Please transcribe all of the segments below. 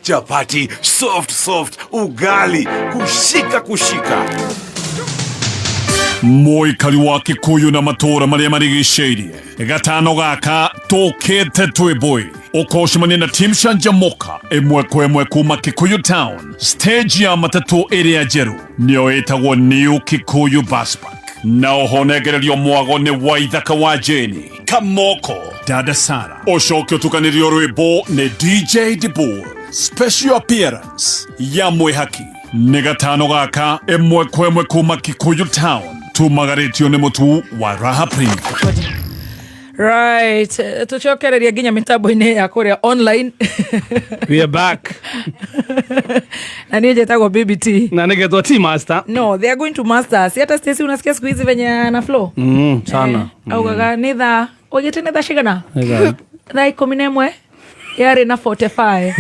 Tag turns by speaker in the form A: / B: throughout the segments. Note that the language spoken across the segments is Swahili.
A: Chapati soft, ugali kushika.
B: Moikari wa Kikuyu na matora maria marigiceirie gatano gaka tukite twibui ukoshimania na Team Shanjamoka imwe kwa imwe kuma Kikuyu Town. Stage ya matatu iria njeru nio itagwo New Kikuyu Bus Park. Na ohonegererio mwago ni Waithaka wa Jeni Kamoko Dada Sara Oshokyo tukanirio rwimbo ni DJ Dibur. Special appearance ya Mwihaki ni gatano gaka imwe kwa imwe kuma Kikuyu Town. Tumagaritio ni mutu wa Raha Premium.
C: Right, tuchokereria ginya mitambo-ini ya kuria online.
D: We are back.
C: Na nije tago BBT.
D: Na nigetwa T-Master.
C: No, they are going to master. Si hata Stacy unasikia siku hizi venye na flow.
D: Sana.
C: Au gaga nitha, ojete nitha shigana. Thaa 11 yari na 45.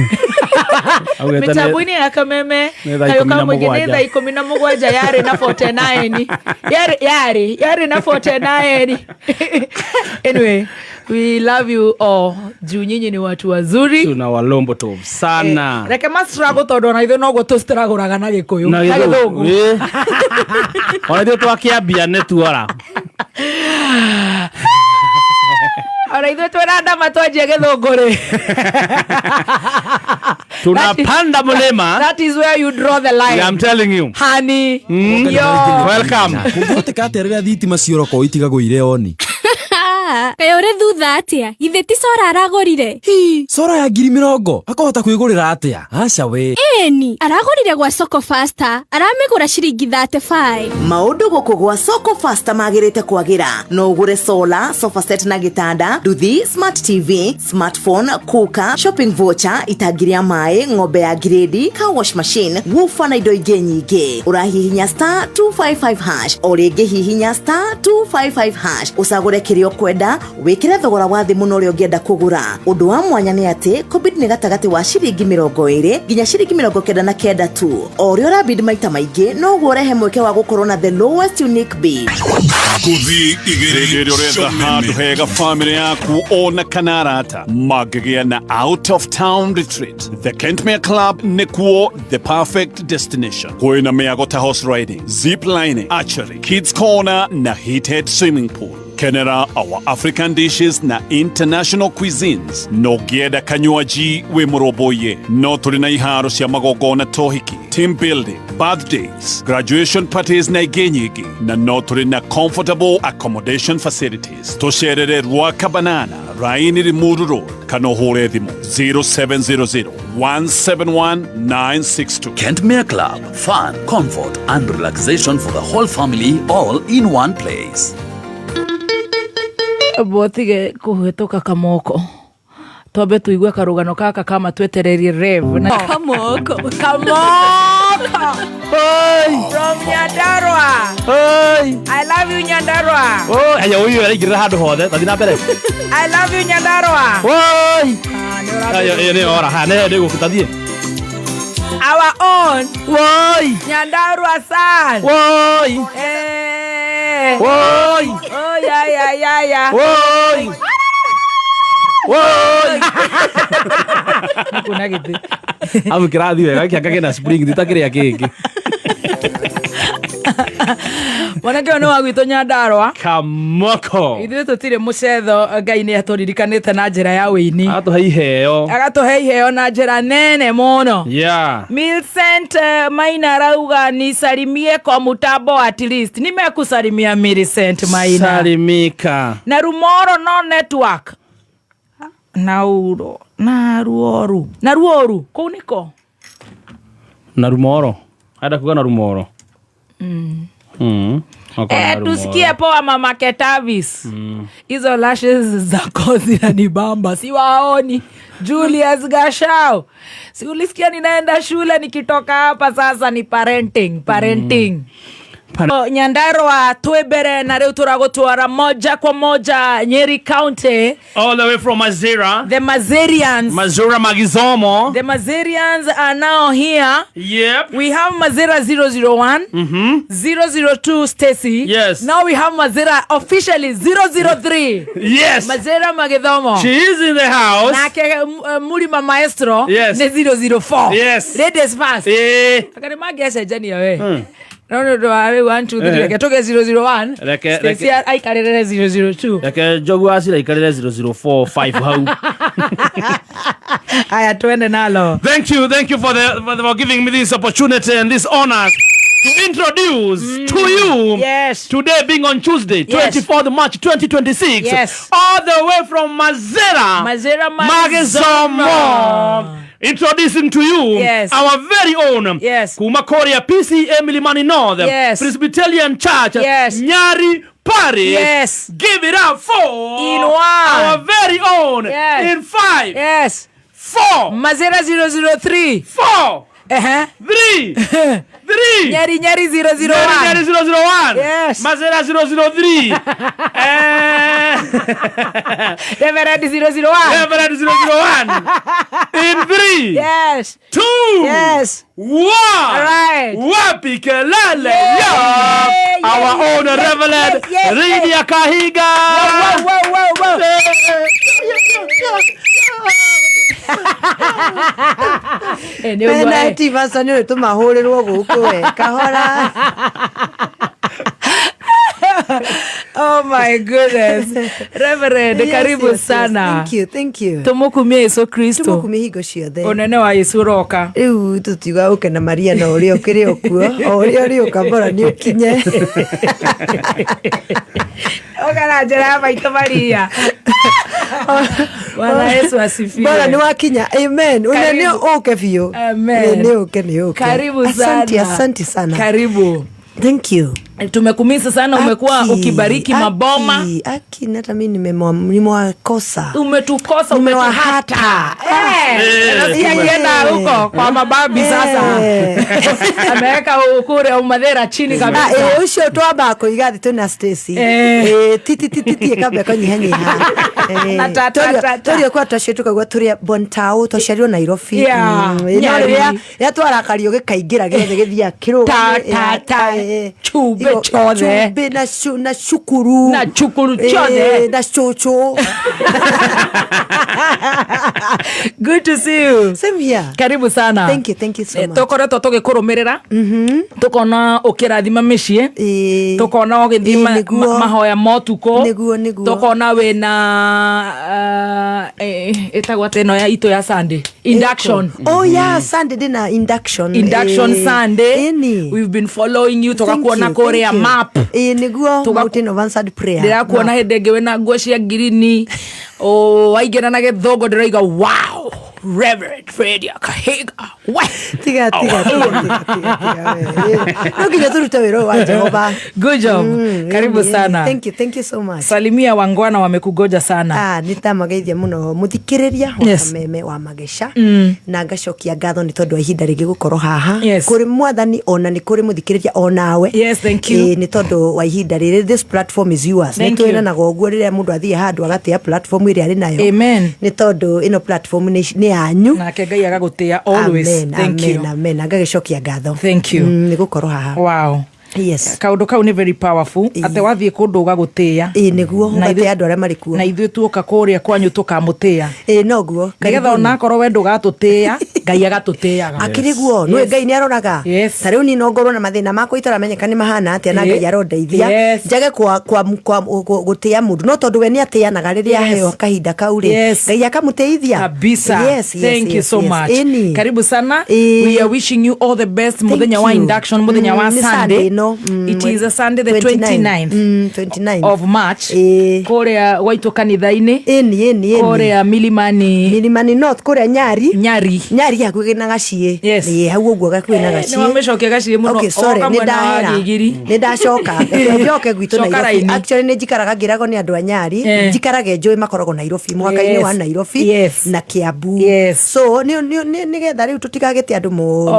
C: Mitambo-ini ya Kameme kayo kama ingine thaa 17 yari na 49. Yari na 49. Anyway, we love you all. Juu nyinyi ni watu wazuri.
D: Tuna walombo tu sana.
C: Reke struggle todo na itho no go to struggle raga na Gikuyu. Na Githungu.
D: Ona ndio twakiambia netuora.
C: Ora itho tweranda matwaje Githungu ri.
D: Tunapanda mlima.
C: That is where you draw the line.
D: Yeah, I'm telling you.
C: Honey.
D: Welcome.
E: Kungote katerera thitima cioroko itiga guire oni.
F: Kayo uri thutha atia githe ti sora aragorire
E: Sora ya 20,000 akahota kwigurira atia aca we
F: eni aragorire gwa Soko Faster aramegura ciringi 35
G: maundu guku gwa Soko Faster magirite kwagira no ugure solar sofa set na gitanda nduthi smart TV smartphone kuka shopping voucher itagiria mai ng'ombe ya grade car wash machine woofer na indo ingĩ nyingĩ urahihinya *255# o rĩngĩ hihinya *255# usagure kirio kwenda wikire thogora wa thi muno uri ungienda kugura undu wa mwanya ni ati COVID ni gatagati wa ciringi 20 ginya ciringi 99 tu ori ora bid maita maingi no gurehe mweke wa gukorwo na the lowest unique bid
B: Kuthi igere urenda handu hega family yaku ona kanarata magigia na out of town retreat. The Kentmere Club nikuo the perfect destination. Kuina meago ta horse riding, zip lining, archery, kids corner na heated swimming pool. Kenera our African dishes na international cuisines. No gieda kanywaji we muroboye. No turina iharo cia magogona tohiki, team building, birthdays, graduation parties na igenyigi. Na no turina comfortable accommodation facilities. Tosherere Ruaka Banana, Raini Rimuru Road, Kanohore Dhimo, 0700 171 962.
H: Kentmere Club, fun, comfort and relaxation for the whole family all in one place.
C: Botige kuhetoka Kamoko. Tobe tuigwe karugano kaka kama twetererie rev na
F: Kamoko
C: from Nyandarua. I love you Nyandarua.
D: Aya huyu aligira hadu hode tathina mbere.
C: I love you Nyandarua.
D: Aya ni ora ha ne ndego kutathie.
C: Our own Nyandarua san. Oh yeah. Kuna giti.
D: Amu kiradi wega kiaka na spring ditakiria kiki.
C: Mwanake no agwito Nyandarua.
D: Kamoko.
C: Ithuĩ tũtirĩ mũcetho Ngai nĩ atũririkanĩte na njĩra ya wĩini. Agatũhe iheo na njĩra nene mũno.
D: Yeah.
C: Millicent Maina arauga nisalimie kwa mutambo at least. Nimekusalimia Millicent Maina.
D: Salimika.
C: Na Rumoro no network. Naruoru. Kũu nĩko?
D: Na Rumoro. Ada kuga na Rumoro.
C: Tusikie poa mama Ketavis. Hizo lashes za kozi na nibamba. Siwaoni. Julius Gashao. Si ulisikia ninaenda shule nikitoka hapa sasa ni parenting. Nyandarua twebere na riu turagutwara moja kwa moja Nyeri County,
D: all the way from Mazera.
C: The Mazerians.
D: Mazura Magizomo.
C: The Mazerians are now here.
D: Yep.
C: We have Mazera 001, 002 Stacy.
D: Yes.
C: Now we have Mazera officially 003.
D: Yes.
C: Mazera Magidhomo.
D: She is in the house.
C: Nake Mulima Maestro.
D: Yes.
C: Ne 004.
D: Yes.
C: Ladies first. Akani magese jani yawe. No, 1, 2, 3. Ketoke 001. Stacy aikarere 002.
D: Like jogu asira ikarere 004 5 how.
C: Aya twende nalo.
D: Thank you for giving me this opportunity and this honor to introduce to you.
C: Yes.
D: Today being on Tuesday, 24th March 2026.
C: Yes.
D: All the way from Mazera.
C: Mazera
D: Magizomo. Introducing to you our very own Kumakoria PCA Milimani North Presbyterian Church Nyari Parish.
C: Yes.
D: Give it up for
C: in 1
D: our very own in 5 4
C: Mazera 003
D: 4 3
C: Nyari 001
D: Nyari 001
C: Yes.
D: Mazera 003
C: Reverend 001
D: Reverend 001 in 3
C: Yes.
D: 2
C: Yes.
D: 1
C: Alright.
D: Wapi kelele our own Reverend Lydia Kahiga.
C: Wow.
I: Penalty vasani tumahurerwo guku we kahora.
C: Oh my goodness. Reverend, karibu sana.
I: Thank you.
C: Tumukumie Yesu Kristo.
I: Tumukumie higo ciothe.
C: Unene wa Yesu roka.
I: Riu tutiga uke na Maria na uria ukiri okuo. Uria uri ukambora ni ukinye.
C: Ogana jera baito Maria. Bwana Yesu asifiwe.
I: Bwana ni wakinya. Amen. Unene uke vio.
C: Amen.
I: Unene uke ni uke.
C: Karibu sana.
I: Asante sana.
C: Karibu.
I: Thank you.
C: Tumekumisa sana, umekuwa ukibariki maboma.
I: Hata mimi nimewakosa.
C: Umetukosa, umewahata. Nasikienda huko kwa mababi sasa. Ameweka ukure umadhera chini kabisa.
I: Usho twaba ko igathi tuna Stacy. Titi kabe ko nyihanyiha. Torio kwa twashituka gwa turi Bontao twashario Nairobi. Ya twarakario gikaingira githe githia kiruga. Chube na shukuru chode na chocho.
C: Good to see you.
I: Same here.
C: Karibu sana.
I: Thank you so much.
C: Tokoretwo tugikurumirira. Tukona ukirathima micii. Tukona ugithima mahoya motuko. Tukona wena etagwa teno ya ito ya Sunday induction.
I: Oh yeah, Sunday dina induction
C: Sunday. We've been following you tukakuona Korea map.
I: Niguo Mountain of Answered Prayer.
C: Ndira kuona hindenge wena nguo cia girini. Waigena na githogo ndiriga wow. Reverend Fredia Kahiga.
I: Tiga. Nokija turuta wero wa Jehova.
C: Good job. Karibu sana.
I: Thank you so much.
C: Salimia wangwana wamekugoja sana.
I: Nitamageithia muno muthikiriria meme wa magesha na ngacokia ngatho ni tondu ihinda rigi gukoro haha kuri mwathani ona ni kuri muthikiriria onawe.
C: Yes, thank you.
I: Ni tondu wa ihinda riri, this platform is yours. Ni twina na goguo riria mundu athie handu agatia platform iri ari nayo.
C: Amen.
I: Ni tondu ino platform ni yanyu.
C: Nake Ngai agagutia always. Thank you.
I: Amen. Ngagicokia ngatho.
C: Thank you.
I: Ni gukoro haha.
C: Wow.
I: Yes.
C: Kaundu kau ni very powerful. Ate wathie kundu ugagutia.
I: Niguo ugatia andu aria mari kuo.
C: Na ithuĩ tuoka kuria kwanyu tukamutia.
I: Noguo.
C: Nigetha ona korwo wendo gatutia, Ngai agatuteaga.
I: Akiriguo, no Ngai ni aroraga. Tariu ni nongorwo na mathina makwa itaramenyeka ni mahana atia na Ngai arondeithia. Njage kwa gutia mundu no tondu we ni atianaga riria heo kahinda kau ri. Ngai akamuteithia.
C: Kabisa. Thank you so much. Karibu sana. We are wishing you all the best muthenya wa induction, muthenya wa Sunday. It is a Sunday the 29th of March. Korea waitu kanitha-ini. Korea Milimani
I: North, Korea Nyari gari hakuhĩ na gaciĩ hau ũguo gakuhĩ na gaciĩ
C: nĩ wamĩcokia gaciĩ mũno
I: okay sorry nĩ ndacoka njoke gwitũ Nairobi actually nĩ njikaraga ngĩragwo nĩ andũ a Nyari njikarage njũĩ makoragwo Nairobi mũhaka-inĩ wa Nairobi na Kiambu so nĩgetha rĩu tũtigagĩte andũ mũno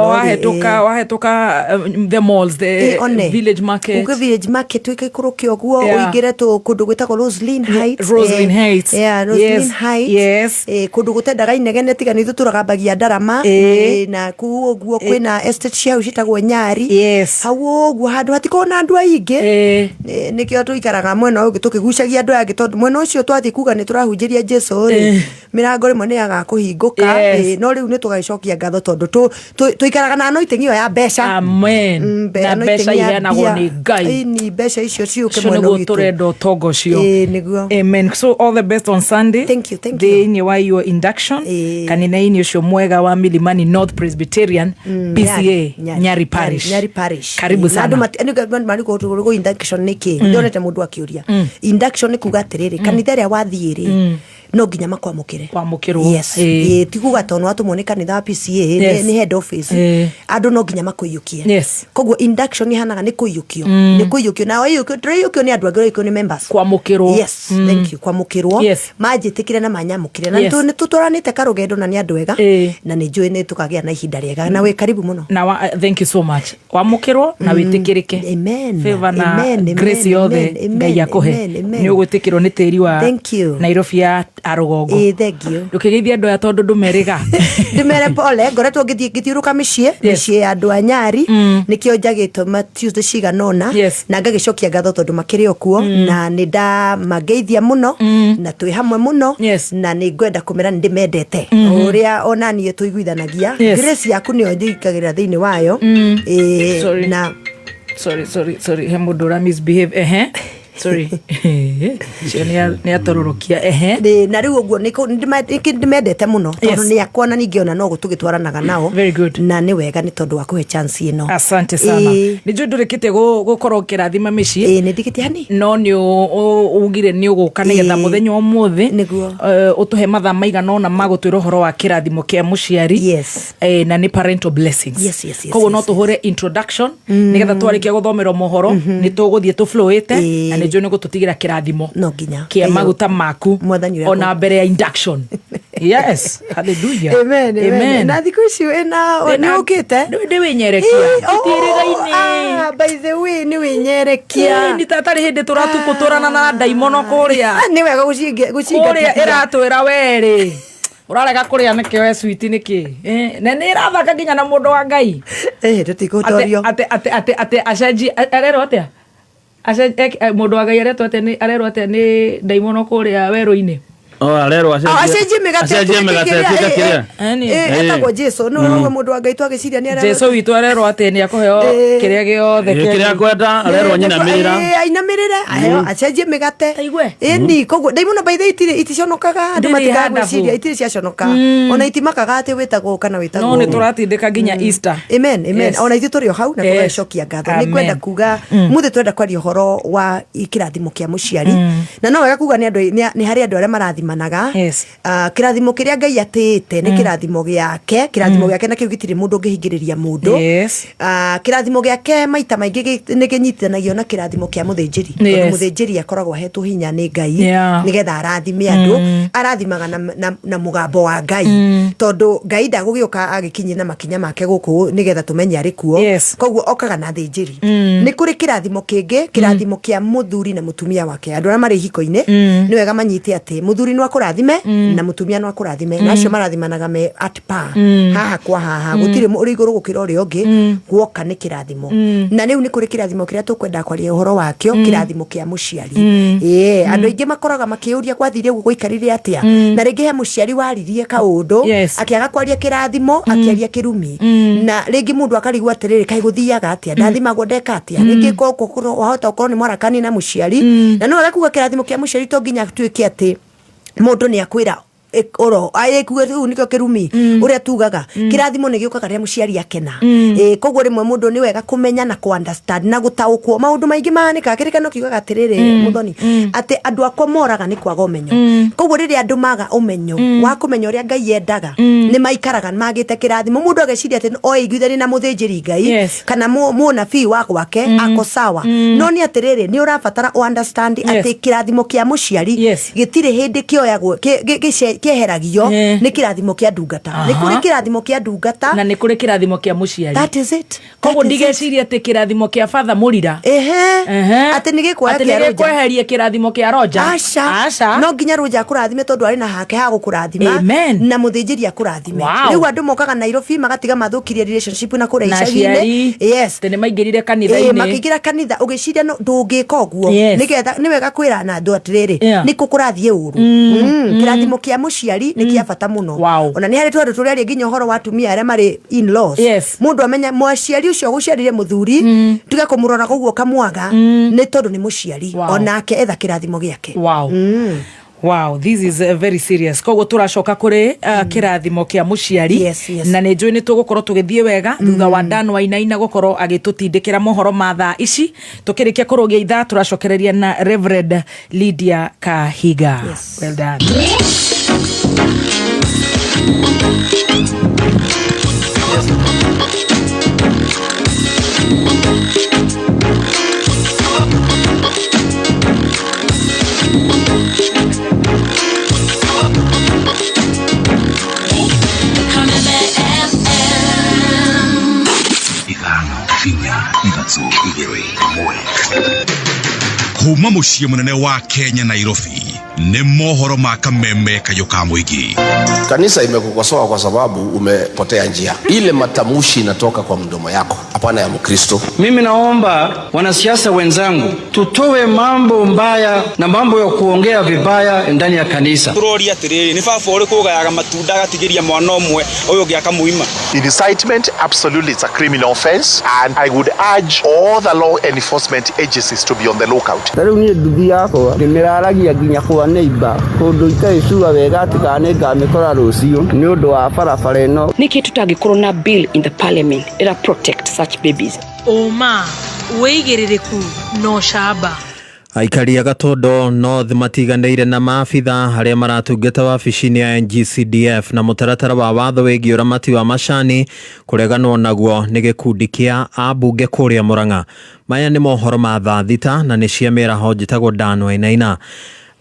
C: wahĩtũka the malls the village market
I: village market wĩkĩikũrũke ũguo ũingĩre kũndũ gwĩtagwo Roslyn Heights kũndũ gũtendaga inegene tiga nĩ tũtũraga Bagia Ndarama na kuu ũguo kwĩna estate cia hau citagwo Nyari hau ũguo handũ hatikoragwo na andũ aingĩ nĩkĩo tũikaraga mwena ũngĩ tũkĩgucagia andũ angĩ tondũ mwena ũcio twathiĩ kuga nĩ tũrahunjĩria Jesũ mĩrango rĩmwe nĩ yaga kũhingũka no rĩu nĩ tũgagĩcokia ngatho tondũ tũikaraga na anointing ĩyo ya mbeca
C: na mbeca iheanagwo nĩ Ngai
I: ni mbeca icio ciũke mwena witũ
C: tũrenda ũtongo ũcio
I: nĩguo
C: amen so all the best on Sunday
I: thank you
C: thĩinĩ wa your induction kanitha-inĩ ũcio mwega wa Milimani North Presbyterian PCA Nyari Parish karibu sana andũ induction nĩkĩ ndionete mũndũ akĩũria induction nĩ kuga atĩrĩrĩ kanitha ĩrĩa wathiĩ no nginya makwamũkĩrwo
I: tikuga tondũ watũmwo nĩ kanitha wa PCA nĩ head office andũ no nginya makũiyũkie koguo induction ihanaga nĩ kũiyũkio na ũiyũkio nĩ andũ angĩ ũiyũkio nĩ members
C: kwamũkĩrwo
I: thank you kwamũkĩrwo manjĩtĩkire na manyamũkire na nĩ tũtũranĩte karũgendo na nĩ andũ ega na nĩ njũĩ nĩ tũkagĩa na ihinda rĩega na wĩ karibu mũno
C: na thank you so much kwamũkĩrwo na wĩtĩkĩrĩke favor na grace yothe Ngai akũhe nĩ ũgwĩtĩkĩrwo nĩ tĩri wa Nairobi ya arũgongo ndũkĩgeithia andũ aya tondũ ndũmerĩga
I: ndĩmere pole ngoretwo ngĩthiũrũka mĩciĩ ya andũ a Nyari nĩkĩo njagĩtwo Tuesday ciganona na ngagĩcokia ngatho tondũ makĩrĩ o kuo na nĩ ndamageithia mũno na twĩ hamwe mũno na nĩ ngwenda kũmera nĩ ndĩmendete ũrĩa onaniĩ tũiguithanagia grace yaku nĩyo njikagĩrĩra thĩinĩ wayo na
C: sorry he mũndũ ũra misbehave sorry cio nĩ atororokia
I: na rĩu ũguo ndĩmendete mũno tondũ nĩ akwa na ningĩ ona no gũtũgĩtwaranaga nao
C: very good
I: na nĩ wega nĩ tondũ wa kũhe chance ĩno
C: asante sana nĩ njũĩ ndũrĩkĩte gũkorwo ũkĩrathima mĩciĩ
I: nĩ ndĩkĩte hani
C: no nĩ ugire nĩ ũgũka nĩgetha mũthenya ũmũthĩ ũtũhe mathaa maigana ũna ma gũtwĩra ũhoro wa kĩrathimo kĩa mũciari na nĩ parental blessings koguo no tũhũre introduction nĩgetha twarĩkia gũthomera mohoro nĩ tũgũthiĩ tũflowĩte na nĩ njũĩ nĩ gũtũtigĩra kĩrathimo kĩa maguta maku ona mbere ya induction yes hallelujah
I: amen na thikũ ici nĩ ũkĩte
C: ndĩ wĩnyerekia itĩrĩga-inĩ
I: by the way nĩ wĩnyerekia
C: nĩ tatarĩ hĩndĩ tũratũkũtũrana na ndaimono kũrĩa
I: nĩ wega gũcinga
C: kũrĩa ĩratwĩra werĩ ũrarega kũrĩa nĩkĩo we sweet nĩkĩ na nĩ ĩrathaka nginya na mũndũ wa Ngai
I: tũtigũtorio
C: atĩ acenji arerwo atĩa mũndũ wa Ngai arerwo atĩa nĩ ndaimono kũrĩa werũ-inĩ
D: arerwo
I: acenjie mĩgate etagwo Jesũ no mũndũ wa Ngai twagĩciria nĩ arerwo
C: Jesũ witũ arerwo atĩ nĩ akũheo kĩrĩa gĩothe
D: kĩrĩa kwenda arerwo nyinamĩrĩra
I: ainamĩrĩre aheo acenjie mĩgate ĩni koguo ndaimono by the iticonokaga andũ matigagwĩciria itirĩ ciaconoka ona itimakaga atĩ wĩtagwo kana wĩtagwo
C: no nĩ tũratindĩka nginya Easter
I: amen ona ithuĩ tũrĩ o hau na tũgacokia ngatho nĩ kwenda kuga mũthĩ twenda kwaria ũhoro wa kĩrathimo kĩa mũciari na no wega kuga nĩ harĩ andũ arĩa marathima kĩrathimo kĩrĩa Ngai atĩte nĩ kĩrathimo gĩake na kĩu gĩtirĩ mũndũ ũngĩhingĩrĩria mũndũ kĩrathimo gĩake maita maingĩ nĩ kĩnyitithanagio na kĩrathimo kĩa mũthĩnjĩri tondũ mũthĩnjĩri akoragwo ahetwo hinya nĩ Ngai nĩgetha arathime andũ arathimaga na mũgambo wa Ngai tondũ Ngai ndagũgĩũka agĩkinyie na makinya make gũkũ nĩgetha tũmenye arĩ kuo koguo okaga na thĩnjĩri nĩ kũrĩ kĩrathimo kĩngĩ kĩrathimo kĩa mũthuri na mũtumia wake andũ arĩa marĩ hiko-inĩ nĩ wega manyite atĩ mũthuri no akũrathime na mũtumia no akũrathime na acio marathimanaga me at par haha kwa haha gũtirĩ ũrĩ igũrũ gũkĩra ũrĩa ũngĩ guoka nĩ kĩrathimo na rĩu nĩ kũrĩ kĩrathimo kĩrĩa tũkwenda kwaria ũhoro wakĩo kĩrathimo kĩa mũciari andũ aingĩ makoraga makĩũria gwathire ũguo gũikarire atĩa na rĩngĩ he mũciari waririe kaũndũ akĩaga kwaria kĩrathimo akĩaria kĩrumi na rĩngĩ mũndũ akarigwo atĩrĩrĩ kaĩ gũthiaga atĩa ndathimagwo ndeka atĩa rĩngĩ wahota gũkorwo nĩ mwarakani na mũciari na no wega kuga kĩrathimo kĩa mũciari to nginya tuĩke atĩ mũndũ nĩ akwĩra oro ayekuga tu nikyo kirumi uria tugaga kirathimo ni giukaga ria muciari akena koguo rimwe mundu ni wega kumenya na ku understand na gutaukwo maundu maingi mahanika kirikano kiugaga atiriri muthoni ati andu akwa moraga ni kwaga umenyo koguo riria andu maga umenyo wa kumenya uria Ngai yendaga ni maikaraga magite kirathimo mundu ageciria ati oiguithani na muthinjiri Ngai kana munabii wa gwake ako sawa no ni atiriri ni urabatara understand ati kirathimo kia muciari gitire hindi kioyagwo kieheragio ni kirathimo kia ndungata ni kuri kirathimo kia ndungata
C: na ni kuri kirathimo kia muciari.
I: That is it.
C: Koguo ndigeciria ati kirathimo kia father Murira
I: ati ni gikwoya
C: kia Roja kweheria kirathimo kia Roja
I: aca no nginya Roja akurathime tondu ari na hake ha gukurathima na muthinjiri akurathime riu andu mokaga Nairobi magatiga mathukirie relationship na kura icagi-ini
C: tene maingirire kanitha-ini
I: makigira kanitha ugiciria ndungika uguo nigetha ni wega kwira na andu atiriri ni kukurathie uru kirathimo kia muciari ni kia bata muno ona ni hari twandu turiaria nginya uhoro wa atumia aria mari in-laws mundu amenya muciari ucio guciarire muthuri tiga kumurora koguo kamwaga ni tondu ni muciari onake etha kirathimo giake.
C: Wow, this is very serious. Koguo turacoka kuri kirathimo kia muciari na ni njui ni tugukorwo tugithie wega thutha wa Dan Wainaina gukorwo agitutindikira mohoro ma thaa ici tukirikia kurugia ithaa turacokereria na Reverend Lydia Kahiga. Well done.
J: Kuma muciĩ munene wa Kenya Nairobi ni mohoro ma kameme kayo ka muingi.
K: Kanisa imekukosoa kwa sababu umepotea njia. Ile matamushi inatoka kwa mdomo yako, hapana ya Mkristo.
L: Mimi naomba wanasiasa wenzangu tutoe mambo mbaya na mambo ya kuongea vibaya ndani ya kanisa.
M: Turoria tiriri ni baba uri kugayaga matunda gatigiria mwana umwe uyu ngiaka muima.
N: Incitement, absolutely, it's a criminal offense, and I would urge all the law enforcement agencies to be on the lookout.
O: Tariu ni nduthi yako nimiraragia nginya kwa neighbor kundu itaicua wega atikane ngamikora rucio ni undu wa barabara ino
P: niki tutagikorwo na bill in the parliament ira protect such babies.
C: Oma weigiririku no shaba
E: aikari a Gatondo North matiganĩire na maabitha harĩa maratungata wabici-inĩ ya NGCDF na mũtaratara wa watho wĩgiĩ ũramati wa macani kũreganwo naguo nĩ gĩkundi kĩa ambunge kũrĩa Murang'a. Maya nĩ mohoro ma thaa thita na nĩ cia mĩaraho njĩtagwo Dan Wainaina.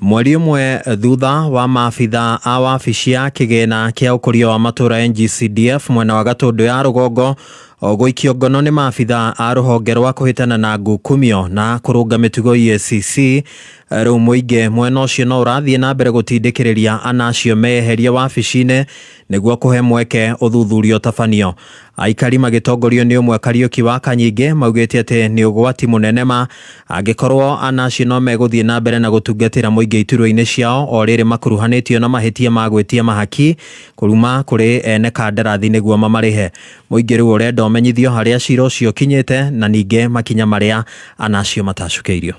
E: Mweri ũmwe thutha wa maabitha a wabici ya kĩgĩna kĩa ũkũria wa matũra NGCDF mwena wa Gatondo ya rũgongo gũikio ngono nĩ maabitha a rũhonge rwa kũhĩtana na ngukumio na kũrũnga mĩtugo EACC. Rĩu mũingĩ mwena ũcio no ũrathiĩ na mbere gũtindĩkĩrĩria anacio meherie wabici-inĩ nĩguo kũhe mweke ũthuthurio tabanio. Aikari magĩtongorio nĩ ũmwe Kariuki wa Kanyingĩ maugĩte atĩ nĩ ũgwati mũnene ma angĩkorwo anacio no megũthiĩ na mbere na gũtungatĩra mũingĩ iturwa-inĩ ciao o rĩrĩ makuruhanĩtio na mahĩtia ma gwĩtia mahaki kũruma kũrĩ ene kandarathi nĩguo mamarĩhe. Mũingĩ rĩu ũrenda ũmenyithio harĩa cira ũcio ũkinyĩte na ningĩ makinya marĩa anacio matacũkĩirio.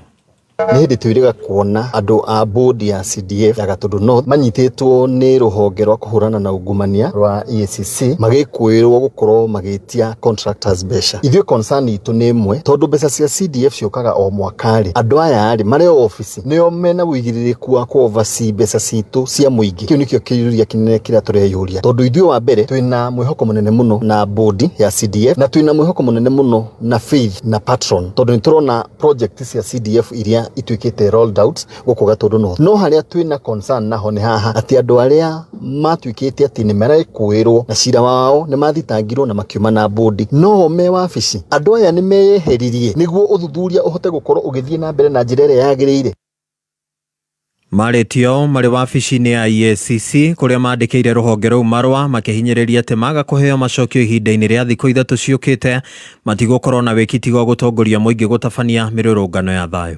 Q: Nĩ hĩndĩ twĩrĩga kuona andũ a board ya CDF ya Gatondo North manyitĩtwo nĩ rũhonge rwa kũhũrana na ungumania rwa EACC magĩkwĩrwo gũkorwo magĩtia contractors mbeca. Ithuĩ concern itũ nĩ ĩmwe tondũ mbeca cia CDF ciokaga o mwaka-rĩ. Andũ aya marĩ ofici nĩo mena wĩigĩrĩrĩku wa oversee mbeca citũ cia mũingĩ. Kĩu nĩkĩo kĩũria kĩnene kĩrĩa tũreyũria tondũ ithuĩ wa mbere twĩna mwĩhoko mũnene mũno na board ya CDF na twĩna mwĩhoko mũnene mũno na Faith na Patron tondũ nĩtũrona project cia CDF iria ituĩkĩte rolled out gũkũ Gatondo North. No harĩa twĩna concern naho nĩ haha atĩ andũ arĩa matuĩkĩte atĩ nĩ maraikuĩrwo na cira wao nĩ mathitangirwo na makiuma na board no me wabici. Andũ aya nĩ meyeheririe nĩguo ũthuthuria ũhote gũkorwo ũgĩthiĩ na mbere na njĩra ĩrĩa yagĩrĩire. Marĩtio marĩ wabici-inĩ ya EACC kũrĩa mandĩkĩire rũhonge rũu marũa makĩhinyĩrĩria atĩ maga kũheo macokio ihinda-inĩ rĩa thikũ ithatũ ciũkĩte matigũkorwo na wĩkiti wa gũtongoria mũingĩ gũtabania mĩrũrũngano ya thayũ.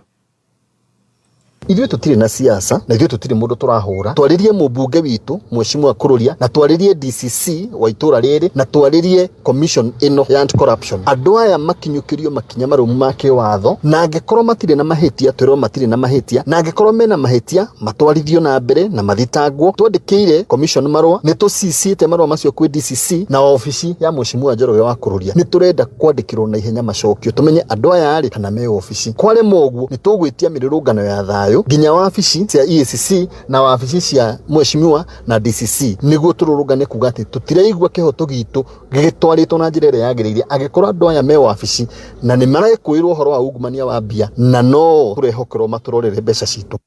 Q: Ithuĩ tutire na siasa na ithuĩ tutire mundu turahura. Twaririe mubunge witu Mheshimiwa Kururia na twaririe DCC wa itura riri na twaririe commission ino ya anti-corruption. Andu aya makinyukirio makinya marumu make watho na angekorwo matire na mahitia twirwo matire na mahitia na angekorwo mena mahitia matwarithio na mbere na mathitangwo. Twandikire commission marwa ni tucicite marwa macio kwi DCC na ofisi ya Mheshimiwa Njoroge wa Kururia. Ni turenda kwandikirwo na ihenya macokio tumenye andu aya ari kana me ofisi. Kware moguo ni tugwitia mirurungano ya thayo nginya wabici cia EACC na wabici cia Mheshimiwa na DCC niguo tururungane kuga ati tutireigua kihoto gitu gigitwaritwo na njira iria yagiriire angikorwo andu aya me wabici na ni maraikuirwo uhoro wa ungumania wa mbia na no turehokerwo maturorere mbeca citu.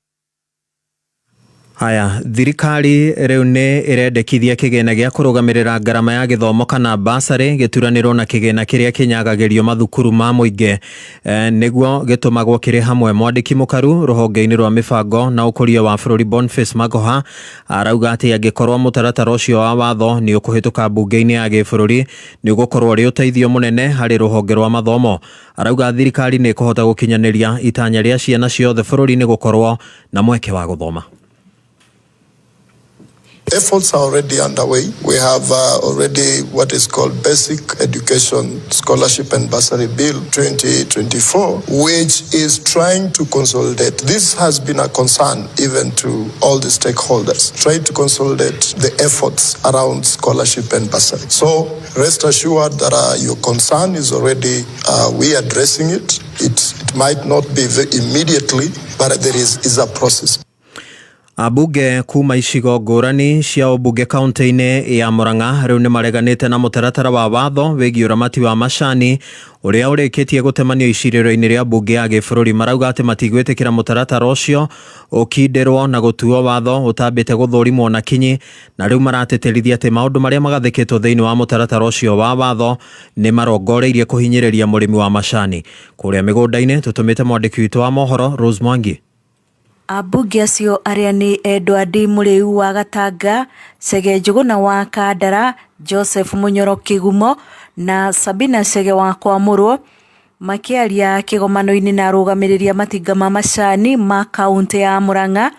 E: Haya, thirikari riu ni irendekithia kigena gia kurugamirira ngarama ya githomo kana basari gituranirwo na kigena kiria kinyagagirio mathukuru ma muingi niguo gitumagwo kiri hamwe. Mwandiki mukaru ruhonge-ini rwa mibango na ukuria wa bururi Boniface Magoha arauga ati angikorwo mutaratara ucio wa watho ni ukuhituka bunge-ini ya gibururi ni ugukorwo ri uteithio munene hari ruhonge rwa mathomo. Arauga thirikari ni kuhota gukinyaniria itanya ria ciana ciothe bururi-ini gukorwo na mweke wa guthoma.
R: Efforts are already underway. We have already what is called Basic Education Scholarship and Bursary Bill 2024, which is trying to consolidate. This has been a concern even to all the stakeholders, trying to consolidate the efforts around scholarship and bursary. So rest assured that your concern is already, we addressing it. It might not be immediately, but there is a process.
E: Abunge kuma icigo ngurani cia ubunge kaunti-ini ya Murang'a riu ni mareganite na mutaratara wa watho wigi uramati wa macani uria urikitie gutemanio iciriro-ini ria bunge ya gibururi. Marauga ati matigwitikira mutaratara ucio ukindirwo na gutuo watho utambite guthurimwo na kinyi na riu marateterithia ati maundu maria magathikitwo thiini wa mutaratara ucio wa watho ni marongoreirie kuhinyiriria murimi wa macani kuria migunda-ini. Tutumite mwandiki witu wa mohoro Rose Mwangi.
C: Abunge acio aria ni Edward Muriu wa Gatanga, Sege Njuguna wa Kandara, Joseph Munyoro Kigumo na Sabina Sege wa Kwamurwo makiaria kigomano-ini na arugamiriria matinga ma macani ma kaunti ya Murang'a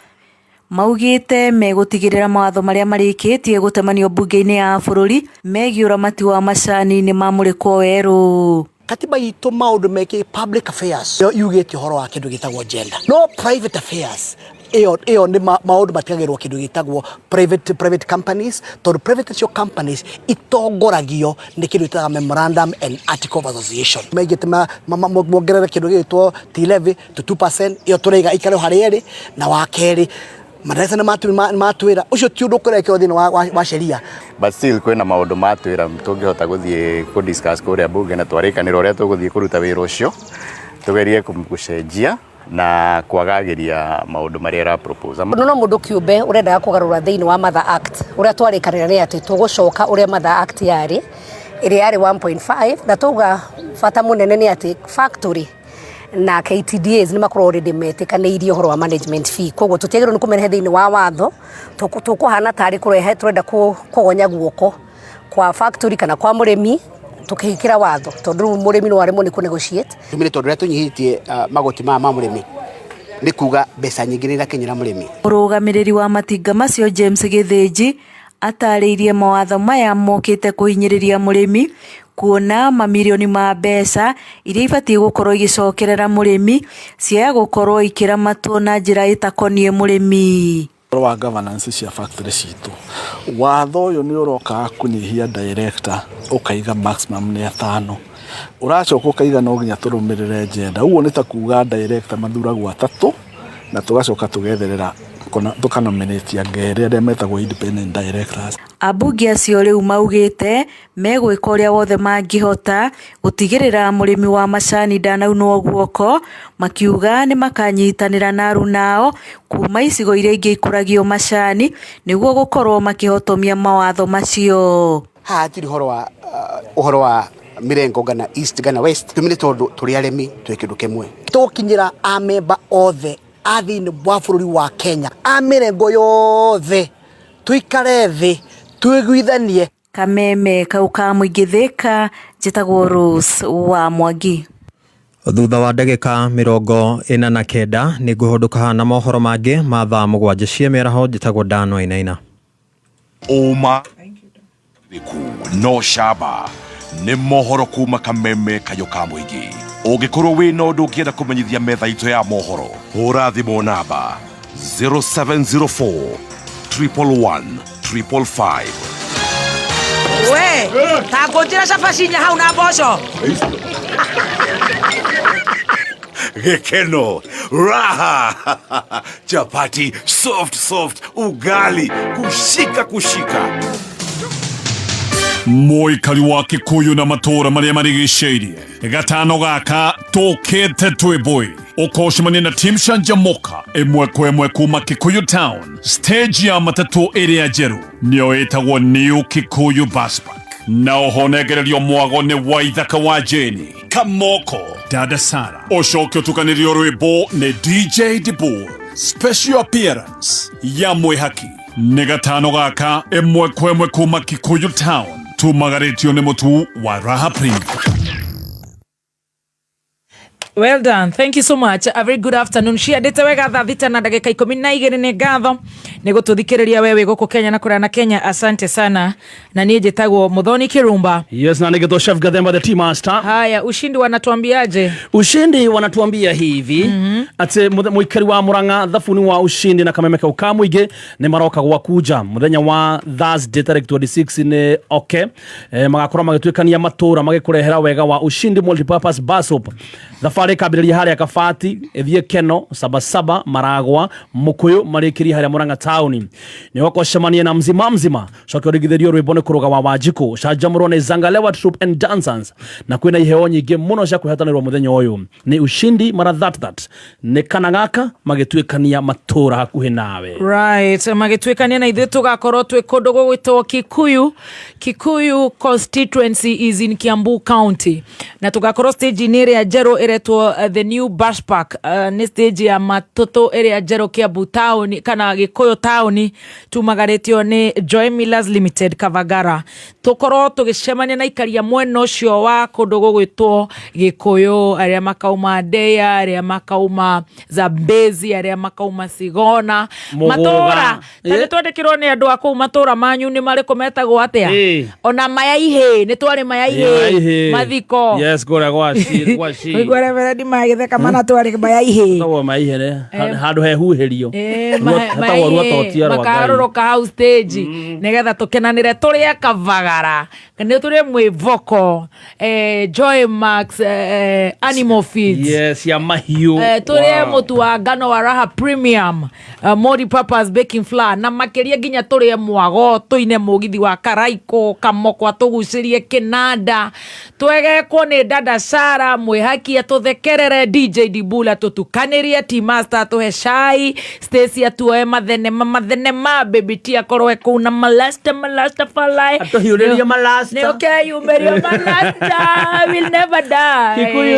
C: maugite megutigirira mawatho maria marikitie gutemanio bunge-ini ya bururi megie uramati wa macani ni mamurikwo weru.
S: Katiba itu maundu meke public affairs yugite horo wa kindu gitagwo gender, no private affairs. Eo ni maundu matigagirwo kindu gitagwo private companies. To private companies itongoragio ni kindu gitagwo memorandum and article of association. Megite mongerera kindu gitwo T-levy to 2%. Iyo turaiga ikare hariri na wakeri madarasa na matwira ucio ti undu kurekio thini wa sheria,
T: but still kwena maundu matwira tungihota guthie ku discuss kuria bunge na twarikanira uria tuguthie kuruta wira ucio tugerie gucenjia na kwagagiria maundu maria ra propose.
U: No mundu kiumbe urenda kugarura thini wa Mother Act uria twarikanira ni ati tugucoka uria Mother Act yari iri yari 1.5 na tuga fata munene ni ati factory na KTDAs ni makoro already metikanirio horo wa management fee. Koguo tutiagirwo ni kumerehe thiini wa watho tukuhana tari kurehe turenda kugonya guoko kwa factory kana kwa murimi tukihikira watho tondu murimi no arimo ni ku negotiate tumire tondu ria tunyihitie magoti ma murimi ni kuga mbeca nyingi ni rakinyira murimi.
C: Murugamiriri wa matinga macio James Githinji atariirie mawatho maya mokite kuhinyiriria murimi kuona mamilioni ma mbeca iria ibatie gukorwo igicokerera murimi cia gukorwo ikiramatwo na njira itakonie murimi.
V: Wa governance cia factory citu watho uyu ni uroka kunyihia director ukaiga maximum ni 5 uracoka ukaiga no nginya turumirire gender. Uguo ni ta kuga director mathuragwo 3 na tugacoka tugetherera tukanominate angere aria metagwo independent directors.
C: Abunge acio riu maugite megwika uria wothe mangihota gutigirira murimi wa macani ndanaunwo guoko, makiuga ni makanyitanira na arunao kuma icigo iria ingi ikuragio macani niguo gukorwo makihotomia mawatho macio.
S: Hatiri uhoro wa mirengo gana east gana west tumire tondu turi aremi twikindu kimwe tukinyira amemba othe athini bwa bururi wa Kenya amirengo yothe tuikare thi twiguithanie.
C: Kameme kau ka muingi Thika njitagwo Rose wa Mwangi.
E: Thutha wa ndagĩka 49 nĩ ngũhũndũka na mohoro mangĩ ma thaa 7 cia mĩaraho. Njĩtagwo Dan Wainaina.
J: Oma no shaba nĩ mohoro kuma Kameme kayo ka mũingĩ. Ũngĩkorwo wĩna ũndũ ũngĩenda kũmenyithia metha itũ ya mohoro, hũra thimũ namba 0704 111 555.
C: We, ta ngũnjĩra cabacinya hau na mboco.
J: Gekeno, raha, chapati, soft, ugali, kushika.
B: Mũikari wa Kikuyu na matũra marĩa marigicĩirie. Gatano gaka tũkĩte twĩbũi. Ũkocemania na Team Shanjamoka ĩmwe kwa ĩmwe kuma Kikuyu Town. Stage ya matatũ ĩrĩa njerũ nĩyo ĩtagwo New Kikuyu Bus Park. Na ũhonegererio mwago nĩ Waithaka wa Jeni, Kamoko, Dada Sara. Ũcoke ũtukanĩrio rwĩmbo nĩ DJ Dibur. Special appearance ya Mwĩhaki. Nĩ gatano gaka ĩmwe kwa ĩmwe kuma Kikuyu Town. Tumagaretio nĩ mũtu wa Raha Premium.
C: Well done. Thank you so much. A very good afternoon. Ciandĩte wega thaa thita na ndagĩka 12 nĩ ngatho nĩ gũtũthikĩrĩria wewe gũkũ Kenya na kũrĩa na Kenya. Asante sana. Na niĩ njĩtagwo Muthoni Kirumba.
D: Yes, na nĩgetwo Chef Gathemba the Team Master.
C: Haya, ushindi wanatuambiaje?
D: Ushindi wanatuambia hivi. Ati muikari wa Murang'a thafuni wa ushindi na Kameme kau ka mũingĩ nĩ maroka gwakuja muthenya wa Thursday tarĩki 26 nĩ okay. Magakorwo magĩtuĩkania matũra magĩkũrehera wega wa ushindi multipurpose bus stop. Thabarĩ kambĩrĩria harĩa Kabati ĩthiĩ Keno Sabasaba Maragwa Mũkũyũ marĩkĩria harĩa Murang'a town. Nĩ gũkocemania na mzima coke ũrigithĩrio rwĩmbo nĩ kũrũga wa Wanjikũ canjamũrwo nĩ Zangalewa Troop and Dancers na kwĩna iheo nyingĩ mũno cia kwĩhatanĩrwo mũthenya ũyũ. Nĩ ushindi mara that nĩ kana gaka magĩtuĩkania matũra hakuhĩ nawe.
C: Right, magĩtuĩkania na ithuĩ tũgakorwo twĩ kũndũ gwĩtwo Kikuyu constituency is in Kiambu County na tũgakorwo stage nĩ ĩrĩa njerũ iretwo the new bus park. Nĩ stage ya matũtũ ĩrĩa njerũ Kiambu town kana Gikuyu town tumagaretio nĩ Joy Millers Limited Kavagara. Tũkorwo tũgĩcemania na ikaria mwena ũcio wa kũndũ gwĩtwo Gikuyu, arĩa makauma Deya, arĩa makauma Zambezi, arĩa makauma Sigona matũra. Tani twandĩkirwo nĩ andũ a kũu matũra manyu nĩ marĩkũ metagwo atĩa? Ona Mayaihe, nĩ twarĩ Mayaihe mathiko.
D: Yes, gora gwaci.
C: Gwara veradi magĩtheka mana twarĩ Mayaihe.
D: Tawo Mayaihe handũ hehuhĩrio. Hatawo ruatotia rwa
C: makarũrũka hau stage nĩgetha tũkenanĩre tũrĩa Kavagara. Nĩ tũrĩ mwĩvoko Joy Max Animal Feeds.
D: Yes, ya mahiũ.
C: Tũrĩ mũtu wa ngano wa Raha Premium, multi-purpose baking flour na makĩria nginya tũrĩ mwago tũine mũgithi wa Karaiko Kamoko tũgucĩrie Kinanda twegekwo nĩ Dada Sara Mwĩhaki atũthekerere DJ Dibula tũtukanĩrie Team Master tũhe cai Stacy atuoe mathenema baby tia korwe kuna malasta falai
D: atuhiũrĩrie malasta
C: nĩ okay umberio malasta will never die
D: Kikuyu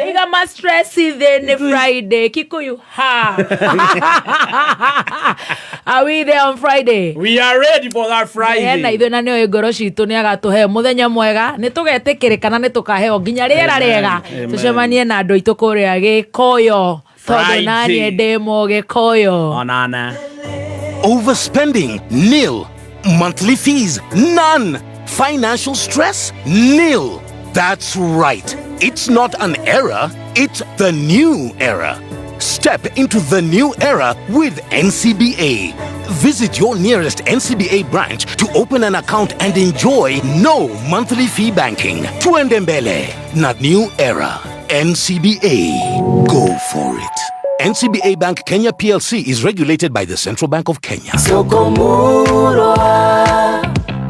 C: iga ma stress then Friday Kikuyu ha are we there on Friday?
D: We are ready for that Friday.
C: Na ithuĩ na nĩo ngoro citũ nĩ agatũhe mũthenya mwega nĩ tũgetĩkĩrĩkana nĩ tũkaheo nginya rĩera rĩega tũcemanie na andũ aitũ kũrĩa Gĩkũyũ tondũ naniĩ ndĩ Mũgĩkũyũ.
D: Onana.
A: Overspending? Nil. Monthly fees? None. Financial stress? Nil. That's right. It's not an era, it's the new era. Step into the new era with NCBA. Visit your nearest NCBA branch to open an account and enjoy no monthly fee banking. Tuende mbele na new era. NCBA. Go for it. NCBA Bank Kenya PLC is regulated by the Central Bank of Kenya.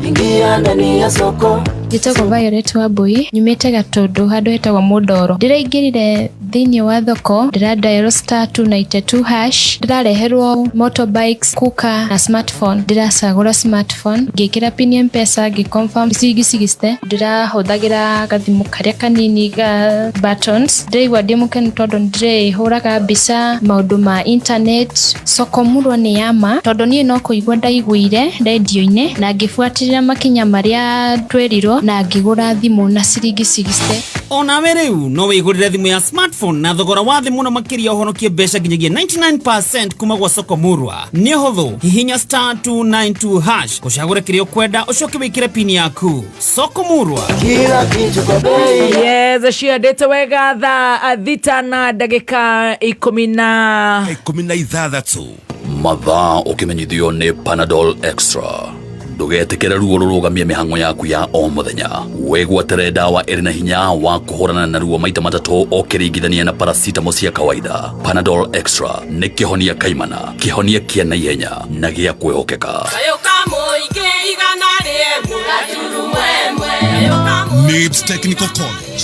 G: Ingia ndani ya soko. Njĩtagwo Violet Wambui, nyumĩte Gatũndũ handũ hetagwo Mũndoro. Ndĩraingĩrire thĩinĩ wa thoko, ndĩradial *292#, ndĩrareherwo motorbikes, cooker na smartphone. Ndĩracagũra smartphone, ngĩkĩra pin ya M-Pesa, ngĩconfirm cigiste, ndĩrahũthagĩra gathimũ karĩa kanini ga buttons. Ndĩraigua ndĩ mũkenu tondũ ndĩrĩhũraga mbica maũndũ ma internet. Soko Murwa nĩ yama tondũ niĩ no kũigua ndaiguire radio-inĩ na ngĩbuatĩrĩra makinya marĩa twerirwo na ngĩgũra thimũ na ciringi 60.
F: Onawe riu no wigurire thimu ya smartphone na thogora wa thĩ mũno makĩria ũhonokie mbeca nginyagia 99% kuma gwa Soko Murwa. Nĩ ũhũthũ, hihinya *292# ũcagũre kĩrĩa ũkwenda ũcoke wĩkĩre pin yaku. Soko Murwa, kila kitu kwa bei.
C: Yes, ciandĩte wega thaa thita na ndagĩka 16
H: mathaa ũkĩmenyithio nĩ Panadol Extra. Ndũgeetĩkĩre ruo rũrũgamie mĩhang'o yaku ya o mũthenya. Wĩgwatĩre ndawa ĩrĩ na hinya wa kũhũrana na ruo maita matatũ ũkĩringithania na paracetamol cia kawaida. Panadol Extra nĩ kĩhonia kaimana, kĩhonia kĩa naihenya na gĩa kwĩhokeka.
W: NIBS Technical College.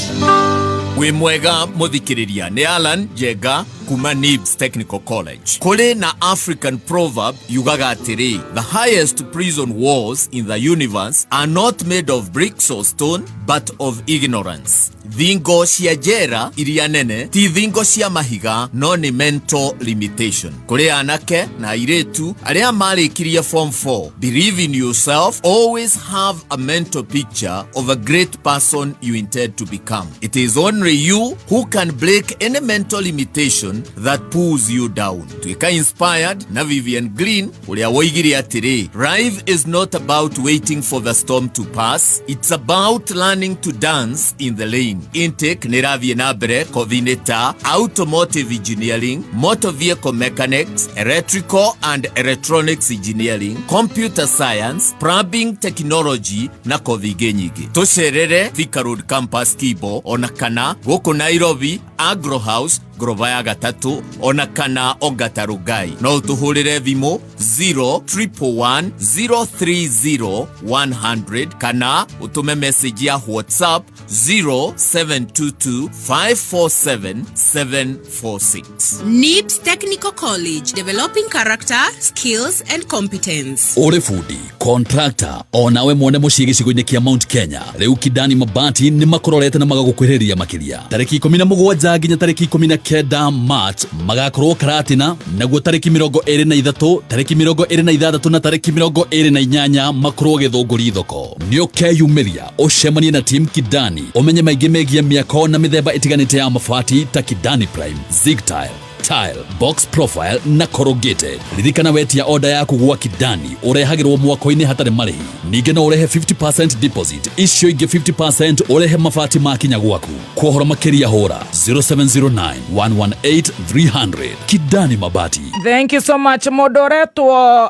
X: We mwega muthikiriria ni Alan Jega kuma NIBS Technical College. Kule na African proverb yugaga atiri, the highest prison walls in the universe are not made of bricks or stone but of ignorance. Thingo cia jera iria nene ti thingo cia mahiga no ni mental limitation. Kule anake na airetu aria marikirie form 4, believe in yourself, always have a mental picture of a great person you intend to become. It is only you who can break any mental limitation that pulls you down. Tuika inspired na Vivian Green ulia woigiri atiri, life is not about waiting for the storm to pass, it's about learning to dance in the lane. Intake niravie na mbere coordinator automotive engineering, motor vehicle mechanics, electrical and electronics engineering, computer science, plumbing technology na kovige nyingi. Tucerere Thika Road campus Kibo ona kana goko Nairobi Agro House Grova ya gatatu ona kana Ogatarugai. No utuhurire thimo 0111030 kana utume message ya WhatsApp 0722547746.
Y: NIBS Technical College, developing character, skills and competence.
H: Ore fundi, contractor, onawe mwone muciĩ gĩcigo-inĩ kia Mount Kenya. Rĩu Kidani Mabati nĩ makororete na magagũkwĩrĩria makĩria. Tarĩki 17 nginya tarĩki 19 March magakorwo Karatina, naguo tarĩki 23, tarĩki 26 na tarĩki 28 makorwo Gĩthũngũri thoko. Nĩ ũkeyumĩria ũcemanie na team Kidani, umenye maingĩ megiĩ mĩako na mĩthemba ĩtiganĩte ya mabati ta Kidani Prime, Zig Tile, Tile, Box Profile na Corrugated. Ririkana wetia order yaku gwa Kidani urehagirwo mwako-inĩ hatarĩ marĩhi. Ningĩ no urehe 50% deposit, icio ingĩ 50% urehe mabati makinya gwaku. Kuohora makĩria hũra 0709118300. Kidani Mabati.
C: Thank you so much. Modoretwo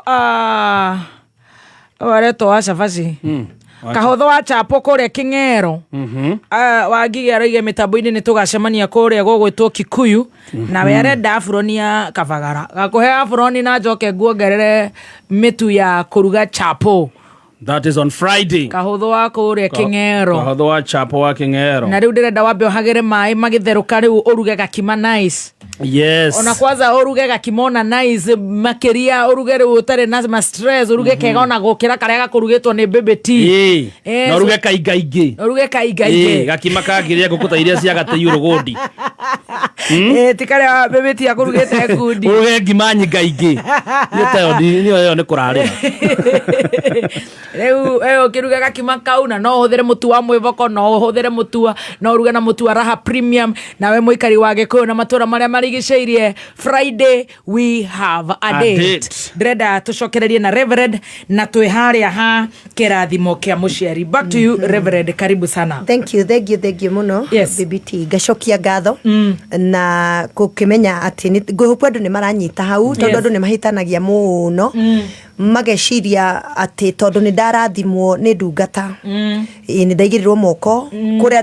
C: waretwo acabaci kahotho wa chapo kũrĩa Kĩng'ero wangige aroige mĩtambo-inĩ nĩ tũgacemania kũrĩa gũgwĩtwo Kikuyu na we arenda buroni ya Kabagara gakũhe buroni na njoke nguongerere mĩtu ya kũruga chapo.
D: That is on Friday.
C: Kahotho wa kũrĩa Kĩng'ero.
D: Kahotho wa chapo wa Kĩng'ero.
C: Na rĩu ndĩrenda wambe ũhagĩre maĩ magĩtherũka rĩu ũruge gakima nice.
D: Yes.
C: Ona kwanza uruge gakimona nice makeria uruge rĩu ũtarĩ na stress uruge kega ona gũkĩra karĩa gakurugĩtwo nĩ baby tea.
D: Na uruge kaingaingĩ.
C: Uruge kaingaingĩ.
D: Gakima kangĩrĩa ngũkũta iria cia gateiyũ rũgũndi.
C: Ti karĩa baby tea akurugĩte ngundi.
D: Uruge ngima nyingaingĩ. Niyo nĩ kũrarĩra.
C: Rĩu ũkĩruga gakima kau na no ũhũthĩre mũtu wa mwĩvoko, no ũhũthĩre mũtu, no ũruge na mũtu wa Raha Premium, na we mũikari wa Gĩkũyũ na matũra marĩa marigicĩirie. Friday we have a date. Ndĩrenda tũcokererie na Reverend na twĩ harĩa ha kĩrathimo kĩa mũciari. Back to you Reverend, karibu sana.
I: Thank you muno.
C: Yes.
I: BBT gacokia ngatho na gũkĩmenya atĩ ngũhũpu andũ nĩ maranyita hau tondũ andũ nĩ mahĩtanagia mũno mageciria atĩ tondũ nĩ ndarathimwo nĩ ndungata nĩ ndaigĩrĩrwo moko kũrĩa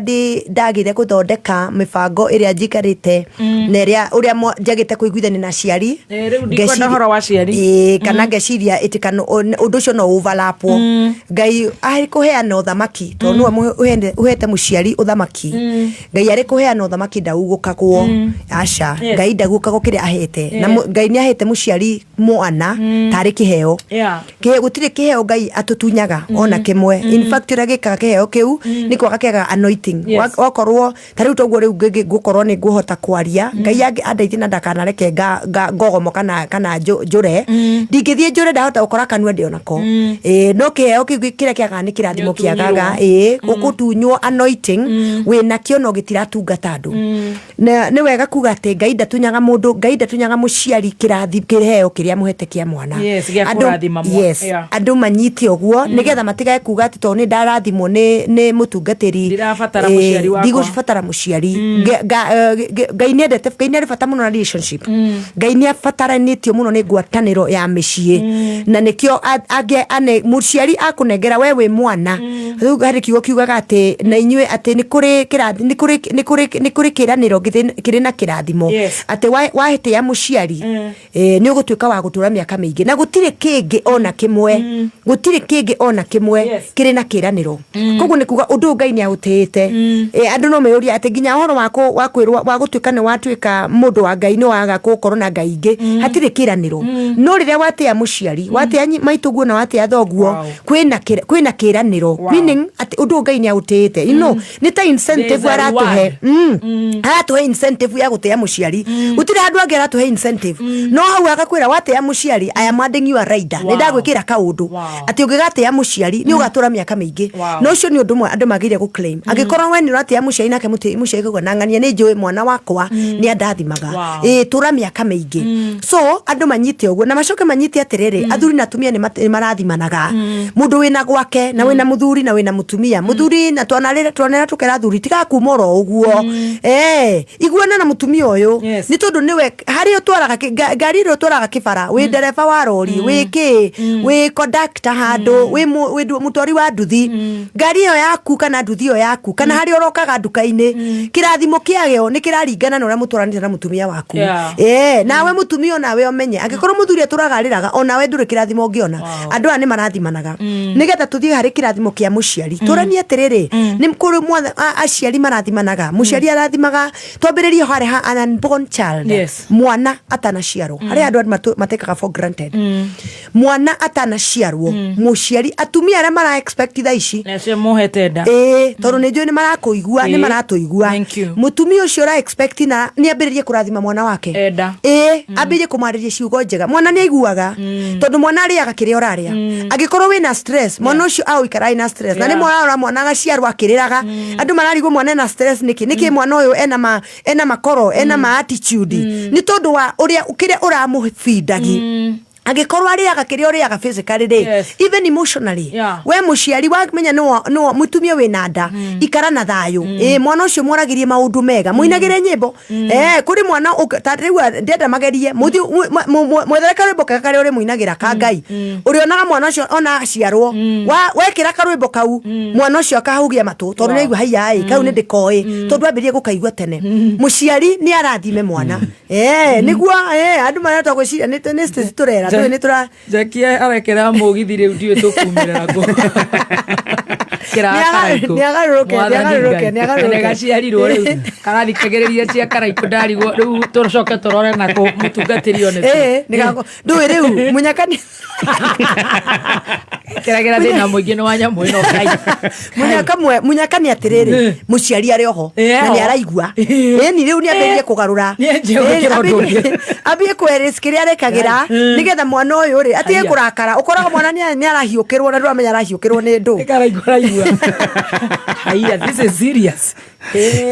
I: ndagĩire gũthondeka mĩbango ĩrĩa njikarĩte na ũrĩa njagĩte kũiguithania na aciari kana ngeciria ũndũ ũcio no overlapwo. Ngai arĩ kũheana ũthamaki tondũ nĩwe ũhete mũciari ũthamaki. Ngai arĩ kũheana ũthamaki ndaugũkagwo aca. Ngai ndagũkagwo kĩrĩa ahete na Ngai nĩ ahete mũciari mwana tarĩ kĩheo gutire kiheo Ngai atutunyaga ona kimwe in fact ira gika kiheo kiu ni kwaga kiaga anointing wakorwo tariu toguo riu gukorwo ni guhota kwaria Ngai andaithie na ndakanareke ngogomo kana njure ndingithie njure ndahota gukora kanua ndi onako no kiheo kira kiaga ni kirathimo kiagaga gukutunywo anointing wina kio no gitiratungata andu ni wega kuga ati Ngai ndatunyaga mundu Ngai ndatunyaga muciari kiheo kiria muhete kia mwana andu manyite oguo nigetha matigae kuga ati to ni ndarathimo ni mutungatiri
C: ndirafatara muciari wakwa
I: ndigufatara muciari Ngai ni endete Ngai ni ari bata muno na relationship Ngai ni afataranitio muno ni ngwataniro ya micii na nikio ane muciari akunengera wewe mwana riu hari kiugo kiugaga ati na inyue ati ni kuri kiraniro kiri na kirathimo ati wahete ya muciari ni ugutuika wa gutura miaka mingi na gutire kingi ona kimwe gutire kingi ona kimwe kiri na kiraniro koguo ni kuga undu Ngai ni autete andu no meyuria ati nginya horo wako wakwirwa wa gutuika ni watuika mundu wa Ngai ni waga gukorwo na Ngai ingi hatire kiraniro no riria watia muciari watia maituguo na watia thoguo kwina kiraniro meaning ati undu Ngai ni autete ni ta incentive aratuhe aratuhe incentive ya gutia muciari utire andu angi aratuhe incentive no hau agakwira watia muciari I am adding you a rider ni ndagwikira kaundu ati ungigatia muciari ni ugatura miaka mingi no ucio ni undu mwe andu magire gu claim agikorwo we ni uratia muciari nake muciari kugo na ngania ni njui mwana wakwa ni andathimaga tura miaka mingi so andu manyite oguo na macoke manyite atiriri athuri na atumia ni marathimanaga mundu wina gwake na wina muthuri na wina mutumia muthuri na twanera tukera athuri tiga kumoro uguo iguana na mutumia uyu ni tondu niwe hari utwaraga gari ro utwaraga kibara wi dereva wa rori wi conductor handu wi mutori wa nduthi gari yo yaku kana nduthi yo yaku kana hari orokaga nduka-ini kirathimo kiageo ni kiraringana na uria mutwaranite na mutumia waku nawe mutumia nawe omenye angikorwo muthuri aturagariraga onawe nduri kirathimo ungiona andu ani marathimanaga nigetha tuthie hari kirathimo kia muciari turanie atiriri ni mkuru mwana aciari marathimanaga muciari arathimaga twambiririe hari an unborn child mwana atanaciarwo hari andu matekaga for granted mwana atanaciarwo muciari atumia aria mara expect tha ici
C: nece muhete nda
I: tondu ni njui ni marakuigua ni maratuigua mutumia ucio ra expect na ni ambiririe kurathima mwana wake ambiririe kumariria ciugo njega mwana ni aiguaga tondu mwana ariaga kiria uraria agikorwo wina stress mwana ucio au ikarai na stress na ni mwana gaciarwo akiriraga andu mararigwo mwana na stress niki mwana uyu ena makoro ena attitude ni tondu wa uria ukiria uramufindagi agikorwo ariaga kiria uriaga physically even emotionally we muciari wamenya no mutumia wina nda ikara na thayu mwana ucio moragirie maundu mega muinagire nyimbo kuri mwana tariu ndenda magerie mwethere karwimbo karia uri muinagira ka Ngai uri onaga mwana ucio ona aciarwo wekira karwimbo kau mwana ucio akahugia matu tondu ni aigua haiya kau ni ndikoi tondu ambirie gukaigua tene muciari ni arathime mwana niguo andu marata gwiciria ni stage turera
C: Jakia arekera mugithi riu ndiwe tukumira ngo niagaruruke karathikagiriria cia karaiku ndarigwo riu tucoke turore nako mutungatiri one
I: ndui riu munyakani
C: kiragira thina muingi ni wanyamu ino Ngai
I: munyakani atiriri muciari ari oho na ni araigua ni riu ni ambirie kugarura ambie kwerisk kiria rekagira nigetha mwana uyu ri atige kurakara ukoraga mwana ni arahiukirwo na ndwamenya arahiukirwo ni ndu
C: karaigua haiya this is serious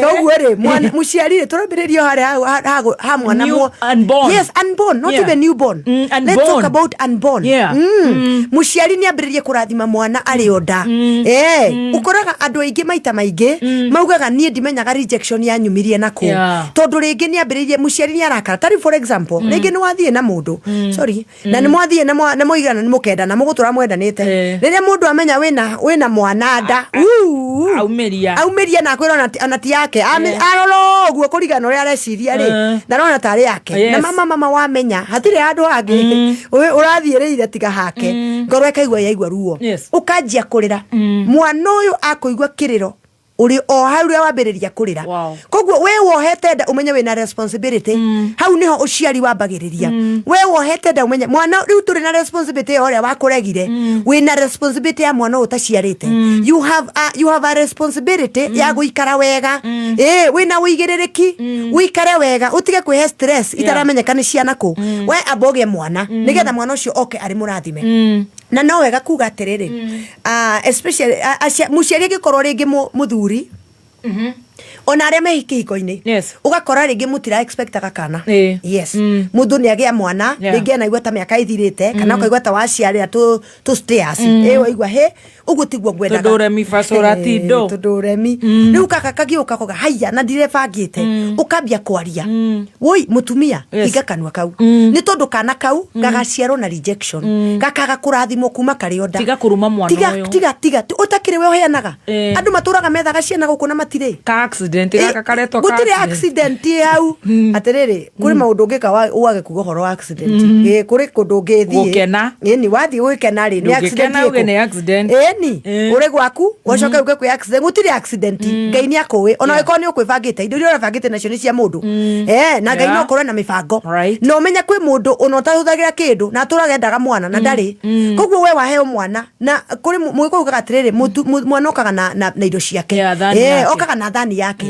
I: koguo ri muciari ri turambiririo ha mwana
C: unborn
I: yes unborn not even newborn let's talk about unborn muciari ni ambiririe kurathima mwana ari onda ukoraga andu aingi maita maingi maugaga nie ndimenyaga rejection ya nyumirie nako tondu ringi ni ambiririe muciari ni arakara tari for example ringi ni wathie na mundu sorry na ni mwathie na moigana ni mukenda na mugutura mwendanite riria mundu amenya wina mwana nda aumeria na kwira anati yake aroro guo kurigana uri areciria ri ndarona tari yake na mama wamenya hatire andu angi urathiiriire tiga hake ngoro ikaigua yaigua ruo ukanjia kurira mwana uyu akuigua kiriro uri o hau ria wambiriria kurira koguo we wohete nda umenye wina responsibility hau niho uciari wambagiriria we wohete nda umenye mwana riu turi na responsibility oria wakuregire wina responsibility ya mwana utaciarite you have a responsibility ya guikara wega wina uigiririki uikare wega utige kwihe stress itaramenyeka ni ciana ku we aboge mwana nigetha mwana ucio oke ari murathime na no wega kuga atiriri especially muciari gikorwo ringi muthuri ona aria mehikihiko-ini ugakora ringi mutira expectaga kana yes mundu ni agia mwana ringi anaigua ta miaka ithirite kana ukaigua ta waciarira tu stairs waigua he uguo tiguo ngwendaga
C: tudoremi fasorati do
I: tudoremi riu kaka kagiuka koga haya na ndirebangite ukambia kwaria woi mutumia higa kanwa kau ni tondu kana kau gagaciarwo na rejection gakaga kurathimo kuma kari onda
C: tiga kuruma mwana uyu
I: tiga utakire we hoyanaga andu maturaga methaga ciana guku na matire
C: ka accident gaka karetwo ka
I: gutire accident hau atiriri kuri maundu ngika uage kuga horo accident kuri kundu ngithie
C: gukena
I: ni wathi gwikena ri ni
C: accident
I: ni uri gwaku wacoka uge kwi accident gutire accident ngai ni akuwi ona wiko ni ukwibangite indo iria urabangite nacio ni cia mundu na ngai no korwo na mibango no menya kwi mundu unotahuthagira kindu na turagendaga mwana na ndari koguo we waheo mwana na kuri mwiko ugaga atiriri mwana okaga na indo ciake okaga na thani yake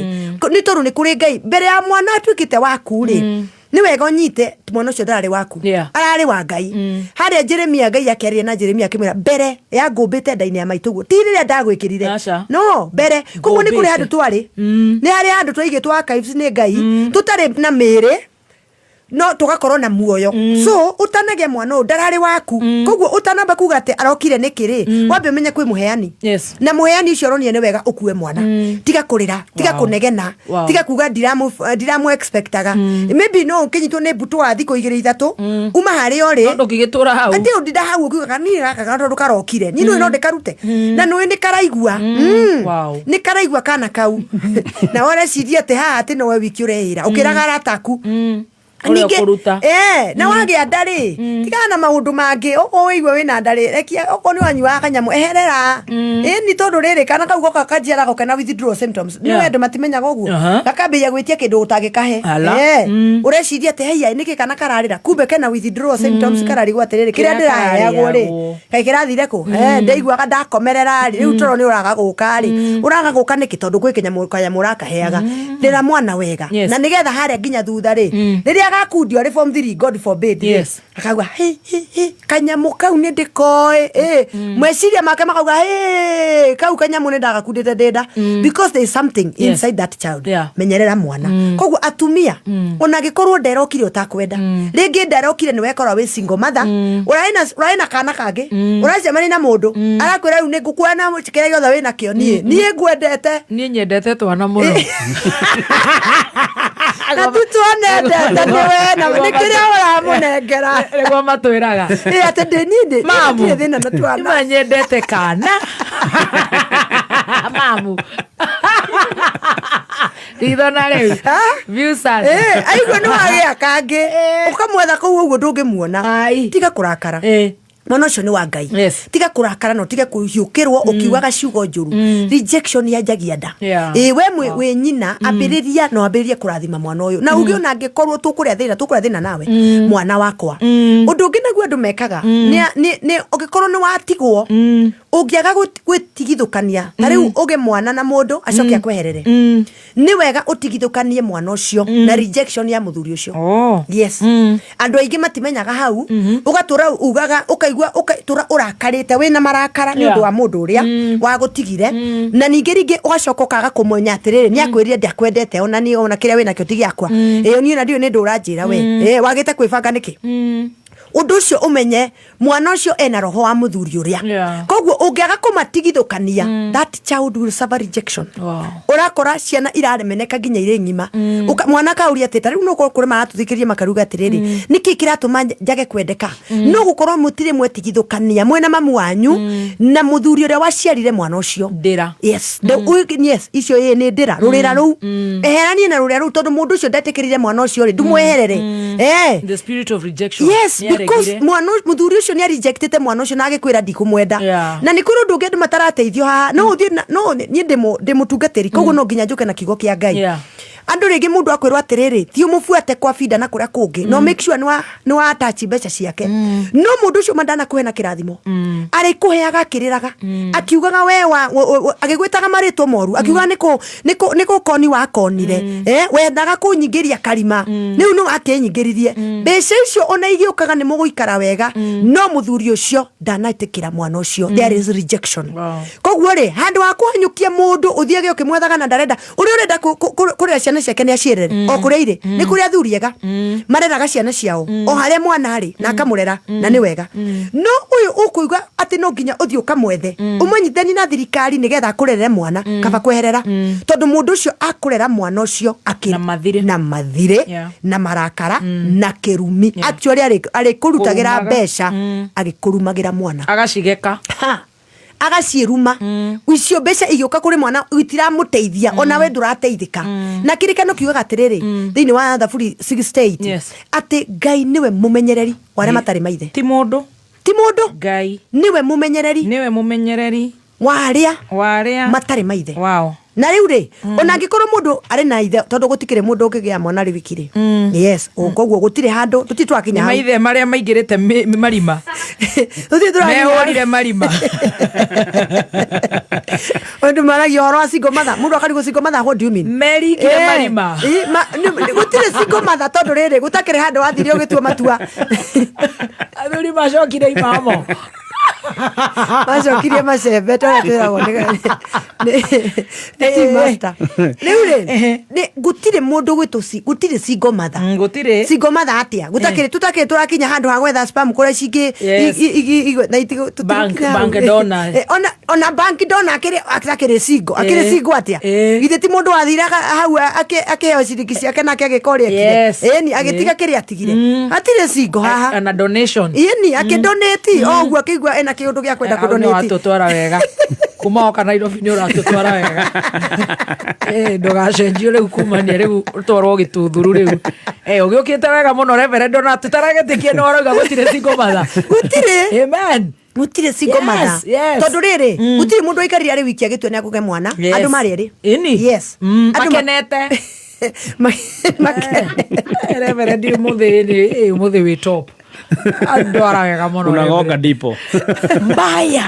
I: ni toru ni kuri ngai mbere ya mwana atwikite waku ri ni wega unyite mwana ucio ndarari waku arari wa ngai haria Jeremia ngai akiaria na Jeremia akimwira mbere ya ngumbite ndaini ya maituguo tiriria ndagwikirire no mbere koguo ni kuri handu twari ni haria handu twaigitwo archives ni ngai tutari na mire no tugakorwo na muoyo so utanagia mwana ndarari waku koguo utanamba kuga ati arokire nikiri wambe menye kwi muheani na muheani ucio ronie ni wega ukue mwana tiga kurira tiga kunegena tiga kuga ndiramu expectaga maybe no ukinyitwo ni butu wa thiko 2-3 uma hari ori
C: ndugigitura hau
I: ati ndida hau kuga ni gaka ndo karokire ni no ndekarute na no ni karaigua ni karaigua kana kau na wala ciria te ha ati no we wiki urehira ukiraga rataku na wagia ndari tigana na maundu mangi oigwe wina ndari rekia oko ni wanyua kanyamu eherera ni tondu riri kana kau goka kanjiara goka na withdrawal symptoms ni wendu matimenyaga uguo gakambia gwitia kindu utangikahe ureciria te heia niki kana kararira kumbe kana withdrawal symptoms kararigwa atiriri kiria ndiraheagwo ri kai kirathire ku ndaiguaga ndakomerera ri riu toro ni uraga guka ri uraga guka niki tondu gwi kanyamu urakaheaga ndira mwana wega na nigetha haria nginya thutha ri riria gakundio ri form 3 God forbid akauga kanyamu kau ni ndikoe mweciria make makauga kau kanyamu ni ndagakundite ndenda because there is something inside that child menyerera mwana koguo atumia ona gikorwo nderokire utakwenda ringi nderokire ni wekora we single mother uraina kana kangi uracemani na mundu arakwira riu ni ngukua na kire giothe wina kio nie ngwendete
C: nie nyendete twana muno
I: na tutuonete niwena nikiria uramunengera
C: niguo matwiraga
I: ati ndininde
C: mamu
I: thina na twana
C: imanyendete kana mamu ithona riu viewsas
I: aigua ni wagia kangi ukamwetha kuu uguo ndungimuona tiga kurakara mwana ucio ni wa ngai tiga kurakara no tiga kuhiukirwo ukiugaga ciugo njuru rejection yanjagia nda we we nyina ambiriria no ambiririe kurathima mwana uyu na ugi ona angikorwo tukuria thina nawe mwana wakwa undu ungi naguo andu mekaga ni ugikorwo ni watigwo ungiaga gwitigithukania tariu uge mwana na mundu acoke akweherere ni wega utigithukanie mwana ucio na rejection ya muthuri ucio yes andu aingi matimenyaga hau ugatura ugaga ukaigua urakarite wina marakara ni undu wa mundu uria wa gutigire na ningi ugacoka ukaga kumunya atiriri ni akwirire ndakwendete ona ni ona kiria wina kio tigiakwa ni na ndio ni ndu uranjira we wagite kwibanga niki undu ucio umenye mwana ucio ena roho wa muthuri uria koguo ungiaga kumatigithukania that child will suffer rejection urakora ciana iraremeneka nginya ire ngima mwana kauria teta riu no kuri maratuthikiria makaruga atiriri niki kiratuma njage kwendeka no gukorwo mutire mwetigithukania mwena mamu wanyu na muthuri uria waciarire mwana ucio
C: ndira
I: yes icio ni ndira rurira ru eheranie na rurira ru tondu mundu ucio ndetikirire mwana ucio ri ndumweherere
C: the spirit of rejection
I: yes because mwana muthuri ucio ni rejectete mwana ucio na agikwira ndikumwenda na ni kuri ndungi andu matarateithio haha no uthie no ni ndimutungatiri koguo no nginya njuke na kigo kia Ngai andu ringi mundu akwirwa atiriri ti umufuate kwa bida na kuria kungi no make sure ni wa attach mbeca ciake no mundu ucio mandana kuhena kirathimo ari kuheaga kiriraga akiugaga we agigwitaga maritwo moru akiuga niko koni wa konire wendaga kunyingiria karima niu no akenyingiririe mbeca icio ona igiukaga ni muguikara wega no muthuri ucio ndanatikira mwana ucio there is rejection koguo ri handu wa kuhanyukia mundu uthiege ukimwethaga na ndarenda uri urenda kuria ciana ciake ni acierere o kuria iri ni kuria thuriega mareraga ciana ciao o haria mwana ari na akamurera na ni wega no uyu ukuiga ati no nginya uthio kamwethe umanyithani na thirikari nigetha kurerera mwana kaba kweherera tondu mundu ucio akurera mwana ucio na mathire na marakara na kirumi actually ari kurutagira mbeca agikurumagira mwana
C: agacigeka
I: agaciruma icio mbeca igioka kuri mwana itiramuteithia ona we ndurateithika na kirikano kiugaga atiriri thiini wa Thaburi 68 ati Ngai niwe mumenyereri ware matari maithe
C: ti mundu Ngai
I: niwe mumenyereri waria matari maithe na riu ri ona angikorwo mundu ari na ithe tondu gutikire mundu ungigia mwana ri wikire yes koguo gutire handu tutitwakinya
C: maithe maria maingirite marima tutitwakinya marima
I: ondu maragi oro single mother mundu akari go single mother what do you mean
C: meri kire marima
I: gutire single mother tondu riri gutakire handu wathire ugitua matua
C: athuri macokire imamo
I: macokirie macembe tore twiragwo ni master riu ri gutire mundu gwituci gutire single mother single mother atia gutakire tutakire turakinya handu ha gwetha spam kuria cingi na itigo
C: bank donor
I: ona bank donor akire single atia githe ti mundu wathiraga hau akiheo ciringi ciake nake agikoria ni agitiga kiria atigire atire single haha
C: na donation
I: ni akidonate oguo akigua ena kiundu gia kwenda kudonate
C: atutwara wega kuma oka Nairobi ni uratutwara wega ndogacenjio riu kumania riu twarwo gituthuru riu ugiukite wega muno reverend ona tutaragetikie no arauga gutire single mother
I: gutire
C: amen
I: gutire single mother tondu riri gutire mundu aikarire ari wiki agitwe ni akuge mwana andu mari ri yes
C: makenete reverend muthi wi top andora wega muno
D: unagonga ndipo
C: mbaya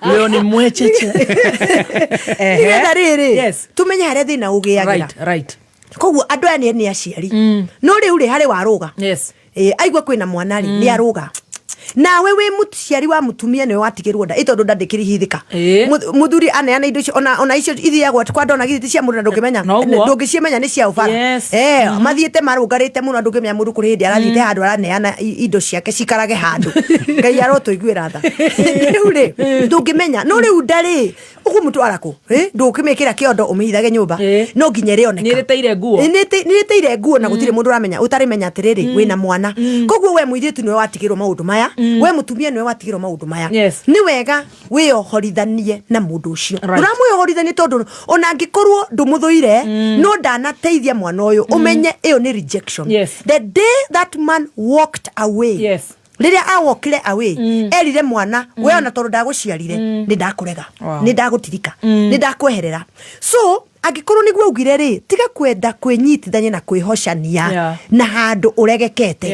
D: leo ni mwecheche
I: nigetha riri tumenye haria thina ugiagira
C: right
I: koguo andu aya ni aciari no riu ri hari waruga aigua kwina mwana ri ni aruga nawe we muciari wa mutumia niwe watigirwo nda itondu ndandikirihithika muthuri aneana indo ona icio ithiagwo kwa ndona githiti cia mundu ndungicimenya ni cia ubara mathiite marungarite muno ndungimenya mundu kuri hindi arathiite handu araneana indo ciake cikarage handu Ngai arotuiguira tha riu ri ndungimenya no riu ndari ukumutwara ku ndukimikira kiondo umihithage nyumba no nginya rioneka niriteire nguo na gutire mundu uramenya utarimenya atiriri wina mwana koguo we muiritu niwe watigirwo maundu maya we mutumia niwe watigirwo maundu maya ni wega wiohorithanie na mundu ucio uramwiohorithanie tondu ona angikorwo ndumuthuire no ndanateithia mwana uyu umenye iyo ni rejection the day that man walked away riria awokire away erire mwana we ona tondu ndaguciarire ni ndakurega ni ndagutirika ni ndakweherera so angikorwo niguo ugire ri tiga kwenda kwinyitithania na kwihocania na handu uregekete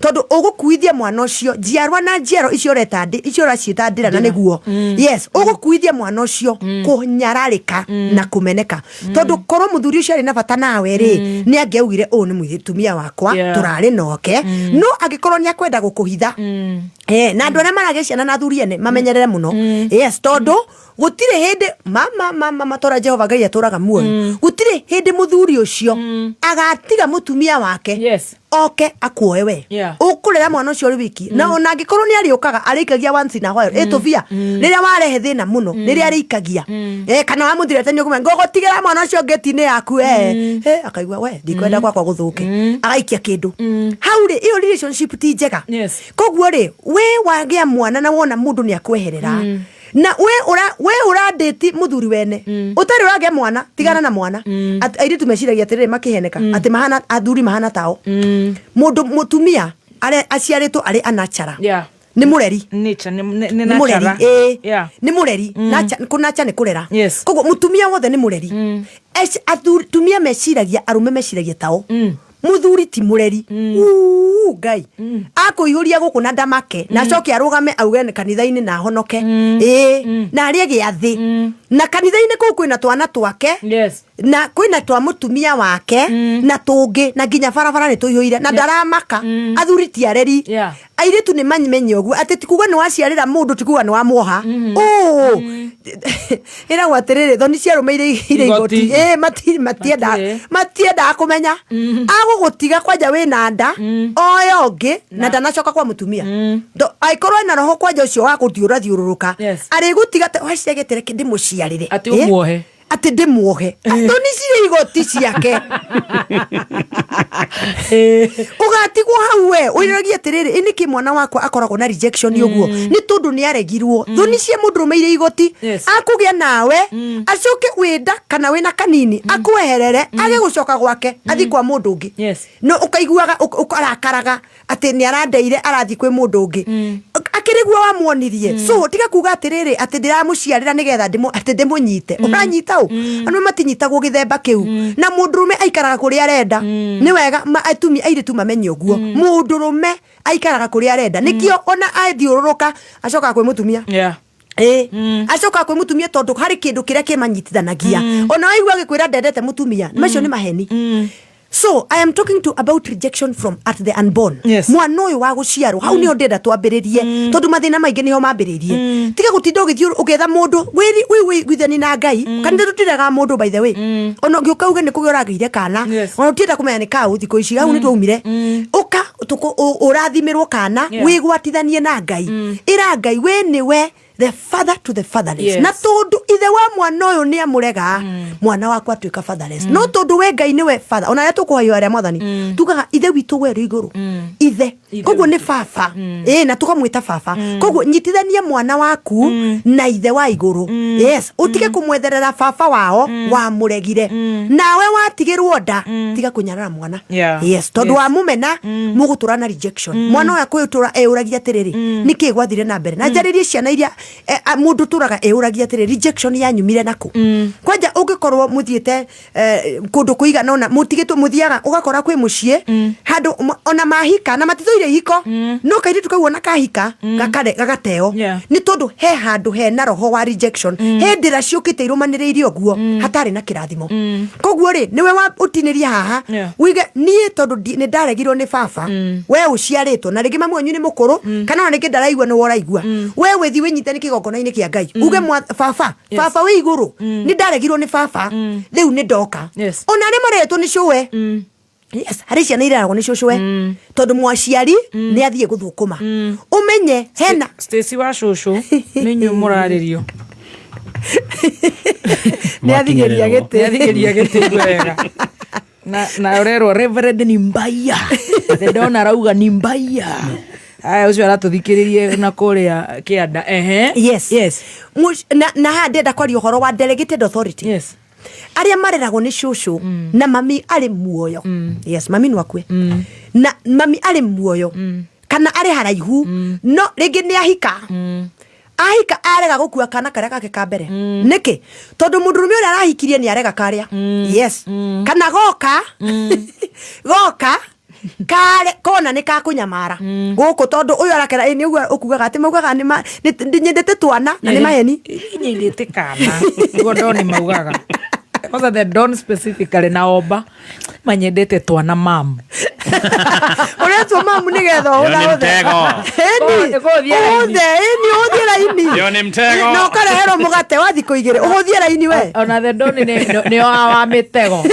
I: tondu ugukuithia mwana ucio njiarwa na njiaro icio uretandi icio uraciita ndira na niguo yes ugukuithia mwana ucio kunyararika na kumeneka tondu korwo muthuri ucio ari na bata nawe ri ni angeugire ni mutumia wakwa turari noke no angikorwo ni akwenda gukuhitha na andu aria marage ciana na thuri ene mamenyerere muno yes tondu gutire hindi mama tora Jehova Ngai aturaga muoyo gutire hindi muthuri ucio agatiga mutumia wake oke akuoe we ukurera mwana ucio uri wiki na ona angikorwo ni ariukaga arikagia once in a while etuvia riria warehe thina muno riria arikagia kana wamuthirete ni ugume ngogotigera mwana ucio ngeti-ini yaku akaigua we ndikwenda gwakwa guthuke agaikia kindu hau ri iyo relationship ti njega koguo ri we wagia mwana na wona mundu ni akweherera na we ura date muthuri wene utari urage mwana tigana na mwana airi tumeciragia atiriri makiheneka ati mahana athuri mahana tao mundu mutumia aciarĩtwo arĩ anachara
C: yeah
I: ni mureri
C: nature ni nachara
I: yeah ni mureri nacha ni kurera koguo mutumia wothe ni mureri atumia meciragia arume meciragia tao muthuri ti mureri ngai akuihuria guku na ndamake na coki arugame auge kanitha-ini na honoke na arie giathi na kanitha-ini kuu kwina twana twake na kwina twa mutumia wake na tungi na nginya barabara ni tuihuire na ndaramaka athuri ti areri airitu ni manyimenye ogu ati tikuga ni waciarira mundu tikuga ni wamuoha ira gwatirire thoni cia rumeire igoti matienda kumenya agugutiga kwanja wina nda oyo ngi na ndanacoka kwa mutumia aikorwo na roho kwanja ucio wa guthiura thiururuka ari gutiga waciagetere kindi muciarire
C: ati umuohe
I: ati ndimuohe thoni cia igoti ciake ugatigwo hau we uiragia atiriri ini ki mwana wakwa akoragwo na rejection yoguo ni tondu ni aregirwo thoni cia mundu rumeire igoti akugia nawe acoke wenda kana wina kanini akweherere age gucoka gwake athi kwa mundu ungi no ukaiguaga ukarakaraga ati ni arandeire arathi kwi mundu ungi akirigwa wamuonirie so tiga kuga atiriri ati ndiramuciarira nigetha ati ndimunyite uranyita anu matinyitagwo githemba kiu na mundurume aikaraga kuri arenda ni wega atumi airitu mamenye uguo mundurume aikaraga kuri arenda nikio ona athiururuka acoka kwi mutumia acoka kwi mutumia tondu hari kindu kiria kimanyitithanagia ona waigua gikwira ndendete mutumia macio ni maheni. So I am talking about rejection from at the unborn. Mwana uyu wa guciarwo hau ni ndenda twambiririe tondu mathina maingi niho mambiririe tiga gutinda ugithio ugetha mundu wi gwithani na Ngai kanitha tutiraga mundu by the way ona ngiuka uge ni kugioragire kana ona utinda kumenya ni kau thiko ici hau ni twaumire uka urathimirwo kana wi gwatithanie na Ngai ira Ngai we niwe the father to the fatherless na tondu ithe wa mwana uyu ni amurega mwana wakwa tuika fatherless no tondu we Ngai niwe father ona tukuhayo aria mwathani tukaga ithe witu we iguru ithe koguo ni baba na tukamwita baba koguo nyitithania mwana waku na ithe wa iguru utige kumwetherera baba wao wa muregire nawe watigirwo nda tiga kunyarara mwana tondu wa mumena muguturana rejection mwana uyu akuitura euragia atiriri niki gwathire na mbere na njaririe ciana iria mundu turaga euragia atiriri rejection yanyumire naku kwanja ungikorwo muthiete kundu kuigana ona mutigitwo muthiaga ugakora kwi mucie handu ona mahika na matithoire hiko no kairi tukauona kahika gagateo ni tondu he handu he na roho wa rejection he ndira ciukite irumaniriirio guo hatari na kirathimo koguo ri niwe wa utiniria haha wige nie tondu ni ndaregirwo ni baba we uciaritwo na ringi mamu wanyu ni mukuru kana ona ringi ndaraigua ni woraigua we withi winyitani kigongona-ini kia Ngai uge baba we iguru ni ndaregirwo ni baba riu ni ndoka ona ari maretwo ni cuwe hari ciana iraragwo ni cucuwe tondu mwaciari ni athie guthukuma umenye hena
C: Stacy wa cucu ni nyu muraririo
I: ni athigeria giti
C: wega na urero Reverend ni mbaya ndona rauga ni mbaya aya ucio aratuthikiririe na kuria kianda
I: na ndenda kwaria uhoro wa delegated authority aria mareragwo ni cucu na mami ari muoyo mami nwakwe na mami ari muoyo kana ari haraihu no ringi ni ahika arega gukua kana karia gake ka mbere niki tondu mundurume uria arahikirie ni arega karia kana goka kare kona ni kakunyamara guku tondu uyu arakera ni uguo ukugaga ati maugaga ni nyendete twana na ni maheni
C: nyendete kana ugo ndoni maugaga because the don specifically na oba manyendete twana mam
I: ore tu mam ni getho
B: ona mtego
I: uthie raini
B: yo ni mtego
I: no kare hero mugate wathi kuigire uhuthie raini we
C: ona the don ni wa mitego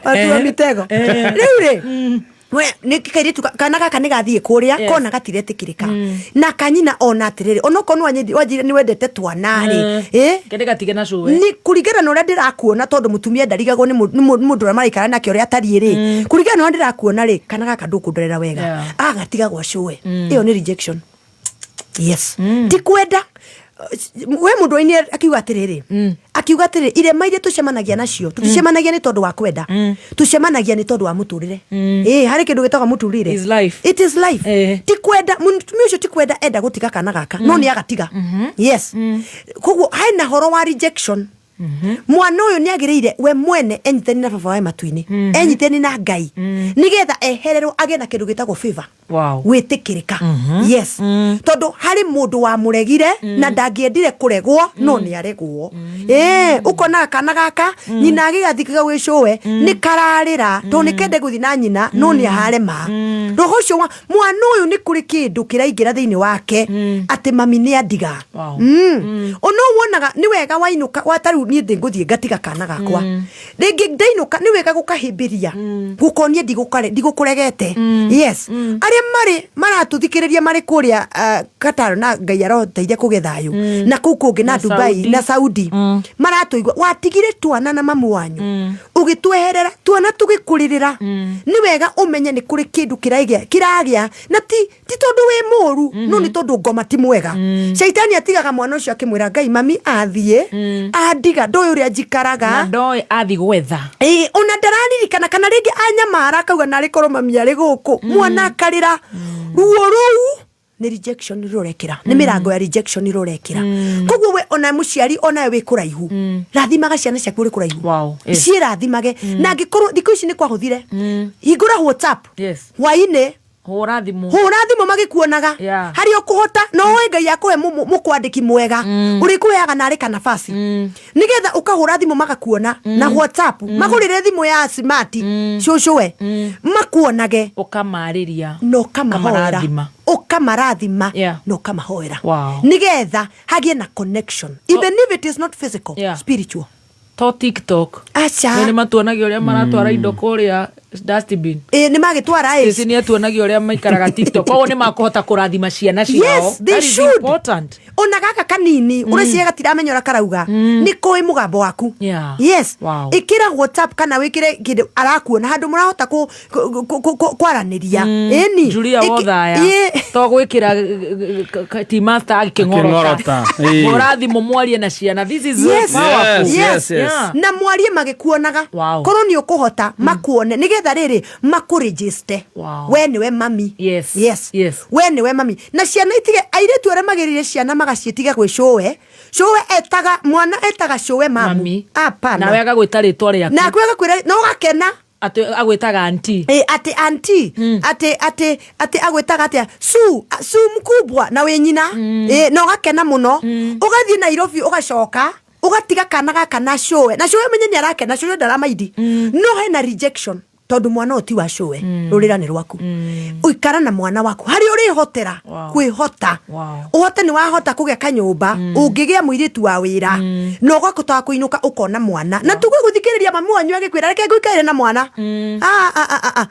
I: watu wa mitego riu we ni kairitu kana gaka ni gathie kuria kona gatiretikirika na kanyina ona atiriri onoko no wajire ni wendete twana ri
C: kende gatige na cuwe
I: ni kurigana no ria ndirakuona tondu mutumia ndarigagwo ni mundu ura maraikara nake uri atari ri kurigana no ndirakuona ri kana gaka ndukundorera wega agatiga gwa cuwe iyo ni rejection ti kwenda we mundu ini akiuga atiriri akiuga atiri irema iria tucemanagia nacio tuticemanagia ni tondu wa kwenda tucemanagia ni tondu wa muturire hari kindu gitagwo muturire it is life ti kwenda mutumia ucio ti kwenda enda gutiga kana gaka no ni agatiga yes koguo haina horo wa rejection mwana uyu ni agiriire we mwene enyiteni na baba wa matuini enyiteni na Ngai nigetha ehererwo agena kindu gitagwo favor witikirika yes tondu hari mundu wa muregire na ndangiendire kuregwo no ni aregwo ukona kana gaka nyina agigathikaga wishowe ni kararira to ni kende guthi na nyina no ni aharema roho ucio mwana uyu ni kuri kindu kiraingira thiini wake ati mami ni andiga ono wonaga ni wega wainuka wataru ni nguthie ngatiga kana gakwa ringi ndainuka ni wega gukahimbiria gukonie ndigukuregete yes aria maratuthikiriria mari kuria Qatar na Ngai aroteithia kugethayo na kuu kungi na Dubai na Saudi maratuigwa watigire twana na mamu wanyu ugitweherera twana tugikuririra ni wega umenye ni kuri kindu kiragia na ti tondu we moru no ni tondu ngoma ti mwega shaitani atigaga mwana ucio akimwira Ngai mami athie andiga ndoy uria njikaraga na ndoy athi gwetha ona ndararirikana kana ringi anyamara kauga nari korwo mami ari guku mwana akarira ruo ruu ni rejection rurekira ni mirango ya rejection rurekira koguo we ona muciari ona we kuraihu rathimaga ciana ciaku uri kuraihu ci rathimage na ngikorwo thikũ ici ni kwahuthire hingura WhatsApp waine hura thimu magikuonaga hari ukuhota no Ngai akuhe mukwandiki mwega uri kuheaga nari kana nafasi nigetha ukahura thimu magakuona na WhatsApp magurire thimu ya smart shoshowe makuonage ukamariria no ukamaradhima no kamahoera nigetha hagie na connection even if it is not physical spiritual to TikTok acha ni matuonagia uria maratwara indo kuria dustbin ni magitwara sisi ni atuonagia uria maikaraga TikTok kwao ni makuhota kurathima ciana ciao yes they should important ona gaka kanini uraciega tiramenyora karauga ni koi mugambo waku yes ikira WhatsApp kana wikire kindu arakuona handu murahota kwaraniria eni Julia Wothaya to gwikira ti master akingorota murathimo mwarie na ciana this is yes na mwarie magikuonaga korwo ni ukuhota makuone nigetha riri makuregister we niwe mami yes we niwe mami na ciana itige airetu are magirire ciana magacietiga gwe showe etaga mwana etaga showe mami apana
C: na wega gwita ritwa riaku
I: na kwega kwira no gakena
C: ati agwetaga auntie
I: ati auntie ati agwetaga atia su mkubwa na we nyina no gakena muno ugathie Nairobi ugacoka ugatiga kana gaka na showe menye ni arake na showe ndaramaidi no hena rejection tondu mwana oti wa showe rurirani rwaku uikara na mwana waku hari uri hotera kwihota uhote ni wahota kugia kanyumba ungigia muiritu wa wira no gwakota kuinuka ukona mwana na tugwe guthikiriria mamu wanyu agikwira reke nguikaire na mwana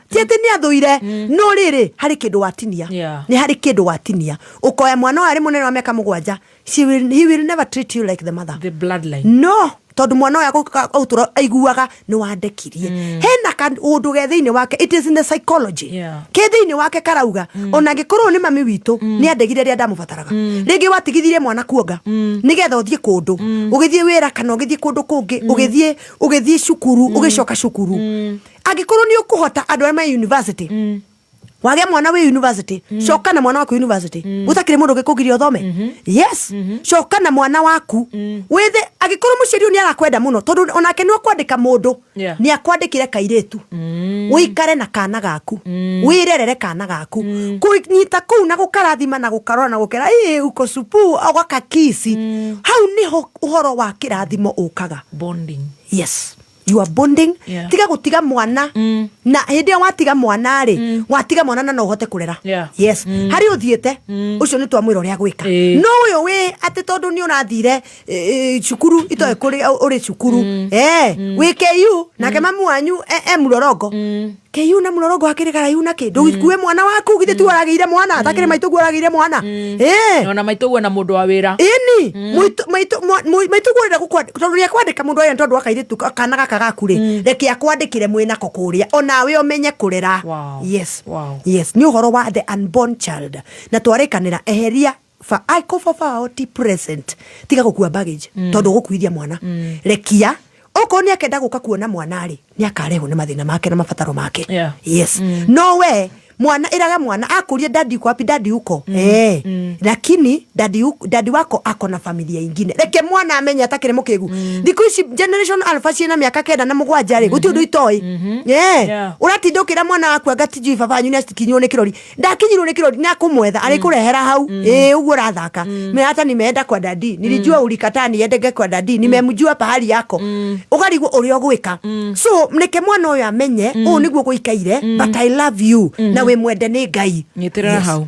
I: tiete ni athuire no riri hari kindu watinia ni hari kindu watinia ukoya mwana ari munene wa miaka 7 he will never treat you like the mother
C: the bloodline
I: no tondu mwana wako autura aiguaga ni wandekirie hena kan undu ge thiini wake it is in the psychology ke thiini wake karauga ona gikorwo ni mami witu ni andegire ria ndamubataraga ringi watigithirie mwana kuonga nigetha uthie kundu ugithie wira kana ugithie kundu kungi ugithie cukuru ugicoka cukuru agikorwo ni ukuhota andu ama university wage mwana we university coka na mwana waku university utakire mundu gikugiria thome yes coka na mwana waku withe agikorwo muciari ni arakwenda muno tondu onake ni akwandika mundu ni akwandikire kairetu uikare na kana gaku wirerere kana gaku kunyita kuu na gukarathima na gukarora na gukera uko supu agaka kisi hau niho uhoro wa kirathimo ukaga
C: bonding
I: yes you are bonding tiga gutiga mwana na hindi watiga mwana ri watiga mwana na no uhote kurera yes hari uthiete ucio ni twamwira uria gwika no uyo we ati tondu ni unathire cukuru itoe kuri uri cukuru wike yu na kema mwanyu murorongo keyu na murorongo akiri karaihu na kindu kuwe mwana waku githe tu aragire mwana atakire maitu aragire mwana
C: na maitu na mundu wa wira
I: ini maitu gwira gukwa tondu ya kwandika mundu ayo tondu akaire tu kana gaka gakure reke akwandikire mwina kokuria ona we omenye kurera yes ni uhoro wa the unborn child na twarikanira eheria ti present tiga gukua baggage tondu gukuithia mwana rekia oko ni akenda guka kuona mwana ri ni akareho na mathina make na mabataro make yes no we mwana iraga mwana akurie dadi kwa pi dadi huko lakini dadi wako ako na familia ingine reke mwana amenya atakire mukegu thikũ ici generation alpha ciena miaka 9 na 7 ri guti undu itoi uratindukira mwana waku agatijui baba university kinywo ni kirori ndakinyirwo ni kirori na kumwetha ari kurehera hau uguo rathaka me hata nimeenda kwa dadi nilijua ulikataa niendege kwa dadi nimemjua pahali yako ugarigwo uri ogwika so mreke mwana uyu amenye niguo guikaire but I love you na we mwende ni Ngai
C: nyitirira hau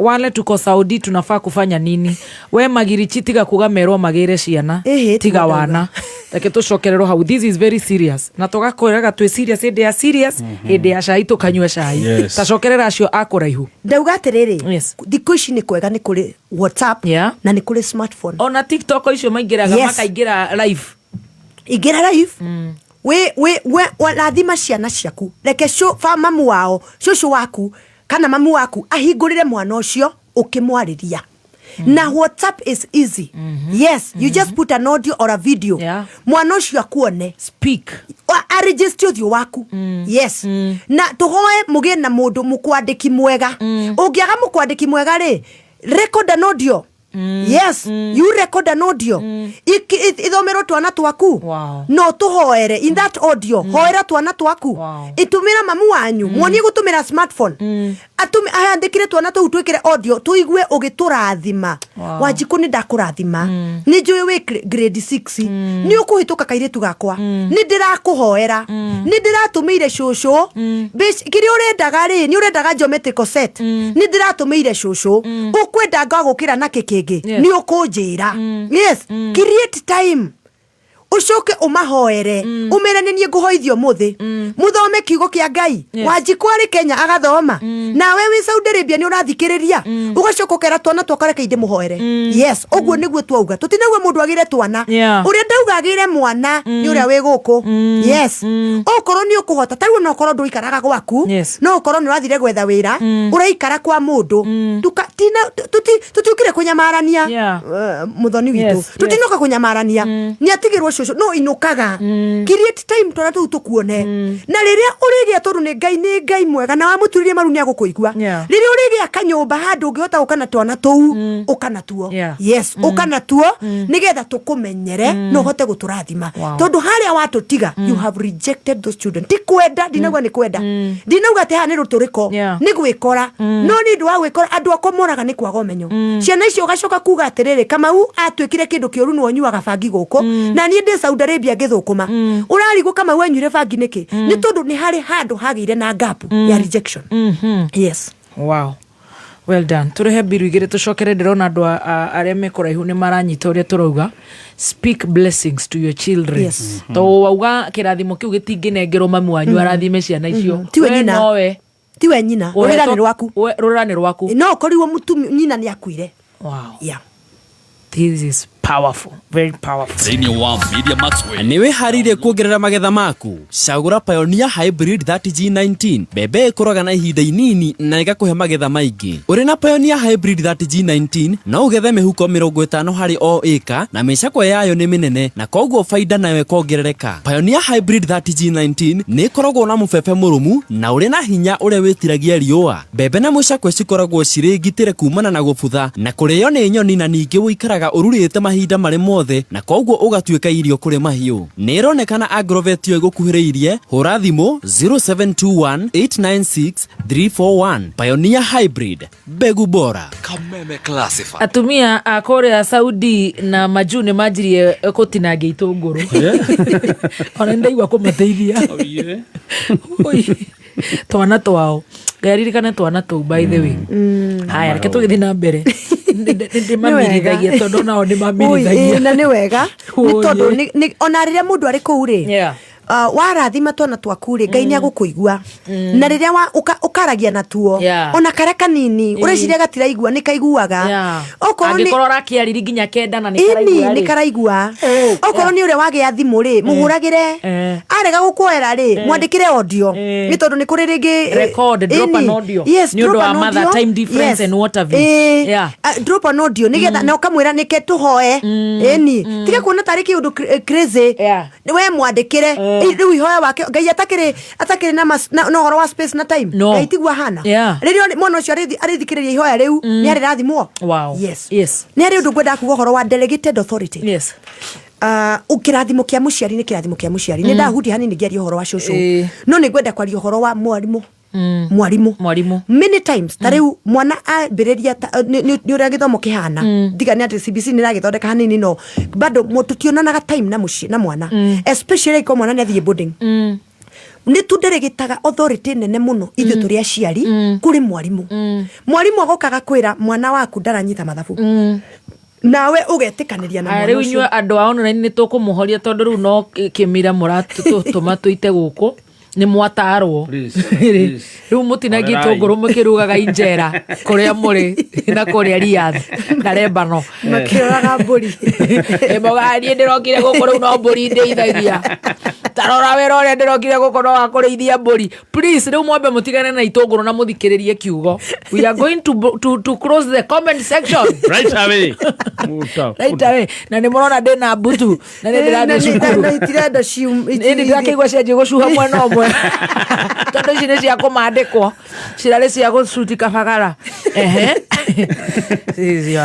C: wale tuko Saudi tunafaa kufanya nini we magirichi tiga kugamerwo magire ciana tiga wana reke tucokererwo hau this is very serious na tugakwiraga twi serious inde ya serious inde ya cai tukanywa cai tacokerera acio akuraihu
I: ndauga atiriri thikũ ici ni kwega ni kuri WhatsApp na ni kuri smartphone
C: ona TikTok icio maingiraga makaingira live
I: igira live we lathima ciana ciaku reke mamu wao cucu waku kana mamu waku ahingurire mwana ucio ukimwariria na WhatsApp is easy yes you just put an audio or a video mwana ucio akuone
C: speak
I: a register uthio waku yes na tuhoe mugie na mundu mukwandiki mwega ungiaga mukwandiki mwega ri record an audio yes you record an audio ithomero twana twaku no tuhoere in that audio hoera twana twaku itumira mamu wanyu muonie gutumira smartphone ahandikire twana tu twikire audio tuigue ugiturathima wajiku ni ndakurathima ni njui we grade 6 ni ukuhituka kairetu gakwa ni ndirakuhoera ni ndiratumire shosho kiri urendaga ri ni urendaga geometrical set ni ndiratumire shosho ukwenda ngagukira na kiki ni ukunjira yes create time ucoke umahoere umerane nie nguhoithio muthi muthome kiugo kia Ngai wanjikwari Kenya agathoma nawe wi Saudi Arabia ni urathikiriria ugacokokera twana twakareke muhoere yes uguo niguo twauga tutinagwe mundu agire twana uria ndauga agire mwana ni uria wi guku yes okorwo ni ukuhota taruo no korwo nduikaraga gwaku no korwo ni urathire gwetha wira uraikara kwa mundu tutiukire kunyamarania muthoni witu tutinoka kunyamarania ni atigirwo no inukaga create time twana tu tukuone na riria urigia tondu ni Ngai mwega na wamuturirie maru ni agukuigua riria urigia kanyumba handu ngihota ukana twana tuu ukana tuo yes ukana tuo nigetha tukumenyere no hote guturathima tondu haria watutiga you have rejected those children tikwenda dinagwa ni kwenda dinauga ati ha ni ruturiko ni gwikora no ni ndu wa gwikora andu akomoraga ni kwaga umenyo ciana icio gacoka kuga atiriri Kamau atwikire kindu kioru no nyuaga bangi guku na ni Saudi Arabia ngithukuma urarigo Kamau wenyure bangi niki ni tondu ni hari handu hagire na gap ya rejection yes
C: wow well done turehe biru igire tucokere ndirona andu aria mekoraihu ni maranyita uria turauga speak blessings to your children to wauga kirathimo kiu gitinginengerwo mamu wanyu arathime ciana icio
I: tiwe nyina rurani rwaku no koriwo mutumi nyina ni akuire
C: wow yeah this is powerful, very powerful.
H: Thĩinĩ wa Media Max
K: nĩ wĩharĩirie kuongerera magetha maku. Cagũra Pioneer Hybrid 30G19. Mbembe ĩkũraga na ihinda inini na ĩgakũhe magetha maingĩ. Ũrĩ na Pioneer Hybrid 30G19 no ũgethe mĩhuko 50 harĩ o ĩka na mĩcakwe yayo nĩ mĩnene na koguo faida nayo ĩkongerereka. Pioneer Hybrid 30G19 nĩ ĩkoragwo na mũbebe mũrũmu na ũrĩ na hinya ũrĩa wĩtiragia riũa. Mbembe na mũcakwe cikoragwo cirĩ ngitĩre kumana na gũbutha na kũrĩo nĩ nyoni na ningĩ wĩikaraga ũrurĩte mahinda marĩ mothe na koguo ũgatuĩka irio kũrĩ mahiũ. Nĩ ĩronekana Agrovet yo ĩgũkuhĩrĩirie, hũra thimũ 0721896341. Pioneer Hybrid, mbegu bora.
H: Kameme Classified.
C: Atumia kũrĩa Saudi na maju nĩ manjirie gũtinangia itũngũrũ. Ona ndaigua kũmateithia. Twana twao. Ngaririkana twana tu by the way. Haya, reke tũgĩthiĩ na mbere. Ndi mamirithagia tondu nao ni mamirithagia
I: na ni wega ni tondu ona riria mundu ari kuu ri warathima twana twaku ri Ngai ni agũkũigua na riria ukaragia na tuo ona kare kanini ureciria gatiraigua ni kaiguaga okorwo ni
C: angĩkorwo rakiariri nginya kenda na ni karaigua
I: okorwo ni uria wagia thimu ri muhuragire arega gukwera ri mwandikire audio ni tondu ni kuri ringi
C: record drop an audio
I: yes,
C: ni ndo wa mother time difference and what have you
I: drop an audio ni getha na ukamwira nike tuhoe eni tiga kuona tariki undu crazy we mwandikire riu ihoya wake ngai atakire na horo wa space na time ngai tigwa hana ririo mwana ucio arithikiriria ihoya riu ni ari rathimwo yes ni ari undu gwenda kuga horo wa delegated authority ukirathimo kia muciari ni kirathimo kia muciari ni ndahudi hani ni ngiaria horo wa cucu no ni gwenda kwaria horo wa mwarimu many times tariu mwana ambiriria ni uria githomo kihana diga ni ati CBC ni ragithondeka hanini no bado mututionanaga time na mwana especially ko mwana ni athie boarding ni tunderegitaga authority nene muno ithu turi aciari kuri mwarimu agokaga kwira mwana waku ndaranyita mathabu nawe ugetikaniria na mwana
C: ucio riu nywe andu a online ni tukumuhoria tondu riu no kimira muratutuma tuite guku ni mwatarwo riu mutinagi tunguru mukirugaga injera kuria muri na kuria Riyadh na Lebanon
I: makiraga mburi
C: mogari ndirokire guku riu no mburi ndeithagia tarora wera uria ndirokire guku no wakurithia mburi please riu mwambe mutigane na itunguru na muthikiririe kiugo we are going to close the comment section
D: right away
C: na ni murona ndina mbutu na ni ndiranda cukuru
I: na itirenda cium
C: ndirakeigua cia gucuha mwena omwe tondu ici ni cia kumandikwo cirari cia gucuti kabagara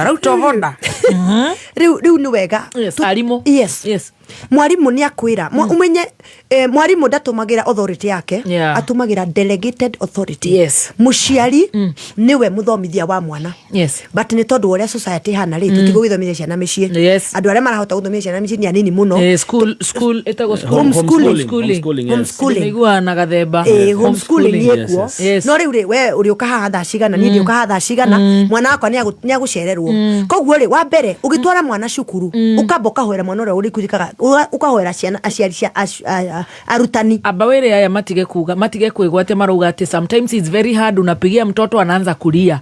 C: rau tovonda
I: riu ni wega
C: mwarimu
I: mwarimu ni akwira umenye mwarimu ndatumagira authority yake atumagira delegated authority muciari niwe muthomithia wa mwana but ni tondu uria society hana ri tutigo githomithia ciana micii andu aria marahota guthomithia ciana micii ni anini muno
C: school etago
I: homeschooling
C: igua na gathemba
I: homeschooling yekuo no riu ri we uri ukaha thaa cigana ni ndi ukaha thaa cigana mwana wakwa ni agucererwo koguo ri wa mbere ugitwara mwana cukuru ukamboka hoera mwana uria uri kurikaga ukahoera ciana aciari cia arutani
C: abawere aya matige kwigwate marauga ati sometimes it's very hard unapigia mtoto anaanza kulia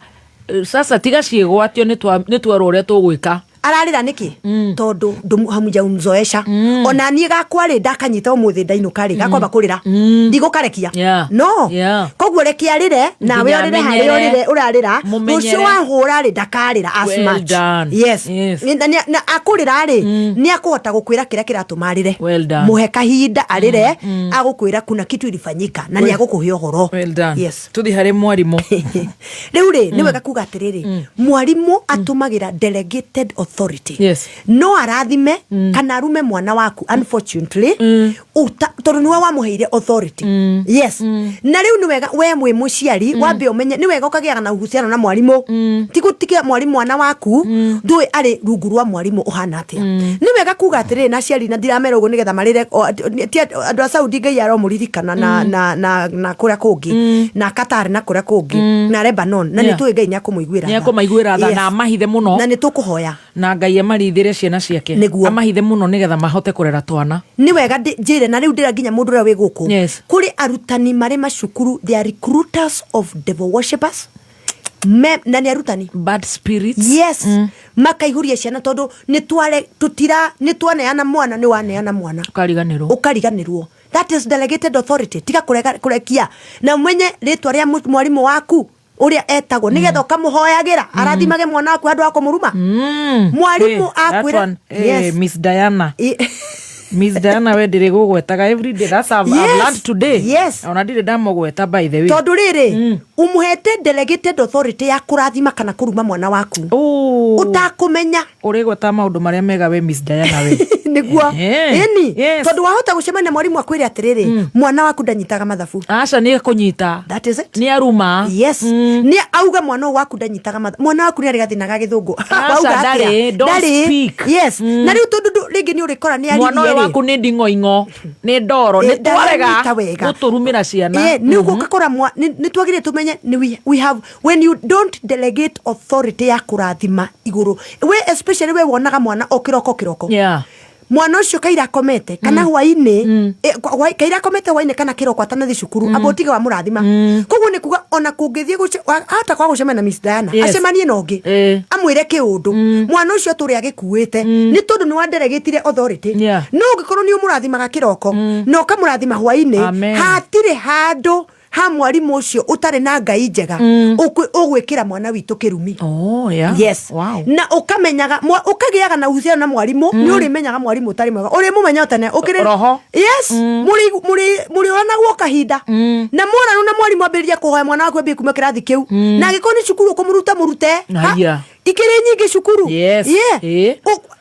C: sasa tiga ciigwatio ni twaro uria tugwika
I: ararira niki tondu hamuja umzoesha ona nie gakwa ri ndakanyita umuthi ndainuka ri gakwamba kurira ndigukarekia no koguo rekia rire nawe orire hari orire urarira ucio wahura ri ndakarira as much na akurira ri ni akuhota gukwira kira kiratumarire muhe kahinda arire agukwira kuna kitu ilifanyika na ni agukuhe uhoro
C: tuthi hari mwarimu
I: riu ri ni wega kuga atiriri mwarimu atumagira delegated authority no arathime kana arume mwana waku unfortunately tondu niwe wamuheire authority na riu ni wega we mwi muciari wambe umenye ni wega ukagiaga na uhusiano na mwarimu tigutikia mwarimu mwana waku ndui ari rungu rwa mwarimu uhana atia ni wega kuga atiriri na ciari na ndiramera uguo nigetha marire andu a Saudi ngai aromuririkana na kuria kungi na Qatar na kuria kungi na Lebanon na ni tuwe ngai
C: nyakumaiguira tha na amahithe muno
I: na ni tukuhoya
C: na ngai amarithire ciana ciake amahithe muno nigetha mahote kurera twana
I: ni wega njire na riu ndira nginya mundu ria wi guku kuri arutani mari macukuru they are recruiters of devil worshippers na ni arutani
C: bad spirits
I: makaihuria ciana tondu ni twaneana mwana ni waneana mwana ukariganirwo that is delegated authority tiga kurekia na mwenye ritwa ria mwarimu waku uria etagwo nigetha ukamuhoyagira arathimage mwana waku andu akumuruma mwarimu akwira
C: Miss Diana Miss Diana we ndiri gugwetaga every day that's I've learned today ona ndiri ndamugweta by the way
I: tondu riri umuhete delegated authority ya kurathima kana kuruma mwana waku utakumenya
C: urigweta maundu maria mega we Miss Diana we
I: niguo tondu wahota gucemania mwarimu akwire atiriri mwana waku ndanyitaga mathabu
C: aca ni kunyita
I: that is it
C: ni aruma
I: ni auga mwana waku ndanyitaga mathabu mwana waku ni ari gathinaga githungu
C: auga don't speak
I: na riu tondu ringi ni urikora ni ari
C: waku ni ndingoingo ni ndoro ni twarega guturumira ciana
I: ni gukakora ni twagire tumenye we have when you don't delegate authority ya kurathima iguru we especially we wonaga mwana okiroko mwana ucio kaira komete kana hwaini kaira komete hwaini kana kiroko atanathi cukuru abotiga wa murathima koguo ni kuga ona kungithie hata kwa gucema na Miss Diana acemanie nongi amwire kiundu mwana ucio turi agikuite ni tondu ni wanderegitire authority no ngikorwo ni umurathimaga kiroko no kamurathima hwaini hatire handu ha mwarimu ucio utare na ngai njega ugwikira mwana witu kirumi yes na ukamenyaga ukagiaga na uhusiano na mwarimu ni urimenyaga mwarimu utari mwega uri mumenya tene ukiri yes muri ona guo kahinda na mwana na mwarimu ambiria kuhoya mwana waku ambi kuma kirathi kiu na gikoni cukuru kumuruta murute ikire nyingi cukuru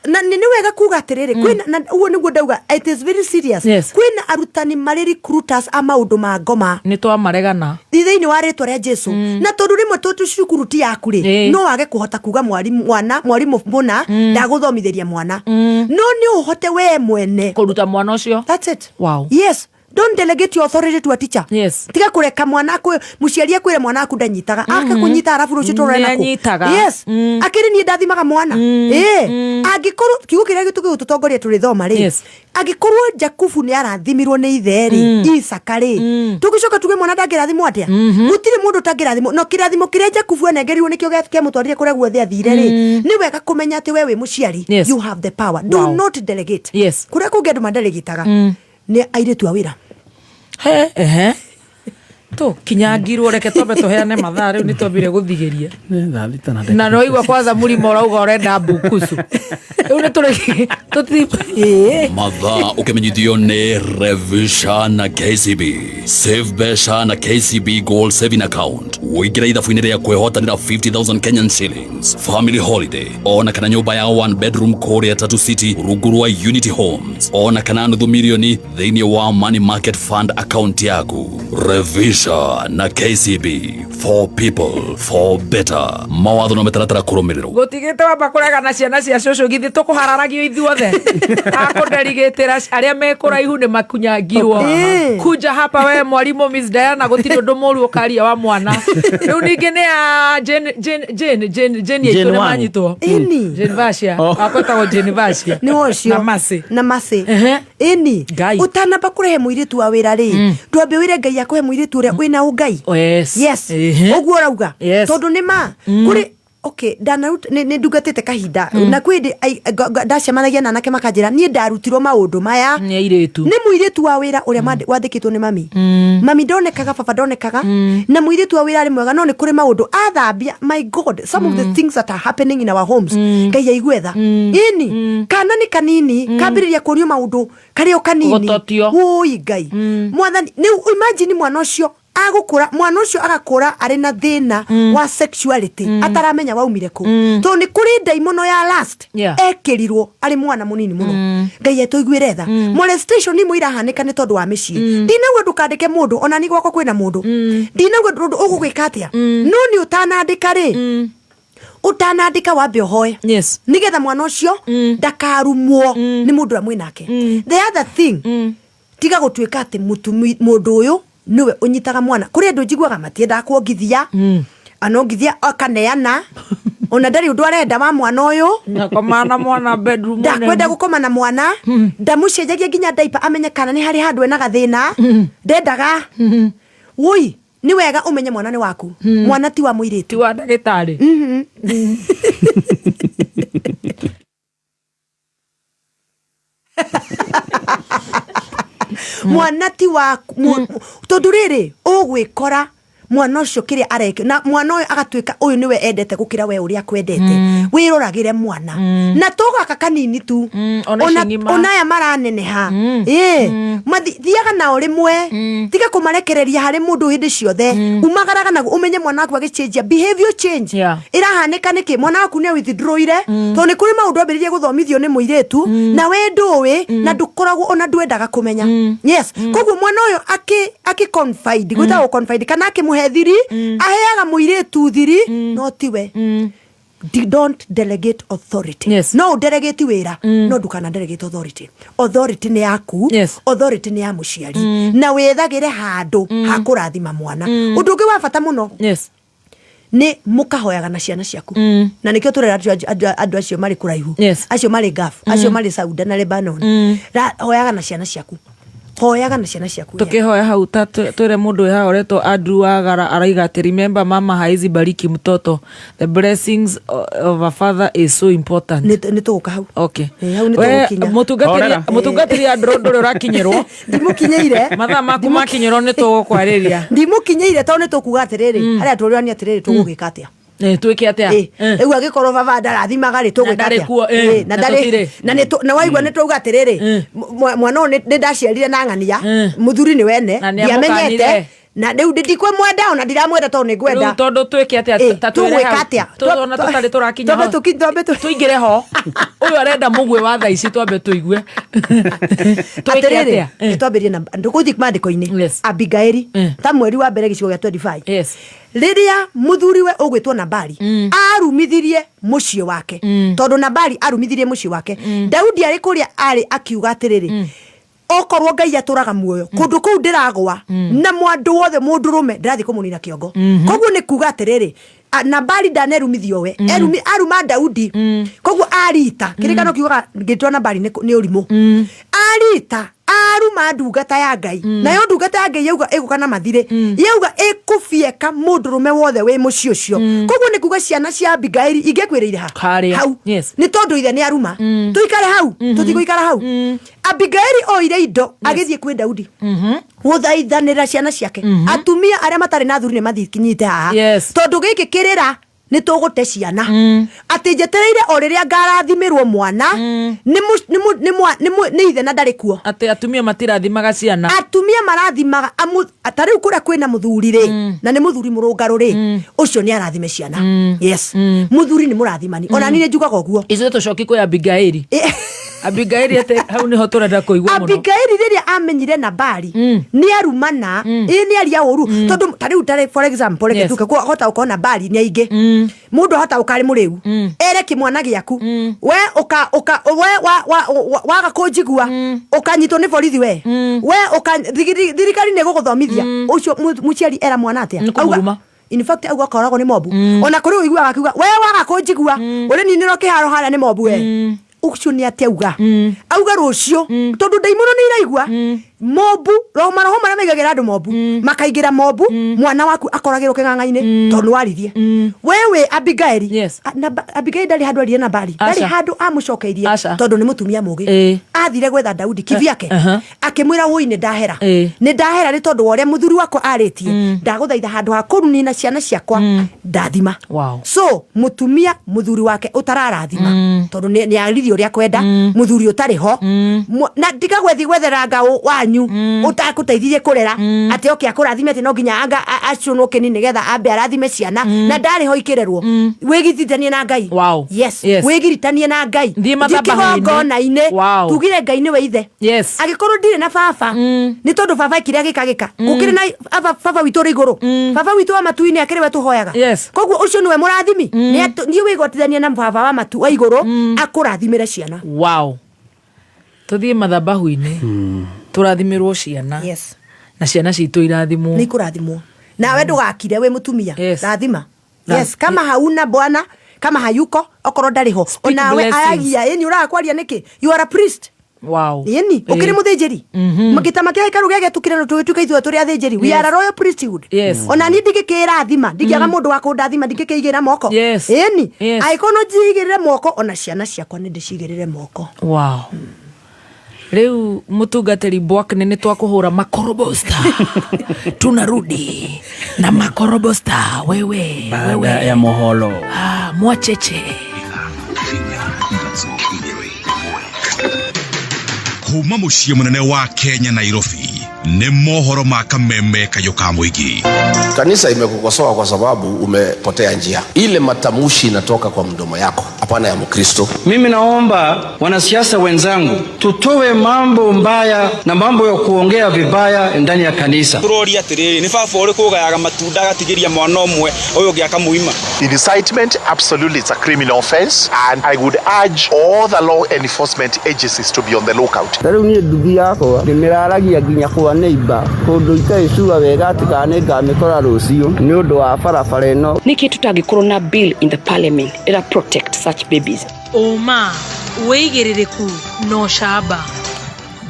I: na ni wega kuga atiriri kwina uwo niguo ndauga it is very serious kwina arutani mari recruiters ama undu ma ngoma
C: ni twa maregana
I: thiini wa ritwa ria Jesu na tondu rimwe tu cukuru ti yaku ri no wage kuhota kuga mwarimu muna ndaguthomithiria mwana no ni uhote we mwene
C: kuruta mwana ucio
I: that's it
C: wow
I: yes don't delegate your authority to a teacher
C: yes
I: tiga kureka mwana aku muciari akwire mwana aku ndanyitaga akakunyita arafu rucio turona ku yes akiri ni ndathimaga mwana angikorwo kiugo kiria gitugi tutongoria turithoma ri angikorwo Jakubu ni arathimirwo ni itheri Isaka ri tugicoka tuge mwana ndangirathimwo atia gutire mundu tangirathimwo no kirathimo kiria Jakubu enengerirwo nikio gethike mutwarire kuria guothe athire ri ni wega kumenya ati wewe muciari you have the power do not delegate kuria kungendu mandelegitaga ni airetu a wira to kinyangirwo reke tobe toheane mathaa riu nitobire guthigeria na no igwa kwanza murimo urauga urenda mbukusu riu ni turi
H: mathaa ukimenyithio ni Revisha na KCB Save Besha na KCB Gold Saving Account wigira ithabu-ini ria kwehotanira 50,000 Kenyan shillings family holiday ona kana nyumba ya 1 bedroom Korea Tatu City rungu rwa Unity Homes ona kana nuthu milioni thiini wa money market fund account yaku Revisha na KCB for people for better mawatho no metaratara kurumiriro
C: gutigite wamba kurega na ciana cia cucu githi tukuhararagio ithuothe akunderigitira aria mekuraihu ni makunyangirwo kuja hapa we mwarimu Miss Diana gutiri undu muru ukaria wa mwana riu ningi ni a Jane yaitu ni manyitwo Jane Vasia akwetagwo Jane Vasia
I: ni wocio na masi ini utanamba kurehe muiritu wa wira ri ndwambe wire ngai akuhe muiritu uria wina ungai yes oguo rauga tondu ni ma kuri okay danarut ni ndugatite kahinda na kwindi ndacemanagia na anake makanjira nie ndarutirwo maundu maya
C: ni airetu
I: ni muiritu wa wira uria wandikitwo ni mami ndonekaga baba ndonekaga na muiritu wa wira ari mwega no ni kuri maundu athambia my god some of the things that are happening in our homes ngai aigwetha ini kana ni kanini kambiriria kurio maundu kario kanini oi ngai mwathani ni imagine mwana ucio agukura mwana ucio agakura ari na thina wa sexuality ataramenya waumire ku to ni kuri daimono ya last ekirirwo ari mwana munini muno ngai etuigwire tha molestation ni muira hanika ni tondu wa micii ndinagwe ndukandike mundu ona ni gwako kwina mundu ndinagwe ndundu ugugwika atia no ni utanandika ri utanandika wambe hoye nigetha mwana ucio ndakarumwo ni mundu amwe nake the other thing tiga gutwika ati mundu uyu niwe unyitaga mwana kuri andu njiguaga matienda kuongithia anongithia akaneana ona ndari undu arenda wa mwana uyu
C: nakomana mwana bedroom
I: ndakwenda gukoma na mwana ndamucenjagia nginya diaper amenyekana ni hari handu ena gathina ndendaga woi ni wega umenye mwana ni waku mwana ti wa muiritu
C: ti wa ndagitari
I: mwana ti wa tondu riri ugwikora mwana ucio kiria areke na mwana uyu agatwika uyu niwe endete gukira we uria kwendete wiroragire mwana na togaka kanini tu ona ya maraneneha mathiaga nao rimwe tiga kumarekereria hari mundu hindi ciothe umagaraga na umenye mwana waku agichange behavior change irahanika niki mwana waku ni withdrawire to ni kuri maundu ambiririe guthomithio ni muiretu na we nduwi na ndukoragwo ona ndwendaga kumenya yes koguo mwana uyu aki confide gwita confide kana muhethiri aheaga muiretu thiri no tiwe don't delegate authority no delegate wira no ndukana delegate authority ni yaku authority ni ya muciari na wethagire handu hakurathima mwana undu ungi wa bata muno ni mukahoyaga na ciana ciaku na nikio turera andu acio mari kuraihu acio mari gafu acio mari Sauda na Lebanon hoyaga na ciana ciaku hoyaga na ciana ciaku
C: tukihoya hau twire mundu ha oretwo Andrew Wagara araiga ati remember mama haizi bariki mtoto the blessings of a father is so important
I: ni tuguka hau
C: okay mutungatiri Andrew ndore urakinyirwo
I: ndimukinyeire
C: matha maku makinyirwo ni tugukwariria
I: ndimukinyeire to ni tukuga atiriri haria turirani atiriri tugugika atia
C: twike atia
I: egu agikorwo baba ndarathimaga ri tugwika atia na ndari na waigwa ni tuga atiriri mwana ni ndaciarire na ng'ania muthuri ni wene ndiamenyete na riu ndikwe mwenda ona ndiramwenda to ni ngwenda
C: tondu twike atia
I: tugwika atia
C: tona tutari turakinya ho tuingire ho uyu arenda mugwe wa thaa ici twambe tuigue twike atia
I: twambirie na ndukuthi mandiko-ini Abigaili ta mweri wa mbere gicigo gĩa 25 riria muthuri we ugwitwo Nabali arumithirie muciĩ wake tondu Nabali arumithirie muciĩ wake Daudi ari kuria ari akiuga atiriri okorwo Ngai aturaga muoyo kundu kuu ndiragwa na mwandu wothe mundurume ndirathi kumunina kiongo koguo ni kuga atiriri Nabali ndanerumithio we aruma Daudi koguo arita kirikano kiuga ngitwa Nabali ni urimu arita aruma ndungata ya Ngai nayo ndungata ya Ngai yauga igukana mathire yauga ikufieka mundurume wothe we muciĩ ucio koguo ni kuga ciana cia Abigaili ingekwireire hau ni tondu ithe ni aruma tuikare hau tutiguikara hau Abigaili oire indo agithie kwi Daudi guthaithanira ciana ciake atumia aria matari na thuri ni mathikinyite haha tondu giki kirira ni tugute ciana ati njetereire o riria ngarathimirwo mwana ni ithe na ndari kuo
C: ati atumia matirathimaga ciana
I: atumia marathimaga atariu kuria kwina muthuri ri na ni muthuri murungaru ri ucio ni arathime ciana muthuri ni murathimani ona ni njugaga uguo
C: icio tucoki kwa Abigaili Abigaili ate hau niho turenda kuigwa muno
I: Abigaili riria amenyire Nabali ni arumana ni aria uru tondu tariu tare for example reke tuke ko hota ukona Nabali ni ainge mundu hota ukari muriu ere kimwana giaku we waga kunjigua ukanyitwo ni borithi we thirikari ni guguthomithia ucio muciari era mwana atia in fact auga koragwo ni mobu ona kuri uiguaga akiuga we waga kunjigua uri niniro kiharo haria ni mobu we ucio ni ateuga auga rucio tondu ndaimono ni iraigua mobu roho mara maigagira andu mobu makaigira mobu mwana waku akoragirwo king'ang'a-ini tondu warithie wewe Abigaili Abigaili ndari handu arie Nabali ndari handu amucokeirie tondu ni mutumia mugi athire gwetha Daudi kivyake akimwira woi ni ndahera ni tondu woria muthuri wako aritie ndaguthaitha handu ha kurunina ciana ciakwa ndathima so mutumia muthuri wake utararathima tondu ni arithi uria kwenda muthuri utari ho na ndigagwethi gwethera ngao wanyu utakuteithirie kurera ati oke akurathime ati no nginya anga acuno kinini getha ambe arathime ciana na ndari ho ikirerwo wigithitanie na Ngai wigiritanie na Ngai ngona-ini tugire Ngai ni we ithe agikorwo ndire na baba ni tondu baba ikiria gikagika gukire na baba witu ri iguru baba witu wa matu-ini akiri we tuhoyaga koguo ucio niwe murathimi ni wigotithanie na baba wa matu wa iguru akurathimire ciana
C: tuthie mathabahu-ini turathimirwo ciana na ciana citu irathimwo
I: ni kurathimwo nawe ndugakire we mutumia rathima kama hauna bwana kama hayuko okoro ndari ho onawe ayagia yani urakwaria niki you are a priest yani ukiri muthinjiri magitama kia ikaru gege tukire no tuituka ithu turi athinjiri we are a royal priesthood ona ni ndingikira thima ndingiaga mundu wa kundathima ndingikigira moko yani aikono jigirire moko ona ciana ciakwa ni ndicigirire moko
C: riu mutungatiri Bwak ni twakuhura makorobosta tunarudi na makorobosta wewe
D: baada ya moholo
C: mwacheche
W: kuma muciĩ munene wa Kenya Nairobi ni mohoro ma kameme kayo ka muingi.
L: Kanisa imekukosoa kwa sababu umepotea njia. Ile matamushi inatoka kwa mdomo yako, hapana ya Mkristo.
M: Mimi naomba wanasiasa wenzangu tutoe mambo mbaya na mambo ya kuongea vibaya ndani ya kanisa.
N: Turoria tiriri ni baba uri kugayaga matunda gatigiria mwana omwe uyu ngiaka muima.
O: Incitement, absolutely, it's a criminal offense, and I would urge all the law enforcement agencies to be on the lookout.
P: Taru ni nduthi yako nimiraragia nginya kwa neighbor kundu ikaicua wega atikane ngamikora rucio ni undu wa barabara ino
Q: niki tutagikorwo na bill in the parliament ira protect such babies
C: Oma weigiririku no shaba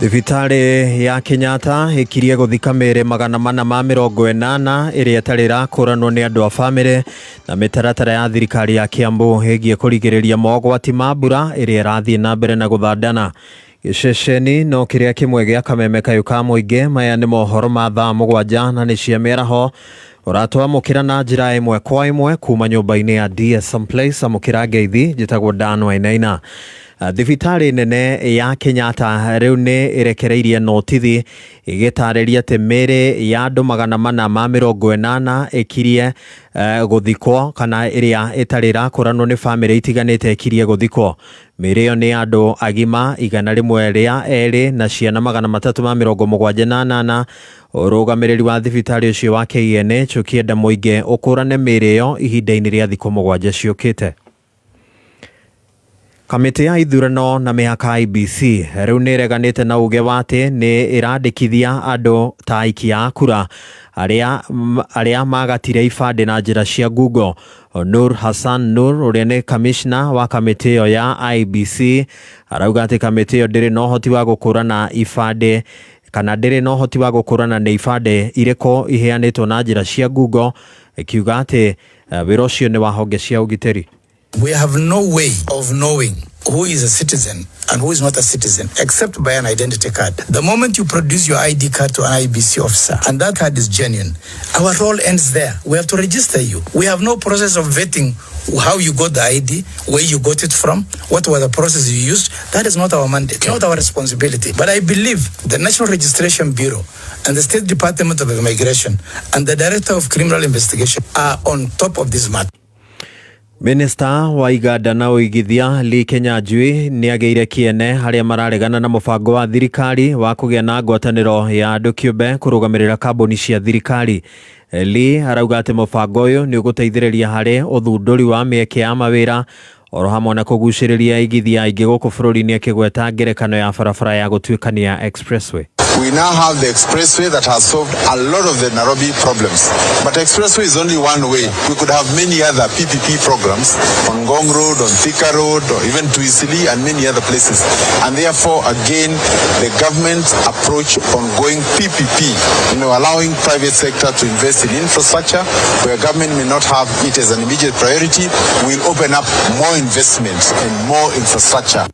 E: Thibitarĩ ya Kenyatta ikirie guthika mĩĩrĩ 480 ĩrĩa ĩtarĩ ĩrakũranwo nĩ andũ a bamĩrĩ na mĩtaratara ya thirikari ya Kiambu ĩgiĩ kũrigĩrĩria mogwati ma mbura ĩrĩa ĩrathiĩ na mbere na gũthandana. Gĩceceni no kĩrĩa kĩmwe gĩa Kameme Kayũ ka Mũingĩ, maya nĩ mohoro ma thaa 7 na nĩ cia mĩaraho. Ũratwamũkĩra na njĩra ĩmwe kwa ĩmwe kuma nyũmba-inĩ ya DSM Place amũkĩra ngeithi njĩtagwo Dan Wainaina. Thibitarĩ nene ya Kenyatta rĩu nĩ ĩrekereirie notithi ĩgĩtarĩria atĩ mĩĩrĩ ya andũ 480 ĩkirie gũthikwo kana ĩrĩa ĩtarĩ ĩrakũranwo nĩ bamĩrĩ itiganĩte ĩkirie gũthikwo. Mĩĩrĩ ĩyo nĩ andũ agima 100 rĩa erĩ na ciana 378. Ũrũgamĩrĩri wa thibitarĩ ũcio wa KNH ũkĩenda mũingĩ ũkũrane mĩĩrĩ ĩyo ihinda-inĩ rĩa thikũ 7 ciũkĩte. Kamĩtĩ ya ithurano na mĩhaka IBC rĩu nĩ ĩreganĩte na uge wa atĩ nĩ ĩrandĩkithia andũ ta aikia a kura arĩa magatire ibandĩ na njĩra cia Google. Nur Hassan Nur ũrĩa nĩ kamishna wa kamĩtĩ ĩyo ya IBC arauga atĩ kamĩtĩ ĩyo ndĩrĩ na ũhoti wa gũkũrana ibandĩ kana ndĩrĩ na ũhoti wa gũkũrana nĩ ibandĩ irĩkũ iheanĩtwo na njĩra cia Google, ikiuga atĩ wĩra ũcio nĩ wa honge cia ũgitĩri.
R: We have no way of knowing who is a citizen and who is not a citizen except by an identity card. The moment you produce your ID card to an IBC officer and that card is genuine, our role ends there. We have to register you. We have no process of vetting how you got the ID, where you got it from, what were the processes you used. That is not our mandate, not our responsibility. But I believe the National Registration Bureau and the State Department of Immigration and the Director of Criminal Investigation are on top of this matter.
E: Minister wa iganda na uigithia Lee Kenyanjui nĩ agĩire kĩene harĩa mararegana na mũbango wa thirikari wa kũgĩa na ngwatanĩro ya andũ kĩũmbe kũrũgamĩrĩra kambuni cia thirikari. Lee arauga atĩ mũbango ũyũ nĩ ũgũteithĩrĩria harĩ ũthundũri wa mĩeke ya mawĩra oro hamwe na kũgucĩrĩria aigithia aingĩ gũkũ bũrũri-inĩ akĩgweta ngerekano ya barabara ya gũtuĩkania expressway.
T: We now have the expressway that has solved a lot of the Nairobi problems. But expressway is only one way. We could have many other PPP programs on Ngong Road, on Thika Road, or even to Isili and many other places. And therefore, again, the government approach on going PPP, allowing private sector to invest in infrastructure where government may not have it as an immediate priority, will open up more investment and more infrastructure.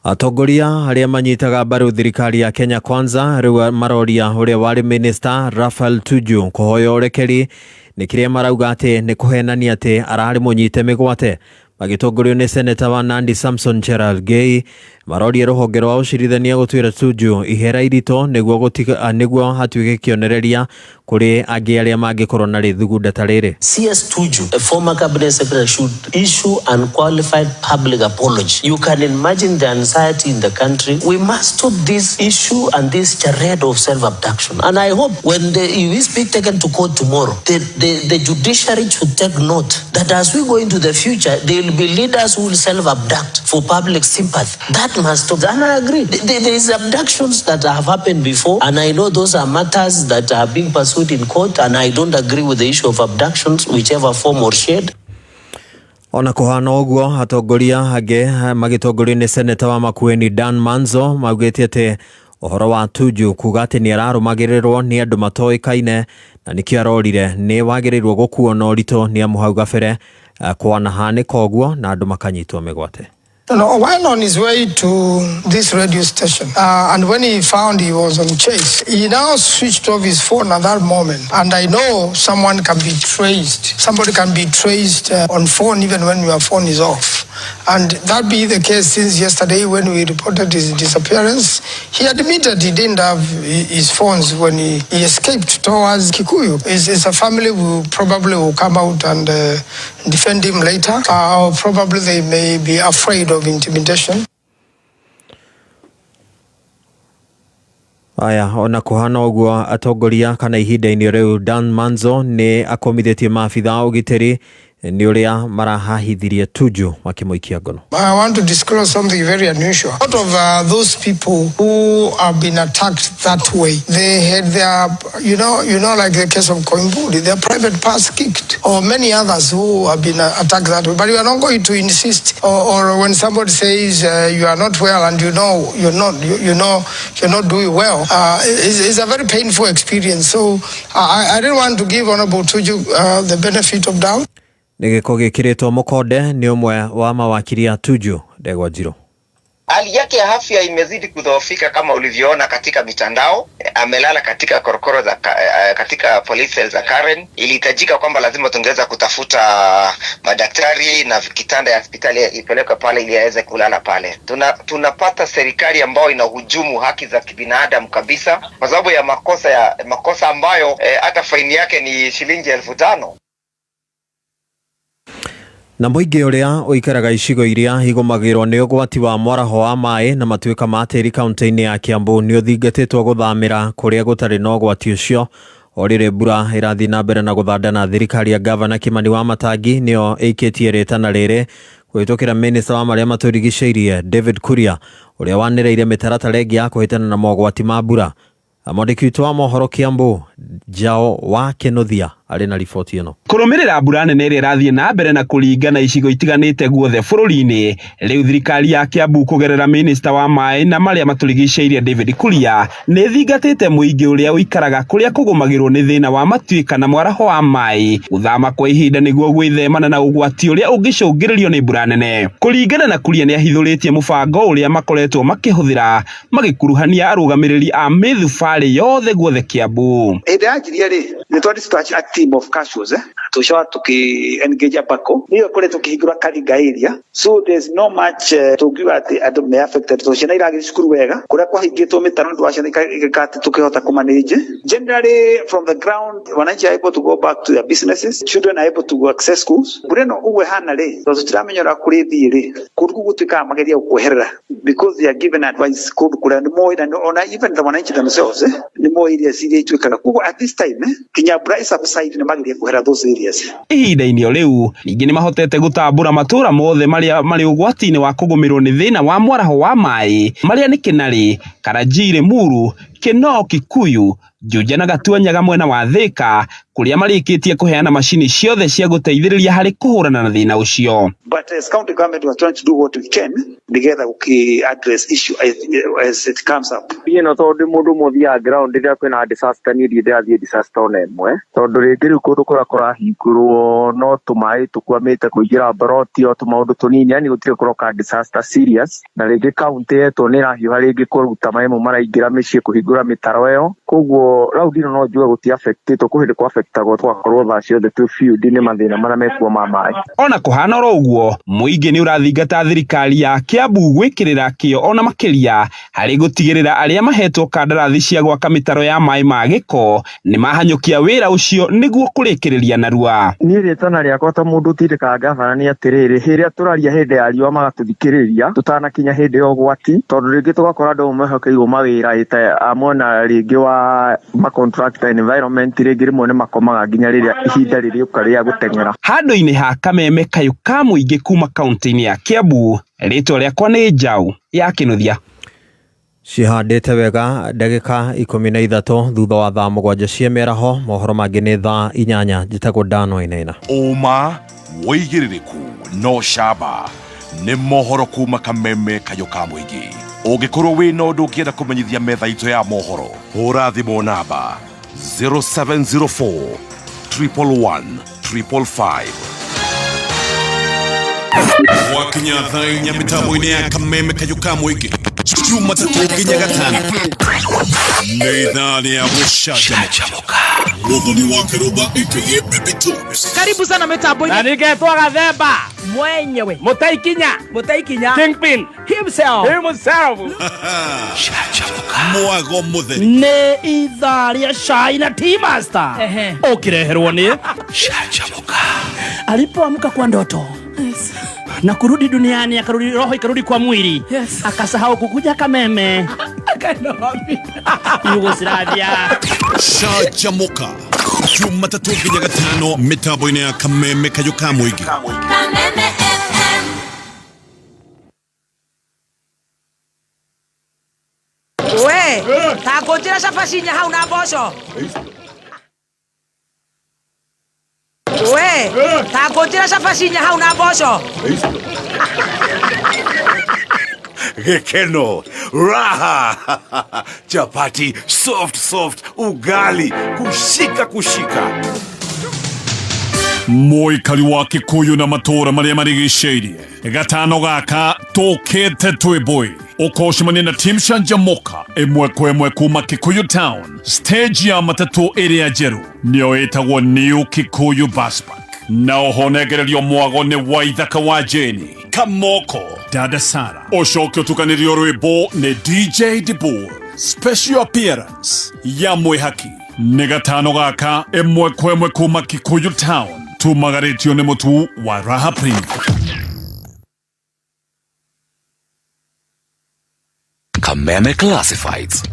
E: Atongoria arĩa manyitaga mbaru thirikari ya Kenya Kwanza rĩu maroria ũrĩa warĩ minister Raphael Tuju kũhoya ũrekeri nĩ kĩrĩa marauga atĩ nĩ kũhenania atĩ ararĩ mũnyite mĩgwate. Magĩtongorio nĩ seneta wa Nandi Samson Cherargei maroria rũhonge rwa ũcirithania gũtuĩra Tuju ihera iritũ nĩguo hatuĩke kĩonereria kũrĩ angĩ arĩa mangĩkorwo na rĩthugunda ta rĩrĩ.
U: CS Tuju, a former cabinet secretary, should issue unqualified public apology. You can imagine the anxiety in the country. We must stop this issue and this charade of self-abduction. And I hope when we speak taken to court tomorrow, the judiciary should take note that as we go into the future, there will be leaders who will self-abduct for public sympathy. That must stop. And I agree. There is abductions that have happened before, and I know those are matters that are being pursued in court, and I don't agree with the issue of abductions, whichever form or shade.
E: Ona kũhana ũguo atongoria angĩ magĩtongorio nĩ seneta wa Makueni Dan Manzo maugĩte atĩ ũhoro wa Tuju kuga atĩ nĩ ararũmagĩrĩrwo nĩ andũ matoĩkaine na nĩkĩo arorire nĩ wagĩrĩirwo gũkuo na ũritũ nĩ amu hau gabere kwanahanĩka ũguo na andũ makanyitwo mĩgwate.
Z: While on his way to this radio station, and when he found he was on chase, he now switched off his phone at that moment. And I know someone can be traced. Somebody can be traced on phone even when your phone is off. And that be the case since yesterday when we reported his disappearance. He admitted he didn't have his phones when he escaped towards Kikuyu. His family will probably come out and defend him later. Or probably they may be afraid of intimidation.
E: Aya, ona kũhana ũguo atongoria kana ihinda-inĩ rĩu Dan Manzo nĩ akomithitie maabitha ũgitĩri ni uria marahahithirie Tuju wakimuikia ngono.
Z: I want to disclose something very unusual. Out of those people who have been attacked that way, they had their, you know, like the case of Koimburi, their private parts kicked, or many others who have been attacked that way. But we are not going to insist, or when somebody says you are not well and you're not doing well, it's a very painful experience. So I didn't want to give Honorable Tuju the benefit of doubt.
E: Nigiko gikiritwo mukonde ni umwe wa mawakili ya Tuju, Ndegwa Njiro.
A: Hali yake ya afya imezidi kudhoofika kama ulivyoona katika mitandao. Amelala katika korokoro za katika police cell za Karen. Ilihitajika kwamba lazima tungeweza kutafuta madaktari na kitanda ya hospitali ipeleke pale ili aweze kulala pale. Tunapata serikali ambayo inahujumu haki za kibinadamu kabisa kwa sababu ya makosa ambayo hata faini yake ni shilingi 5,000.
E: Na muingi uria uikaraga icigo iria igumagirwo ni ugwati wa mwaraho wa mai na matuika ma tiri kaunti-ini ya Kiambu ni uthingatitwo guthamira kuria gutari na ugwati ucio orire mbura irathi na mbere na guthandana. Thirikari ya Gavana Kimani Wamatangi nio ikitie ritana riri kuhitukira minister wa maria maturigiceirie David Kuria uria wanireire mitaratara ingi ya kuhitana na mogwati ma mbura. Amondeki witu wa mohoro Kiambu Jao wa Kenothia ari na riboti ino.
F: Kurumirira mbura nene iri irathie na mbere na kuringana icigo itiganite guothe bururi-ini, riu thirikari ya Kiambu kugerera minister wa mai na maria maturigiceirie David Kuria ni thingatite muingi uria uikaraga kuria kugumagirwo ni thina wa matuika na mwaraho wa mai guthama kwa ihinda niguo gwithemana na ugwati uria ungicungiririo ni mbura nene. Kuringana na Kuria ni ahithuritie mubango uria makoretwo makihuthira magikuruhania arugamiriri a mithubari yothe guothe Kiambu.
G: Ndiajirie ri ni twari a team of casuals tushawa tuki engage pako niyo kule tukihigura Karinga area, so there's no much tukiwa ati me affected tushina ira gicukuru wega kuria kwa hingitwo mitaro ndwashana ikati tukihota ku manage. Generally from the ground wananchi are able to go back to their businesses, children are able to access schools. Bureno uwe hana ri tutiramenyora kuri thiri kurugu gutika mageria ukweherera because they are given advice kuri and more than even the wananchi themselves ni more areas ile tuikaga kuko at this time Kinyabura is upside ni mageria kuhera those areas.
F: Ihinda-ini riu ningi ni mahotete gutambura matura mothe mari ugwati-ini wa kugumirwo ni thina wa mwaraho wa mai maria ni Kinari, Karanjiri, Muru, Kinoo, Kikuyu, Juja na Gatuanyaga mwena wa Thika kuria marikitie kuheana mashini ciothe cia guteithiriria hari kuhurana na thina ucio.
G: But as county government we are trying to do what we can together to address issue as it comes up.
J: No tondu mundu muthia ground ria kwina disaster ni ria disaster nemwe tondu ringi riu kundu kura hingurwo no tumai tukwamite kuingira boroti o tumaundu tunini yani gutire kuroka disaster serious na ringi county yetu ni rahiu ringi kuruta mai mu maraingira micii kuhingura mitaro yo koguo raundi no njuga guti affected kuhindi ku affectagwo twakorwo tha ciothe tu field ni mathina maria mekuo ma mai.
F: Ona kuhana ro uguo muingi ni urathingata thirikari ya Kiambu gwikirira kio ona makiria hari gutigirira aria mahetwo kandarathi cia gwaka mitaro ya mai ma giko ni mahanyukia wira ucio niguo kurikiriria narua.
J: Ni ritana riakwa ta mundu tirika Gavana ni atiriri hiria turaria hindi ya riwa magatuthikiriria tutanakinya hindi yo gwati tondu ringi tugakora ndo mehokeirwo mawira ita amona ringi wa ma contractor environment ringi rimwe ni makomaga nginya riria ihinda riri ukaria gutengera.
F: Handu-ini ha Kameme kayu ka muingi kuma kaunti-ini ya Kiambu ritwa riakwa ni Jau ya Kenothia.
E: Cihandite wega ndagika 13 thutha wa thaa 7 cia mĩaraho. Mohoro mangĩ nĩ thaa 8. Njĩtagwo Dan Wainaina.
W: Uma wĩigĩrĩrĩku no camba nĩ mohoro kuma Kameme kayo ka mũingĩ. Ũngĩkorwo wĩna ũndũ ũngĩenda kũmenyithia metha itũ ya mohoro, hũra thimũ namba 0704 111 555.
B: Wakinya thainya mitambo-ini ya Kameme kayo ka mũingĩ Jumatatu nginya Gatano nĩ idhaa ya gũcanjamũka. Mũthoni wa Karuba aka Baby Tops.
C: Karibu sana mitambo-ini.
D: Na ningetwa Gathemba
C: mwenyewe
D: Mutaikinya Kingpin
C: himself.
B: Mwago mutheri
D: nĩ ithaa rĩa cai na Tea Master ukireherwo nĩ
B: Canjamũka.
D: Alipoamka kwa ndoto na kurudi duniani, akarudi roho ikarudi kwa mwili, akasahau kukuja Kameme,
C: akaenda wapi?
D: Yugoslavia.
B: Canjamũka Jumatatu nginya gatano mitambo-inĩ ya Kameme Kayũ ka Mũingĩ.
H: Kameme FM.
I: We, ta ngũnjĩra cabaci hau na mboco. We, ta ngũnjĩra cabaci hau na mboco.
W: Gekeno, raha, chapati, soft, ugali, kushika.
B: Mũikari wa Kikuyu na matũra marĩa marigicĩirie. Gatano gaka tũkĩte twĩbũĩ. Ũkocemania na Team Shanjamoka ĩmwe kwa ĩmwe kuma Kikuyu Town. Stage ya matatũ ĩrĩa njerũ nĩyo ĩtagwo New Kikuyu Bus Park. Na ũhonegererio mwago nĩ Waithaka wa Jeni, Kamoko, Dada Sara. Ũcoke ũtukanĩrio rwĩmbo nĩ DJ Dibur. Special appearance ya Mwĩhaki. Nĩ gatano gaka ĩmwe kwa ĩmwe kuma Kikuyu Town. Tumagaretio nĩ mũtu wa Raha Premium.
K: Kameme Classifieds.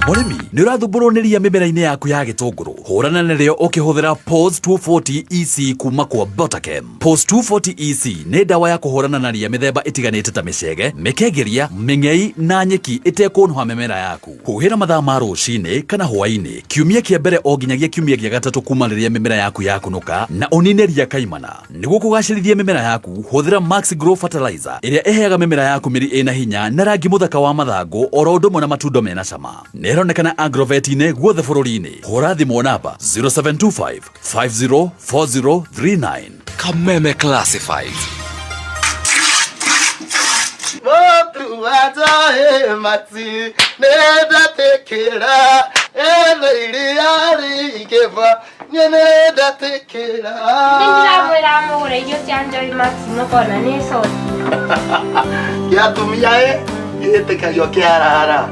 K: Mũrĩmi nĩ ũrathumburwo nĩ ria mĩmera-inĩ yaku ya gĩtũngũrũ. Hũrana narĩo ũkĩhũthĩra POS 240 EC kuma kwa Botachem. POS 240 EC nĩ ndawa ya kũhũrana na ria mĩthemba ĩtiganĩte ta mĩcege, mĩkengeria, mĩng'ei na nyeki ĩtekũnũha mĩmera yaku. Huhĩra mathaa ma rũcinĩ kana hwaĩ-inĩ. Kiumia kĩa mbere o nginyagia kiumia gĩa gatatũ kuma rĩrĩa mĩmera yaku yakũnũka na ũnine ria kaimana. Nĩguo kũgacĩrithia mĩmera yaku, hũthĩra Max Grow Fertilizer ĩrĩa ĩheaga mĩmera yaku mĩri ĩna hinya na rangi mũthaka wa mathangũ oro ũndũ ũmwe na matunda mena cama. Nĩronekana Agrovet-inĩ guothe bũrũri-inĩ. Hũra thimũ namba 0725 504039. Kameme Classified.
S: Motu ajahe mati nenda tekera ele ari keva nenda tekera.
V: Ndinja mwera mure yo chanjo maximo kona ni so.
S: Ya tumia yete kayo kiara.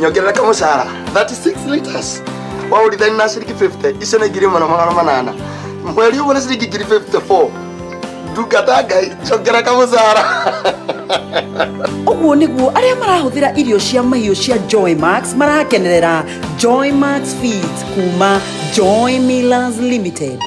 S: Nyongera kama sara 36 liters. Wao lidhani na shilingi 50 isha na girima na magana 8. Mweli uone shilingi 54. Dukataga nyongera kama sara.
X: Oguo niguo aria marahuthira irio cia mahiũ cia Joy Max marakenerera Joy Max Feeds kuma Joy Millers Limited.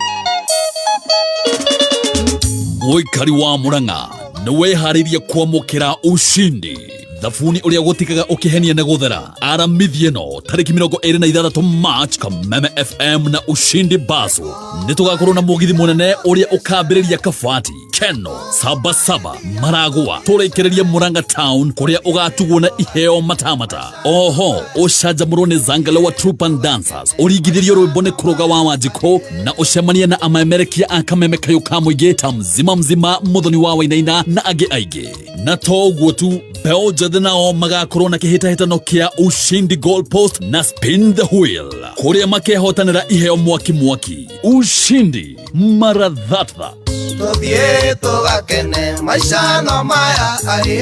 K: Mũikari wa Murang'a nĩ weharirie kwamũkĩra ushindi. Thabuni ũrĩa gũtikaga ũkĩhenia na gũthera. Aramithie no tarĩki 26 March Kameme FM na Ushindi Basu. Nĩtũgakorwo na mũgithi mũnene ũrĩa ũkambĩrĩria Kabati, Keno, Sabasaba, Maragua. Tũrĩkĩrĩrie Murang'a Town kũrĩa ũgatugwo na iheo matamata. Oho, ũcanjamũrwo nĩ Zangalo wa Troop and Dancers. Ũringithĩrio rwĩmbo nĩ Kũrũga wa Wanjikũ na ũcemania na amemerekia a Kameme Kayũ ka Mũingĩ ta mzima Mũthoni wa Wainaina na angĩ aingĩ. Na to ũguo tu, Beo Njathe nao magakorwo na kĩhĩtahĩtano kĩa Ushindi Goalpost na Spin the Wheel kũrĩa makehotanĩra iheo mwaki. Ushindi marathatha.
S: Tũthiĩ tũgakene maica no maya arĩ.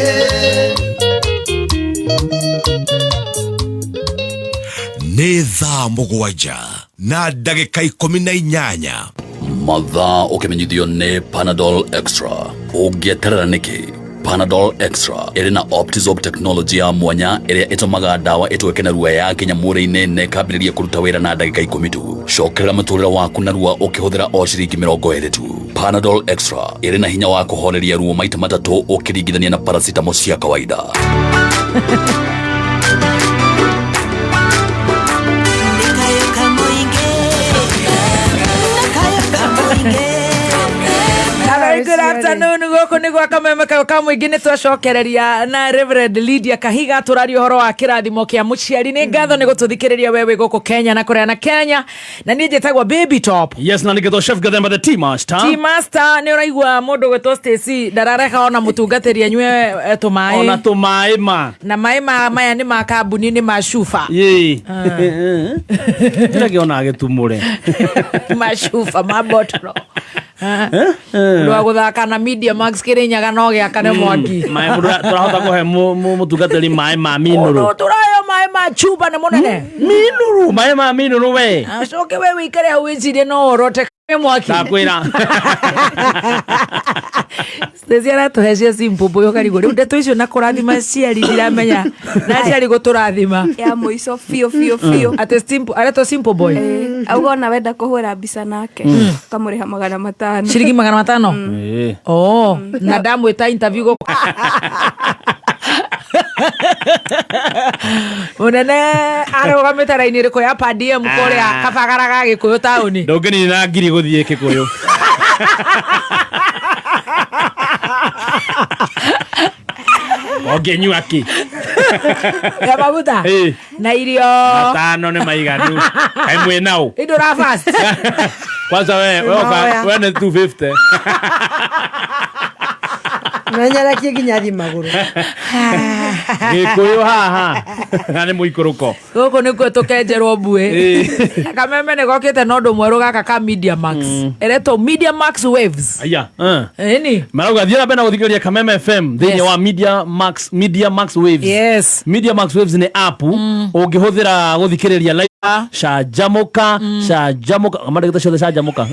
W: Nĩ thaa mũgwanja na ndagĩka 18.
K: Mathaa ũkĩmenyithio nĩ Panadol Extra. Ũngĩeterera nĩkĩ? Panadol Extra ĩrĩ na Optizorb technology ya mwanya ĩrĩa ĩtũmaga ndawa ĩtweke na ruo ya kinya mũrĩ-inĩ na ĩkambĩrĩria kũruta wĩra na ndagĩka 10 tu. Cokerera mũtũrĩre waku na ruo ũkĩhũthĩra o ciringi 20 tu. Panadol Extra ĩrĩ na hinya wa kũhoreria ruo maita matatũ ũkĩringithania na paracetamol cia kawaida.
C: Good afternoon. Gũkũ nĩ gwa Kameme Kayũ ka Mũingĩ nĩ twacokereria na Reverend Lydia Kahiga tũraria ũhoro wa kĩrathimo kĩa mũciari. Nĩ ngatho nĩ gũtũthikĩrĩria wewe gũkũ Kenya na kũrĩa na Kenya. Na niĩ njĩtagwo Baby Top.
D: Yes, na nĩgetwo Chef Gathemba the Tea Master.
C: Tea Master nĩ ũraigua mũndũ gwĩtwo Stacy ndarareka ona mũtungatĩri anyue tũmaĩ.
D: Ona tũmaĩ ma.
C: Na maĩ maya nĩ ma kambuni nĩ ma Shufa.
D: Yee. Ndĩragĩona agĩtumũre.
C: Ma Shufa ma bottle. Lwa guthaka na Media Max Kirinyaga no gĩakane mwaki.
D: Maĩ tũrahota kũhe mũtungatĩri maĩ ma minũrũ.
C: Tũrayo maĩ ma chupa nĩ mũnene.
D: Minũrũ, maĩ ma minũrũ we.
C: Acoke we wĩikare hau wĩcirie no orote mwaki
D: takwira
C: Stesiara tuhecia simpupo yo karigo riu ndeto icio na kurathima ciari ndiramenya na ciari guturathima
L: ya muico fio
C: ate simple areto simple boy
L: augo na wenda kuhura mbica nake kamuriha 500
C: shiringi 500 oh na ndamwita interview go Unene arogamite raini riko ya padiem korea kabagaraga gikuyu tauni
D: ndongeni na ngiri guthie kikuyu Ogenyu aki
C: ya mabuta na irio
D: matano ne maiganu kaimwe nao
C: idora fast
D: kwanza wewe ni 250
I: Nanyara kiginyari maguru
D: gikuyu haha nani muikuruko
C: goko nikuo tukenjerwo bue kameme ne gokite nondo mweru gaka ka Media Max ereto Media Max Waves
D: aya
C: eni
D: marauga thira bena guthikiria Kameme FM thiini wa Media Max Waves
C: yes
D: Media Max Waves ni app ungihuthira guthikiriria live shajamuka amadagita ciothe shajamuka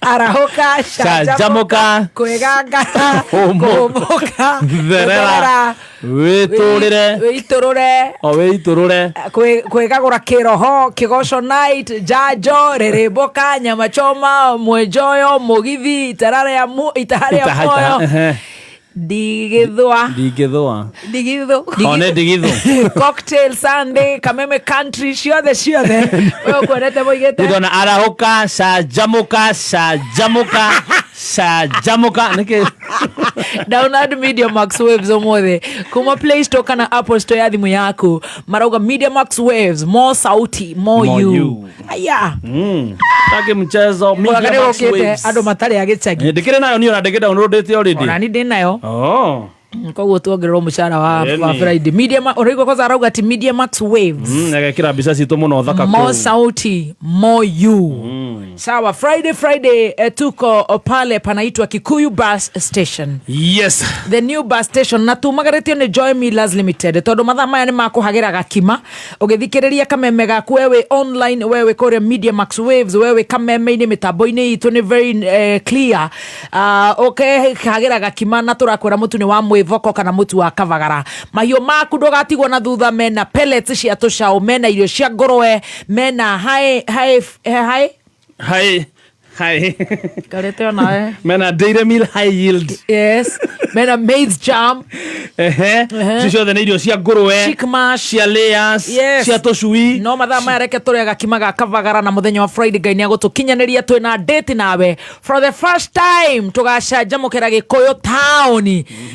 C: arahoka shajamuka
D: kweganga
C: komoka
D: therera witurure
C: kwegagura kiroho kigoco night jajo rereboka nyama choma mwejoyo mugithi itarare ya moyo digithwa cocktail Sunday Kameme country ciothe wewe kwendete moigete
D: ndona arahoka shajamuka nike
C: download Media Max Waves omothe kuma Play Store kana Apple Store ya thimu yaku marauga Media Max Waves more sauti more you aya
D: take mchezo Media Max Waves
C: ando matari agicagi
D: ndikire nayo niyo na ndike download it already
C: ona ni ndinayo
D: koguo
C: tuongererwo mucara wa Friday Media Origo koza arauga ati Media Max Waves
D: nagekira mbica citu muno thaka
C: more sauti more you sawa Friday tuko pale panaitwa Kikuyu Bus Station
D: yes
C: the new bus station na tumagaretio ni Joy Millers Limited tondu mathaa maya ni makuhagira gakima ugithikiriria Kameme gaku wewe online wewe kore Media Max Waves wewe Kameme ni mitambo-ini itu ni very clear okay hagira gakima na turakwira mutu ni wa mwivoko kana mutu wa kavagara mahio maku ndugatigwo na thutha mena pellets cia tucao mena irio cia ngorowe mena
D: Hi.
C: Karete ona
D: Mena Dairy Meal High Yield.
C: Yes. Mena Maize Jam.
D: Sisho the irio cia ngurwe.
C: Chick mash.
D: Cia layers.
C: Yes.
D: Cia tucui.
C: No mathama reke tore gakima ga kavagara na muthenya wa Friday Ngai ni agutukinyaniria twina date nawe for the first time tugacajamukira Gikuyu town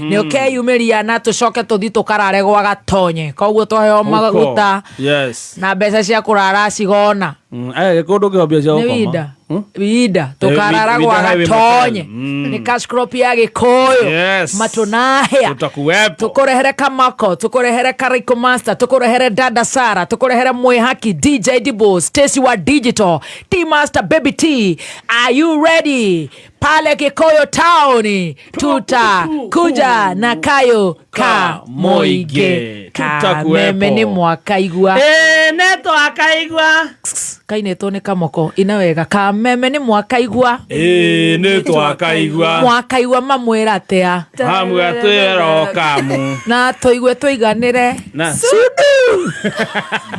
C: ni ukeyumiria na tucoke tuthi tukarare gwa Gatonye koguo twaheo maguta
D: yes
C: na mbeca cia kurara cigona
D: Gikuyu ngihobia cia gukoma
C: Vida tukarara gwa Gatonye ni Cashcrop ya Gikuyu matunahia tukurehere Kamako tukurehere Kariko Master tukurehere Dada Sara tukurehere Mwihaki DJ Dibo Stacy wa Digital T Master Baby T are you ready pale Gikuyu town tutakuja na Kayo ka Moige Kameme ni mwakaigua
D: neto akaigua
C: kaineto ni Kamoko inawega Kameme ni mwakaigua
D: neto akaigua
C: mwakaigua mamwera atia
D: hamwe atwero kamu
C: na toigwe toiganire
D: na
C: sudu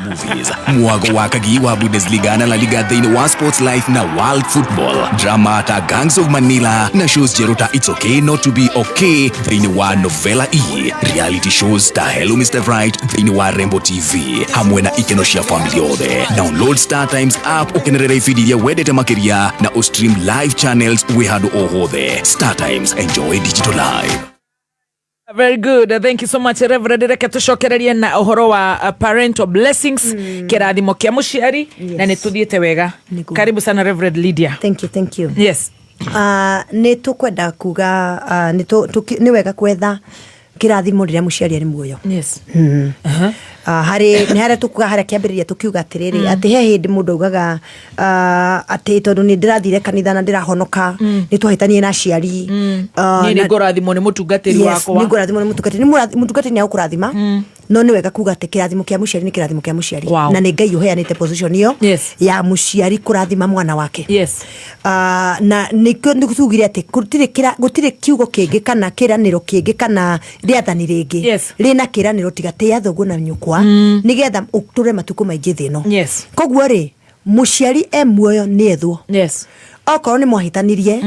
M: movies mwago wakagi wa Bundesliga na La Liga thini wa Sports Life na World Football drama ta Gangs of Manila na shows jerota It's Okay Not to Be Okay thini wa Novela E reality shows ta Hello Mr. Right thini wa Rembo TV hamwe na ikeno cia family othe download Star Times app ukenerera ifidiria wedete makiria na stream live channels we had ohothe Star Times enjoy digital live.
C: Very good. Thank you so much Reverend. Reke tucokererie na uhoro wa parental blessings kirathimo kia muciari na nituthiete wega. Karibu sana Reverend Lydia.
I: Thank you.
C: Yes.
I: Ni tukwenda kuga ni wega kwetha kirathimo riria muciari ari muoyo.
C: Yes.
I: Hari ni hara tukuga hara kiambiriria tukiuga atiriri ati he hindi mundu ugaga ati tondu ni ndirathire kanitha na ndirahonoka ni twahitanie na ciari
C: ni ngorathimo ni mutungatiri wakwa
I: ni ngorathimo ni mutungatiri ni mutungatiri ni akurathima no nĩ wega kuga atĩ kĩrathimo kĩa mũciari nĩ kĩrathimo kĩa mũciari na nĩ Ngai ũheanĩte position ĩyo ya mũciari kũrathima mwana wake na nĩ tugire atĩ gũtirĩ kiugo kĩngĩ kana kĩranĩro kĩngĩ kana rĩathani rĩngĩ rĩna kĩranĩro tiga tĩa thoguo na nyũkwa nĩgetha ũtũre matukũ maingĩ thĩ ĩno koguo rĩ mũciari muoyo nĩ ethwo okorwo nĩ mwahitanirie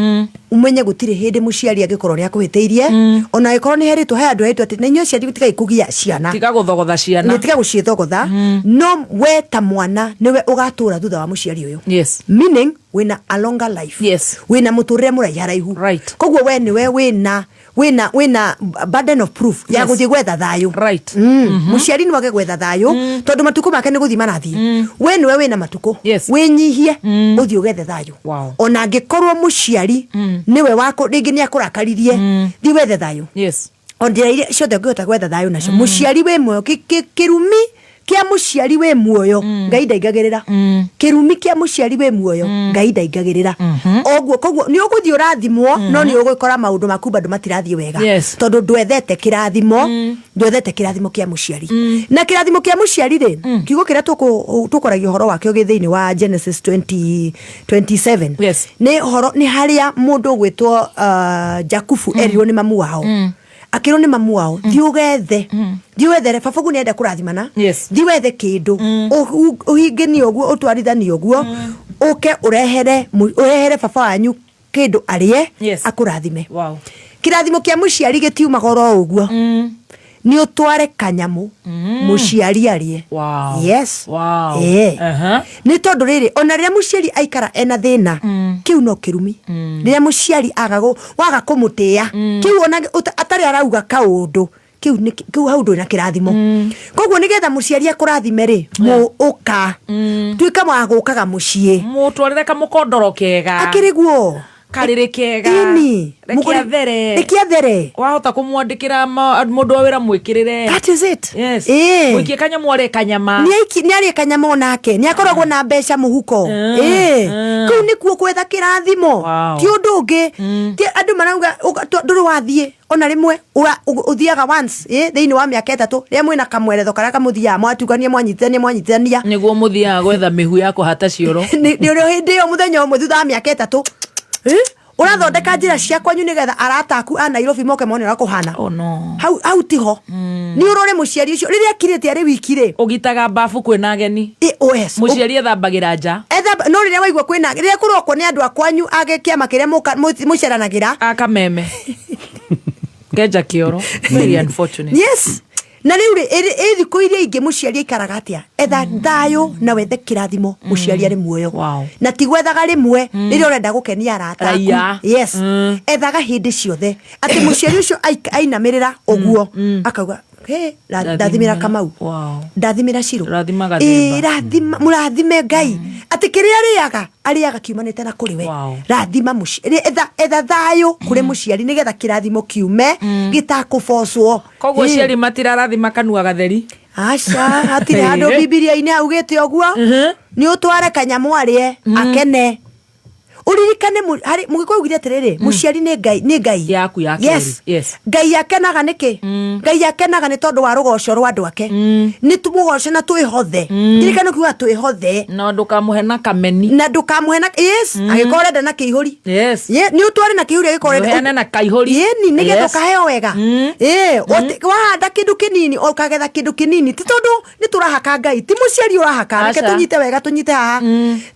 I: umenye gũtirĩ hĩndĩ mũciari angĩkorwo nĩ akũhĩtĩirie ona angĩkorwo nĩ herĩtwo he andũ aitũ atĩ na inyuĩ ciari gũtigai kũgia ciana
C: tiga gũthogotha ciana
I: nĩ tiga gũciĩthogotha no we ta mwana nĩwe ũgatũra thutha wa mũciari ũyũ meaning wĩna a longer life wĩna mũtũrĩre mũraihu haraihu koguo we nĩwe wĩna burden of proof ya gũthiĩ gwetha thayũ mũciari nĩ wage gwetha thayũ tondũ matukũ make nĩ gũthiĩ marathiĩ we nĩwe wĩna matukũ wĩnyihie ũthiĩ ũgethe thayũ ona angĩkorwo mũciari nĩwe wako rĩngĩ nĩ akũrakaririe thiĩ wethe thayũ o njĩra iria ciothe ũngĩhota gwetha thayũ nacio mũciari wĩ muoyo kĩrumi kia mũciari wĩ muoyo Ngai ndaingagĩrĩra kĩrumi kia mũciari wĩ muoyo Ngai ndaingagĩrĩra oguo koguo nĩ ũgũthiĩ ũrathimwo no nĩ ũgũkora maũndũ maku bado matirathiĩ wega tondũ ndwethete kĩrathimo kia mũciari na kĩrathimo kia mũciari rĩ kiugo kĩrĩa tũkoragio horo wakĩo thĩinĩ wa Genesis 20:27 nĩ harĩa mũndũ gwĩtwo Jakubu erirwo nĩ mamu wao akĩrwo nĩ mamu wao thiĩ wethere babagu nĩ enda kũrathimana thiĩ wethe kĩndũ ũhingĩnie ũguo ũtwarithanie ũguo ũke ũrehere baba wanyu kĩndũ arĩe akũrathime kĩrathimo kĩa mũciari gĩtiumaga oro ũguo ni ũtware kanyamũ mũciari arĩe nĩ tondũ rĩrĩ ona rĩrĩa mũciari aikara ena thĩna kĩu no kĩrumi rĩrĩa mũciari waga kũmũtĩa kĩu ona atarĩ arauga kaũndũ kĩu hau ndũrĩ na kĩrathimo koguo nĩgetha mũciari akũrathime rĩ ũka tuĩka wa gũkaga mũciĩ
C: mũtwarĩre kamũkondoro kega
I: akĩrĩ guo
C: karĩrĩ kega
I: rekiathere
C: wahota kũmwandĩkĩra mũndũ wa wĩra mwĩkĩrĩre
I: that is it
C: mũikie kanyamũ arĩ kanyama
I: nĩ arĩ kanyama onake nĩ akoragwo na mbeca mũhuko kũu nĩkuo gwetha kĩrathimo ti ũndũ ũngĩ ti andũ marauga ndũrĩ wathiĩ ona rĩmwe ũthiaga once thĩinĩ wa mĩaka 3 rĩrĩa mwĩna kamweretho karĩa kamũthiaga mwatugania mwanyitithania
C: nĩguo mũthiaga gwetha mĩhu ya kũhata cioro
I: nĩ hĩndĩ ĩyo mũthenya ũmwe thutha wa mĩaka 3 ũrathondeka njĩra cia kwanyu nĩgetha arata aku a Nairobi moke mone ũrĩa kũhana hau tiho nĩ ũrore mũciari ũcio rĩrĩa akirĩte arĩ wiki rĩ
C: ũgitaga bafu kwĩna ageni mũciari ethambagĩra nja
I: no rĩrĩa waigua kwĩna rĩrĩa kũrokwo nĩ andũ akwanyu age kĩama kĩrĩa mũceranagĩra
C: akameme kenja kĩoro very unfortunate
I: na rĩu thikũ iria ingĩ mũciari aikaraga atĩa etha thayũ na wethe kĩrathimo mũciari arĩ muoyo na ti gwethaga rĩmwe rĩrĩa ũrenda gũkenia arata aku ethaga hĩndĩ ciothe atĩ mũciari ũcio ainamĩrĩra ũguo akauga ndathimĩra Kamau ndathimĩra Shiro mũrathime Ngai atĩ kĩrĩa arĩaga kiumanĩte na kũrĩ we rathima mũciari etha thayũ kũrĩ mũciari nĩgetha kĩrathimo kiume gĩtakũbocwo
C: koguo ciari matirarathima kanua gatheri
I: aca hatirĩ handũ Bibilia-inĩ augĩte ũguo nĩ ũtware kanyamũ arĩe akene uririkane mũgĩkũyũ ugire atĩrĩrĩ mũciari nĩ Ngai
C: yaku
I: Ngai akenaga nĩkĩ Ngai akenaga nĩ tondũ wa rũgoco rwa andũ ake nĩ tũmũgoce na twĩhothe ririkane kuga twĩhothe
C: na ndũkamũhe na kameni
I: na ndũkamũhe na agĩkorwo ũrenda na kĩihũri nĩ ũtware na kĩihũri agĩkorwo
C: ũrenda na kaihũri
I: nĩgetha ũkaheo wega wahanda kĩndũ kĩnini ũkagetha kĩndũ kĩnini ti tondũ nĩ tũrahaka Ngai ti mũciari ũrahaka reke tũnyite wega tũnyite haha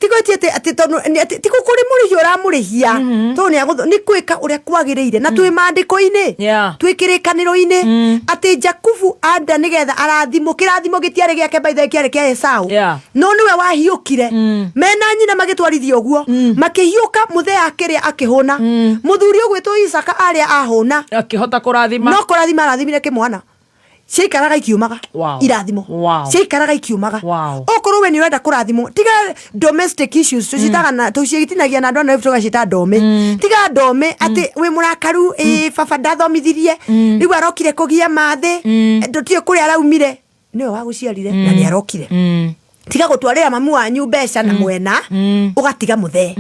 I: tigwĩtie atĩ tondũ tikũkũrĩ mũrĩhi ũramũrĩhia tondũ nĩ gwĩka ũrĩa kwagĩrĩire na twĩ mandĩko-inĩ twĩ kĩrĩkanĩro-inĩ atĩ Jakubu anda nĩgetha arathimwo kĩrathimo gĩtiarĩ gĩake by the way kĩarĩ kĩa Esau no nĩwe wahiũkire mena nyina magĩtwarithia ũguo makĩhiũka mũthee akĩrĩa akĩhũna mũthuri ũgwĩtwo Isaka arĩa ahũna
C: akĩhota kũrathima
I: no kũrathima arathimire kĩmwana ciaikaraga ikiumaga irathimo ciaikaraga ikiumaga okorwo we nĩ ũrenda kũrathimwo tiga domestic issues tũcitinagia na andũ ana tũgacita ndome tiga ndome atĩ wĩ mũrakaru baba ndathomithirie rĩu arokire kũgia mathĩ ndũtiĩ kũrĩa araumire nĩwe wagũciarire na nĩ arokire tiga gũtwarĩra mamu wanyu mbeca na mwena ũgatiga mũthee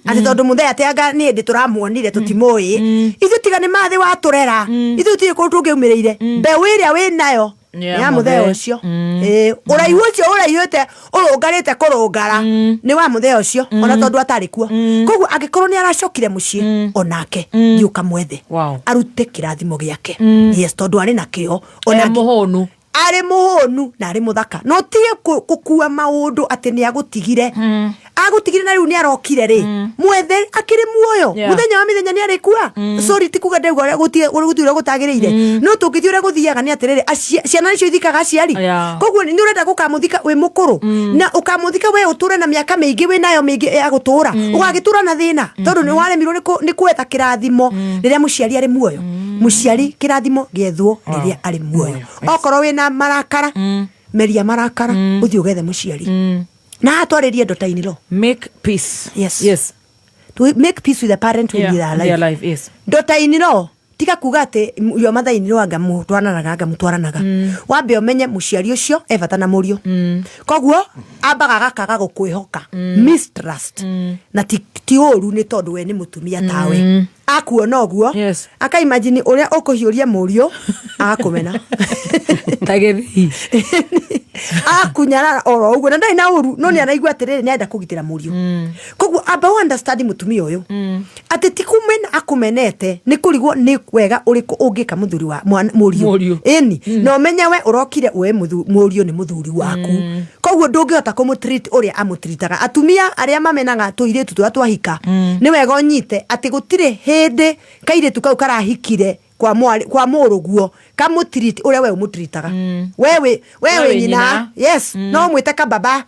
I: atĩ tondũ mũthee ateanga nĩ hĩndĩ tũramuonire tũtimũĩ ithuĩ tiga nĩ mathĩ watũrera ithuĩ tiĩ kũrũ tũngĩumĩrĩire mbeũ ĩrĩa wĩ nayo ya mutheo cio uraihu ucio uraihuite urungarite kurungara ni wa mutheo cio ona tondu atari kuo koguo angikorwo ni aracokire mucii onake thiuka mwethe arute kirathimo giake yes tondu ari nakio ona
C: muhonu
I: ari muhonu na ari muthaka no tie gukua maundu ati ni agutigire agutigire na riu ni arokire ri mwethe akiri muoyo muthenya wa mithenya ni arikua sorry tikuga ndego gutie gutagirire no tungithio ria guthiaga ni atiriri ciana nicio ithikaga aciari koguo ni urenda gukamuthika we mukuru na ukamuthika we uture na miaka mingi we nayo mingi ya gutura ugagitura na thina tondu ni waremirwo ni kwetha kirathimo riria muciari ari muoyo muciari kirathimo giethwo riria ari muoyo okorwo we na marakara meria marakara uthio gethe muciari na atwaririe ndotaini lo
C: make peace
I: yes to make peace with the parent with their life
C: yes
I: ndotaini lo tika kuga ati yo mathaini lo anga mutwaranaga wambe umenye muciari ucio ebata na murio koguo ambaga gakaga gukwihoka mistrust na ti oru ni tondu we ni mutumia tawe akuona oguo aka imagine uria ukuhiuria murio agakumena
C: tagethi
I: akunyara oro uguo na ndai na oru no ni araigua atiriri ni enda kugitira murio koguo amba understand mutumia uyu ati tikumena akumenete ni kurigwo ni wega uriku ungika muthuri wa murio eni no menye we urokire we murio ni muthuri waku koguo ndungihota kumutreat uria amutritaga atumia aria mamenaga tuiretu twahika ni wega onyite ati gutire hindi kairetu kau karahikire kwa muruguo kamutreat uria we umutritaga wewe nyina yes no mwite ka baba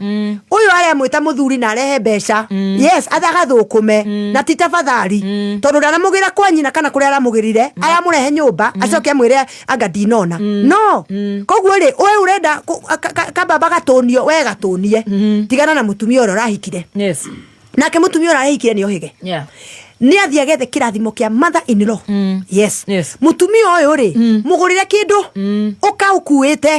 I: uyu aria mwita muthuri na arehe mbeca yes athaga thukume na titafathari tondu ndanamugira kwa nyina kana kuria aramugirire aramurehe nyumba acoke amwire anga dinona no koguo ri we urenda ka baba gatonio we gatonie tigana na mutumia oro rahikire
C: yes
I: nake mutumia oro rahikire ni ohige ni athia gethe kirathimo kia mother in law yes mutumia uyu ri mugurire kindu uka ukuite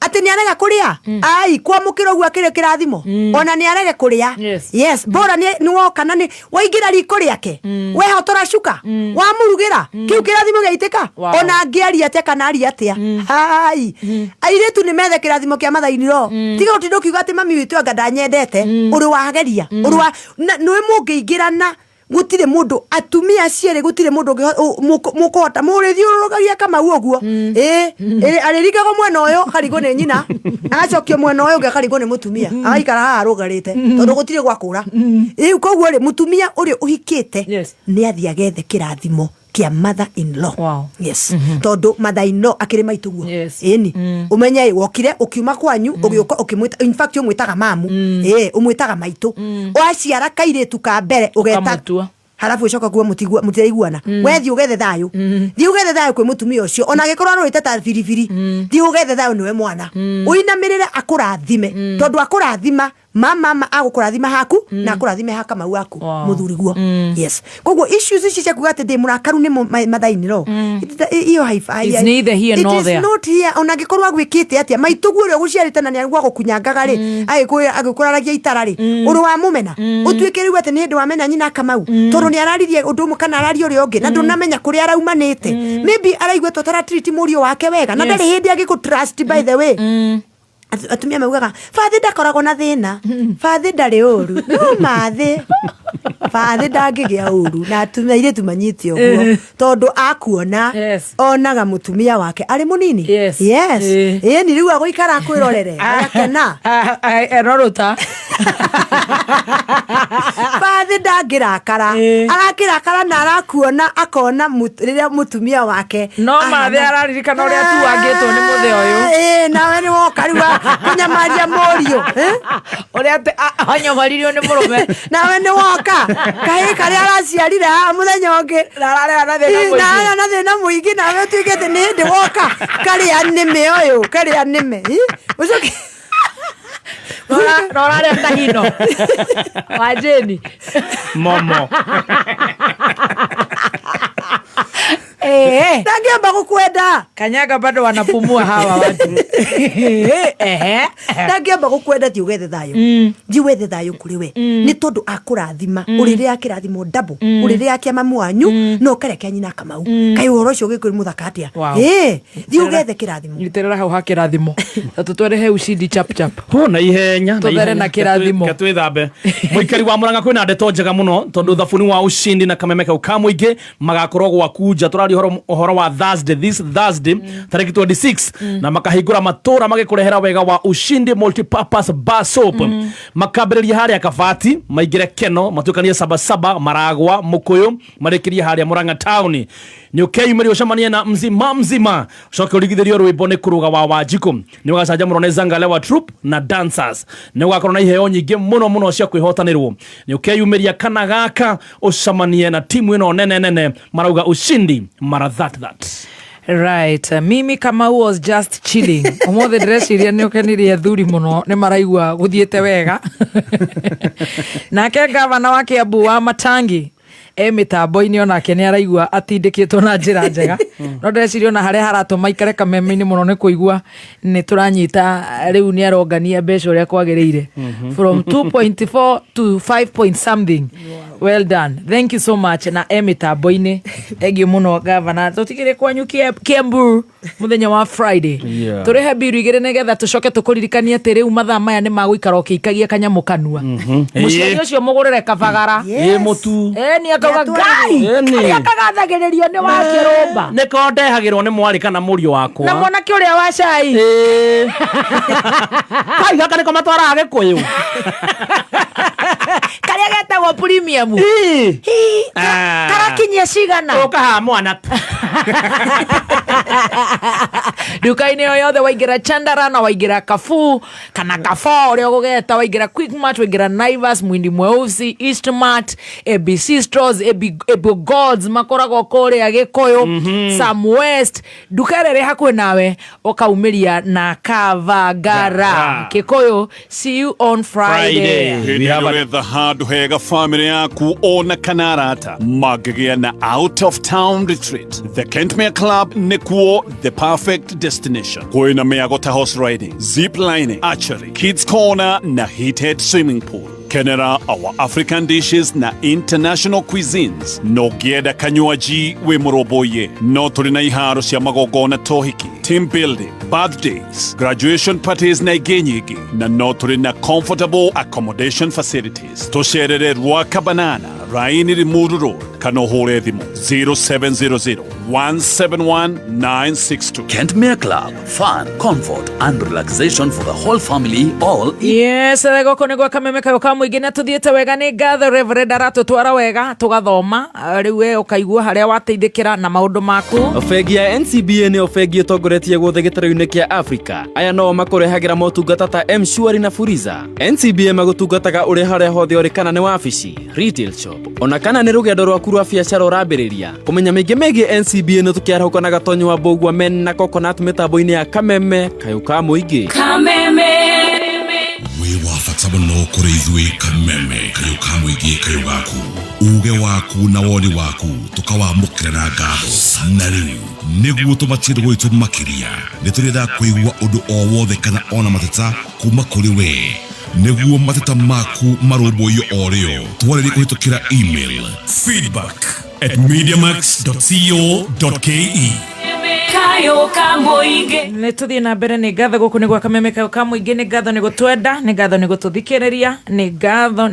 I: ati ni arega kuria ai kwa mukiro gwa kire kirathimo ona ni arege kuria yes bora ni woka na ni waingira riko riake we hotora shuka wa murugira kiu kirathimo giaitika ona ngiari ate kana ari atia ai aire tu ni methe kirathimo kia mother in law tiga utindo kiuga ati mami witu anga ndanyendete uri wageria uri wa nwe mungingirana gutire mundu atumia ciere gutire mundu mukuhota murithiurugagia kama uguo aririkago mwena uyu karigo ni nyina agacokio mwena uyu ungi karigo ni mutumia agaikara haha arugarite tondu gutire gwakura riu koguo ri mutumia uri uhikite ni athia gethe kirathimo kia mother in law yes tondu mother in law akiri maituguo eni umenye wokire ukiuma kwanyu ugioka ukimwita in fact umwitaga mamu umwitaga maitu waciara kairetu ka mbere ugeta halafu ucoka kuwa mutiraiguana wethi ugethe thayu thi ugethe thayu kwi mutumia ucio ona gikorwo arwite ta firifiri thi ugethe thayu niwe mwana uinamirire akurathime tondu akurathima mama agukurathima haku na akurathime haka mau waku muthuri guo yes koguo issues ici cia kuga ati ndi murakaru ni mathaini ro iyo haifai
C: it's neither here nor there
I: it is not here ona gikorwo agwikite atia maitugu uri guciaritana ni agwa gukunyangaga ri agikuragia itara ri uri wa mumena utwike riu ati ni hindi wamena nyina kamau tondu ni araririe undu umwe kana araria uri ungi na ndunamenya kuria araumanite maybe araigwe totara treat murio wake wega na ndari hindi agiku-trust by the way atumia maugaga fathi ndakoragwo na thina fathi ndari uru no mathi fathi ndangigia uru na atumia ire tumanyite uguo tondu akuona onaga mutumia wake ari munini yes ni riu aguikara akwirorere akena
C: eroruta
I: fathi ndangirakara arakirakara na arakuona akona riria mutumia wake
C: no mathi araririkana uria tu angitwo ni muthe uyu
I: nawe ni woka riu kunyamaria morio
C: uria ati anyamaririo ni murume
I: nawe ni woka kai karia araciarire ha muthenya ungi na thina muingi nawe tuigete ni ndi woka karia nime uyu karia nime ucoke
C: rora ria tahino wajeni
D: momo
I: Nangiamba gukwenda.
C: Kanyaga bado wanapumua hawa watu.
I: Nangiamba gukwenda ti ugethe thayo. Njiwethe thayo kuri we. Ni tondu akurathima. Urire akirathimo double. Urire akia mamu wanyu no kareke nyina Kamau. Kai uhoro ucio gikuri muthaka atia. Thi ugethe kirathimo.
C: Niterera hau hakirathimo. Tutwerehe ushindi chap chap.
D: Na ihenya.
C: Tuthere na kirathimo.
D: Katwithambe. Muikari wa Murang'a kwina ndeto njega muno tondu thabuni wa ushindi na kameme kau ka muingi magakorwo gwakuja turari horo wa Thursday this Thursday tariki 26 na makahingura matura magikurehera wega wa ushindi multipurpose bar soap makambiriria haria Kabati maigire Keno matukanie Sabasaba Maragwa Mukuyu marikirie haria Murang'a town ni ukeyumĩria ucemanie na mzima coke urigithirio rwimbo ni kuruga wa Wanjiku ni ugacanjamũrwo ni Zangalewa Troop na dancers ni ugakorwo na iheo nyingĩ muno cia kwihotanirwo ni ukeyumĩria kana gaka ucemanie na timu ino nene marauga ushindi mara that
C: right. Mimi Kamau was just chilling. Omothe ndĩreciria nĩ ũkenirie athuri mũno nĩ maraigua gũthiĩte wega. Nake gavana wa Kiambu wa Matangi mitambo-inĩ onake nĩ araigua atindĩkĩtwo na njĩra njega. No ndĩreciria ona harĩa haratũma ikare kameme-inĩ mũno nĩ kũigua nĩ tũranyita rĩu nĩ arongania mbeca ũrĩa kwagĩrĩire from 2.4 to 5 point something. Well done. Thank you so much. Na mitambo-inĩ thengiũ mũno gavana. Tũtigĩre kwanyu Kiambu mũthenya wa Friday. Tũrĩhe mbiru igĩrĩ nĩgetha tũcoke tũkũririkanie atĩ rĩu mathaa maya nĩ magũikara ũkĩikagia kanyamũ kanua. Mũciari ũcio mũgũrĩre kabagara.
D: Mũtu.
C: Ni akauga Ngai. Akagathagĩrĩrio nĩ wa Kĩrũmba.
D: Nĩko ndehagĩrwo nĩ mwarĩ kana mũriũ wakwa.
C: Na mwanake ũrĩa wa cai.
D: Kai gaka nĩko matwaraga Gĩkũyũ.
C: Karĩa getagwo premium. Karakinyia cigana.
D: Ũkaha mwana.
C: Duka-inĩ o yothe waingĩra Chandara waingĩra Kafu kana Kafo ũrĩa ũgũgeta waingĩra Quickmart waingĩra Naivas Mwindi Mweusi Eastmart ABC Stores Ebo Gods makoragwo kũrĩa Gĩkũyũ Sam West duka ĩrĩa hakuhĩ nawe ũkaumĩria na Kavagara Gĩkũyũ. See you on Friday.
B: Nĩgetha handũ hega family yaku ona kana arata magĩgĩa na out of town retreat. The Kentmere Club nĩkuo the perfect destination. Kwĩna mĩago ta horse riding, zip lining, archery, kids corner na heated swimming pool. Kenera our African dishes na international cuisines. No gieda kanywaji we muroboye. No turina iharo cia magogona tohiki, team building, birthdays, graduation parties na igenyigi. Na no turina comfortable accommodation facilities. Tosherere Ruaka Banana, Raini Rimuru Road, Kanohore Thimo, 0700 171 962.
K: Kentmere Club, fun, comfort and relaxation for the whole family all in.
C: Yes, goko nĩgwo kameme kayo ka mũingĩ na tuthiĩte wega nĩ ngatho Reverend aratũtwara wega tũgathoma rĩu we ũkaigua harĩa wateithĩkĩra na maũndũ maku.
N: Bengi ya NCBA nĩ bengi ĩtongoretie guothe gĩtarũ-inĩ kĩa Africa. Aya no makũrehagĩra motungata ta M-Shwari na Fuliza. NCBA magũtungataga ũrĩ harĩa hothe ũrĩ kana nĩ wabici, retail shop, ona kana nĩ rũgendo rwaku rwa biacara ũrambĩrĩria. Kũmenya maingĩ megiĩ NCBA nĩ tũkĩarahũka na gatonyo wa Mbũgua Men na Coconut mĩtambo-inĩ ya Kameme kayo ka mũingĩ.
H: Kameme
W: wĩ wa bata mũno kũrĩ ithuĩ Kameme kayo ka mũingĩ kayo gaku uge waku na woni waku tũkawamũkĩra na ngatho na rĩu nĩguo tũmatirĩ gwitũ makĩria nĩ tũrenda kũigua ũndũ o wothe kana ona mateta kuma kũrĩ we nĩguo mateta maku marũmbũiyo o rĩo twarĩrie kũhĩtũkĩra email feedback@mediamax.co.ke.
H: kayo ka mũingĩ.
C: Nĩ tũthiĩ na mbere nĩ ngatho gũkũ nĩgwo kameme kayo ka mũingĩ nĩ ngatho nĩ gũtwenda nĩ ngatho nĩ gũtũthikĩrĩria nĩ ngatho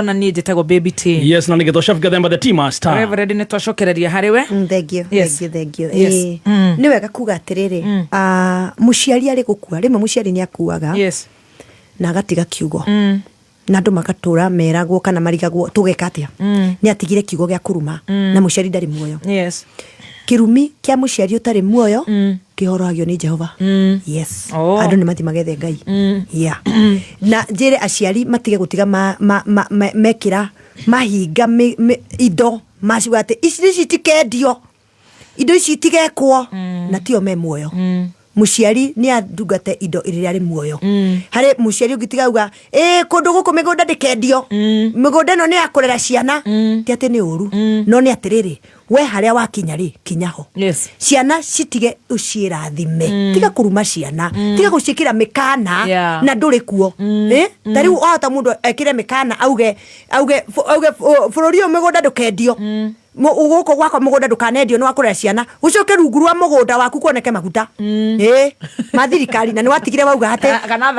C: na niĩ njĩtagwo Baby T.
D: Yes na nĩgetwo chef Gathemba the team master.
C: Reverend nĩ twacokereria harĩ we.
I: Thank you. Nĩ wega kuga atĩrĩrĩ mũciari arĩ gũkua rĩmwe mũciari nĩ akuaga na agatiga kiugo na andũ magatũra meragwo kana marigagwo tũgeka atĩa nĩ atigire kiugo gĩa kũruma na mũciari ndarĩ muoyo. Kirumi kia mũciari ũtarĩ muoyo kĩhoroagio nĩ Jehova. Yes. Andũ nĩ mathimagethe Ngai. Na njĩre aciari matige gũtiga mekĩra mahinga indo maciuga atĩ ici tikendio indo ici itigekwo na tio me muoyo. muciari ni andungate indo iria ri muoyo hari muciari ungitiga uga kundu guku migunda ndikendio migunda no ni akurera ciana ti ati ni uru no ni atiriri we haria wakinya ri kinyaho ciana citige ucirathime tiga kuruma ciana tiga gucikira mikana na nduri kuo tariu ota mundu ekire mikana auge bururi o migunda ndukendio uguko gwakwa mugunda ndukanendio ni wakurera ciana ucoke rungu rwa mugunda waku kuoneke maguta mathirikari na ni watigire wauga ate kana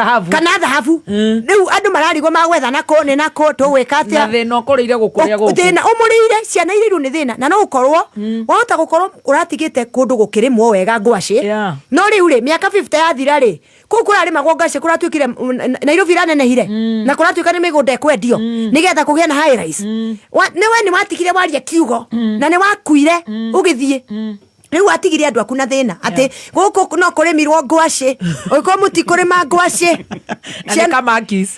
I: dhahabu riu andu mararigwo magwetha nako ni nako tuwika atia
C: na thina ukurire gukuria guku
I: thina umurire ciana iriru ni thina na no ukorwo wahota gukorwo uratigite kundu gukirimwo wega ngwaci no riu ri miaka 50 yathira ri kukura ri magwongaci kuratwikire Nairobi ranenehire na kuratwika ni migunda ekwendio nigetha kugia na high rise ni we ni watigire waria kiugo na ni wakuire ugithie riu atigire andu aku na thina ati guku no kurimirwo ngwaci uko muti kurima ngwaci
C: ciana makis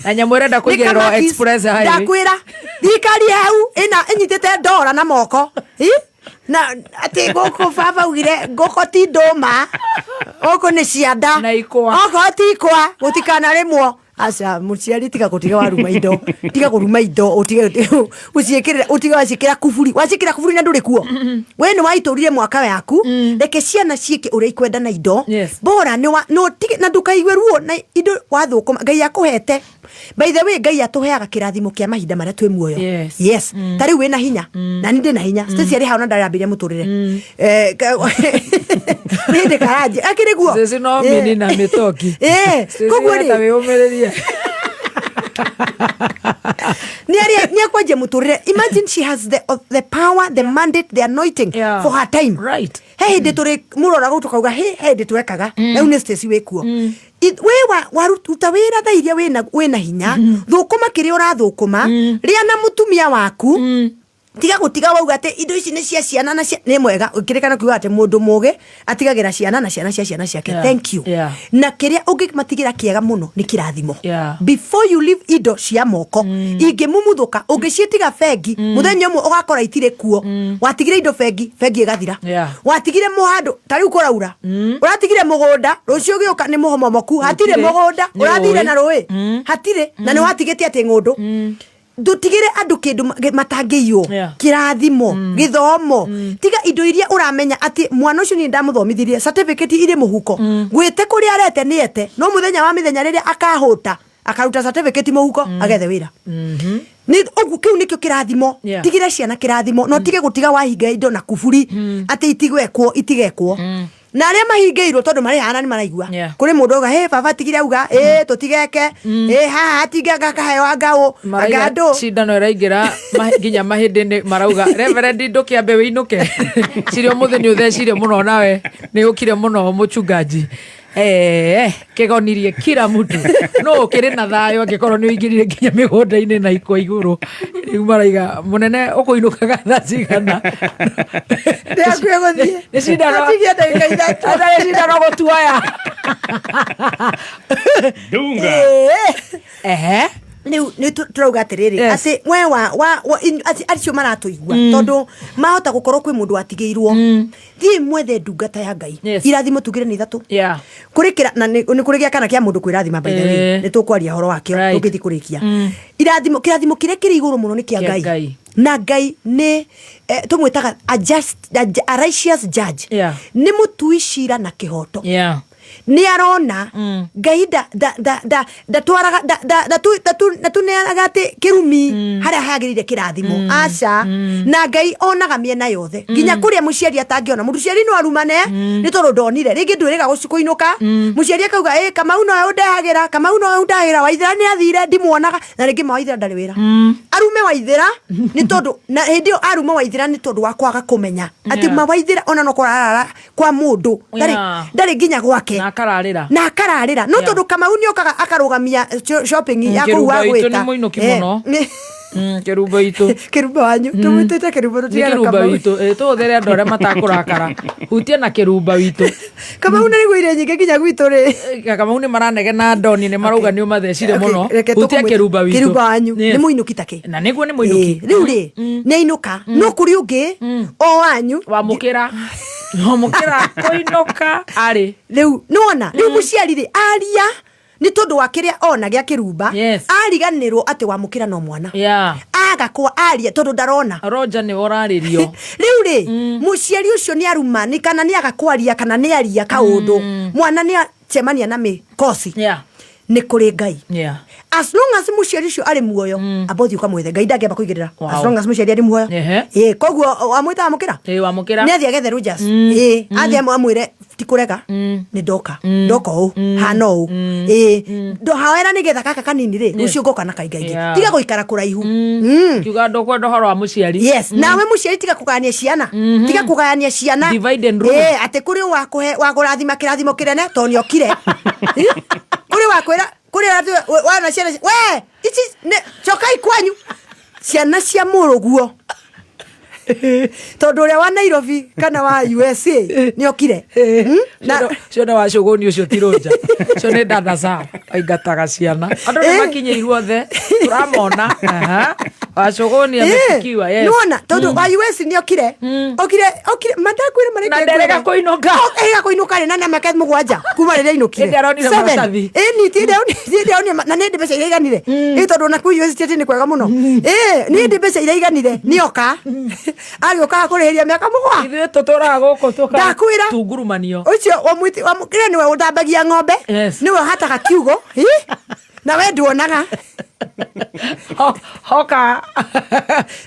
C: na nyamurenda kuigirwo express highway
I: ndakwira thikari hau ina inyitete ndora na moko na ati guku baba ugire guko ti nduma guku ni cianda
C: na ikwa
I: guko ti ikwa gutikana rimwo aca muciari tiga gutiga waruma indo tiga kuruma indo utige uciikire utiga wacikira kufuri na nduri kuo we ni waiturire mwaka yaku reke ciana ciike uri ikwenda na indo bora ni no tige na ndukaigwe ruo na indo wathukuma Ngai akuhete by the way Ngai atuheaga kirathimo kia mahinda maria twi muoyo yes tari wina hinya na ndi na hinya staciari hauna ndarambire muturire ninde karaje akire guo
C: sisi no mini na mitoki
I: kugwo ni
C: taweomereria
I: ni akwaje muturire imagine she has the power the mandate the anointing for her time
C: right
I: hey de tore murora gutuka uga hey de turekaga na Stacy wekuo we waruta wira thairia wina hinya thukuma kiria urathukuma ria na mutumia waku tiga gutiga wauga ate indo ici ni cia ciana na ni mwega ukirikana kuuga ate mundu muge atigagira ciana na ciana cia ciana ciake thank you na kiria ungimatigira kiega muno ni kirathimo before you leave indo cia moko ingimumuthuka ungicietiga fegi muthenya umwe ugakora itire kuo watigire indo fegi igathira watigire muhando tari ukuraura uratigire mugunda rucio giuka ni muhomomoku hatire mugunda urathire na rui hatire na ni watigite ate ngundu dutigire andu kindu matangiyo kirathimo githomo tiga indo iria uramenya ati mwana ucio ni ndamuthomithirie certificate ire muhuko gwite kuri arete niete no muthenya wa mithenya riria akahuta akaruta certificate muhuko agethe wira ni ogu kiu nikio kirathimo tigire ciana kirathimo no tige gutiga wahinga indo na kuburi ati itigekwo na aria mahingeirwo tondu mari hana ni maraigua kuri mundu uga baba tigire uga tutigeke haha tigega kaheo ngao agando
C: cindano iraingira nginya mahindini marauga reverend ndukiambe wiinuke cirio muthenya uthecirie muno nawe ni ukire muno muchungaji kigonirie kila mtu no kiri na thayo angikorwo ni uingirire nginya migunda-ini na ikwa iguru riu maraiga munene ukuinukaga thaa cigana ni cindano gutuaya
B: dunga
I: ni turauga atiriri ati we acio maratuigua tondu mahota gukorwo kwi mundu atigeirwo thii mwethe ndungata ya Ngai irathimo tugire ni ithatu kurikira na ni kurigia kana kia mundu kwirathima by the way ni tukwaria horo wakio tugithi kurikia kirathimo kiria kiri iguru muno ni kia Ngai na Ngai ni tumwitaga a righteous judge ni mutui cira na kihoto ni arona Ngai da twaraga da tuneanaga ati kirumi haria hagirire kirathimo aca na Ngai onaga miena yothe nginya kuria muciari atangiona mundu ciari no arumane ni tondu ndonire ringi ndwiriga gucikuinuka muciari akauga Kamau no undagira Waithira ni athire ndimuonaga na ringi Waithira ndari wira arume Waithira ni tondu na hindio arume Waithira ni tondu wa kwaga kumenya ati Waithira ona no kurara kwa mundu ndari nginya gwake
C: na
I: akararira no tondu Kamau ni okaga akarugamia shopping ya kuwa gwita
C: ni muinuki muno keruba itu
I: keruba wanyu tumwitete keruba
C: witu tuthere andu aria matakurakara hutia na keruba witu
I: Kamau ni gwire nyinge nginya gwitu ri
C: Kamau ni maranege na ndoni ni marauga ni umathecire muno hutia keruba witu
I: keruba wanyu ni muinuki take
C: na niguo ni muinuki
I: riu ri ni inuka no kuri ungi o wanyu
C: wamukira mukira koinoka ari
I: riu nona riu muciari ri aria ni tondu wa kiria ona gia kirumba ariganirwo ati wa mukira no mwana agakwa aria tondu ndarona
C: roja ni oraririo
I: riu ri muciari ucio ni aruma ni kana ni agakwaria kana ni aria kaundu mwana ni acemania na mikosi ni kuri Ngai as long as muciari ucio ari muoyo abothi ukamwethe Ngai ndangeba kuigirira as long as muciari ari muoyo koguo amwita amukira
C: wamukira
I: ni athia gethe Rogers athia amwire tikurega ni ndoka u hano u ndo hawera ni getha kaka kanini ri ucio ngoka na kaingaingi tiga guikara kuraihu
C: kiuga ndokwa ndohoro wa muciari
I: nawe muciari tiga kugania ciana tiga kugania ciana
C: divide and rule
I: ate kuri wa kuhe wa kurathima kirathimo kirene to ni okire kuri wa kwira kuri wana ciana we ici chokai kwanyu ciana cia muruguo tondu ria wa Nairobi kana wa USA ni okire
C: na ciona wa cuguni ucio tiroja cio ni ndanaza aingataga ciana andu ni makinyirwo the turamona wa cuguni amefikiwa
I: nona tondu wa US ni okire madakwira mari
C: na nderega kuinuka
I: kuinuka na market mugwanja kuma riria inukire ni tideoni na ni ndibesa iriganire tondu na ku US ni kwega muno ni ndibesa iriganire ni oka agioka kurihiria miaka mugwa
C: ithuĩ tũtũraga gũkũ
I: ndakwĩra
C: tungurumanio
I: ucio wa mukire niwe ũthambagia ng'ombe niwe hataga kiugo na we nduonaga
C: hoka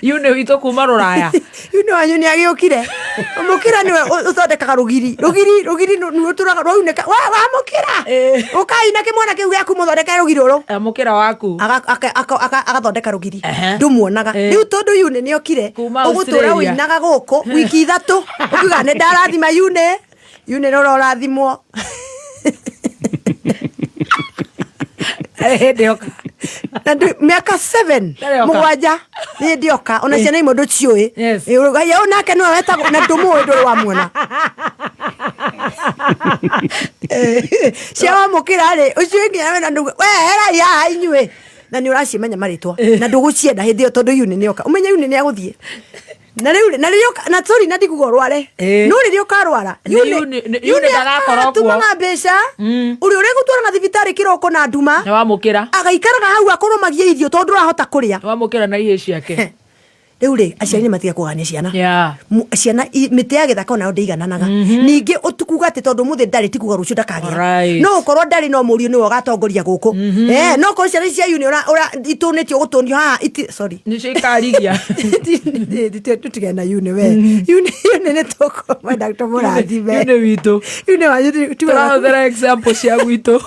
C: yune witũ kuma Rũraya
I: yune wanyu nĩ agĩũkire mukira niwe ũthondekaga rugiri niwe ũtũraga rwaunĩka wa mukira ũkaina kĩmwana kĩu gĩaku mũthondeke rugiri ũrũ
C: mukira waku
I: agathondeka rugiri ndumuonaga rĩu tondũ yune nĩ okire ũgũtũra ũinaga gũkũ wiki 3 ũkiuga nĩ ndarathima yune no ũrathimwo ndioka miaka 7 mugwanja ni ndioka ona ciana imwe nduciui yo nake niwe wetagwo na ndumuwi nduri wa muona cia wa mukira ri ucio nginya we na ndugu we hera ya inyue na ni uracimenya maritwa na ndugucienda hindi yo tondu yune nioka umenya yune ni aguthie na riu na sorry na ndigugo rware no riu karwara
C: yune ndagakorwo
I: tumaga mbeca uri uri gutwara na thibitari kiroko na nduma
C: na wamukira
I: agaikaraga hau akoromagia irio tondu rahota kuria
C: wamukira na ihe ciake
I: riu ri aciari ni matiga kugania ciana ciana mite ya githaka ona ndeigananaga ningi utukuga ati tondu muthi ndari tikuga rucio ndakagia no ukorwo ndari no murio niwe ugatongoria guku no ko ciana cia yuni ora itunitio gutunio ha sorry
C: ni cikarigia
I: tutige na yuni we yuni ne toko ma Dr. Murathi be
C: yuni witu
I: yuni wanyu
C: turathuthira example cia gwitu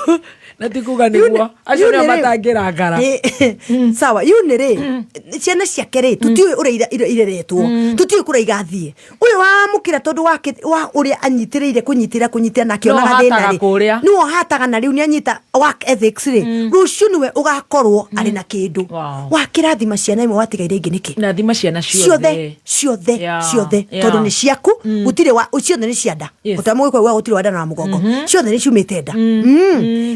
C: na tikuga niguo acio nio matangira ngara
I: sawa yuni ri ciana ciake ri tutiwe uria ireretwo tutiwe kuria igathie uyu wa mukira tondu wa uria anyitiriire kunyitira na kionaga thina ri niwo hataga na riu ni anyita work ethics ri rucio niwe ugakorwo ari na kindu wa kirathima ciana imwe watigaire ingi niki
C: na thima ciana
I: ciothe tondu ni ciaku gutire wa ciothe ni cianda utamu kwa gutire wa na mugongo ciothe ni ciumite nda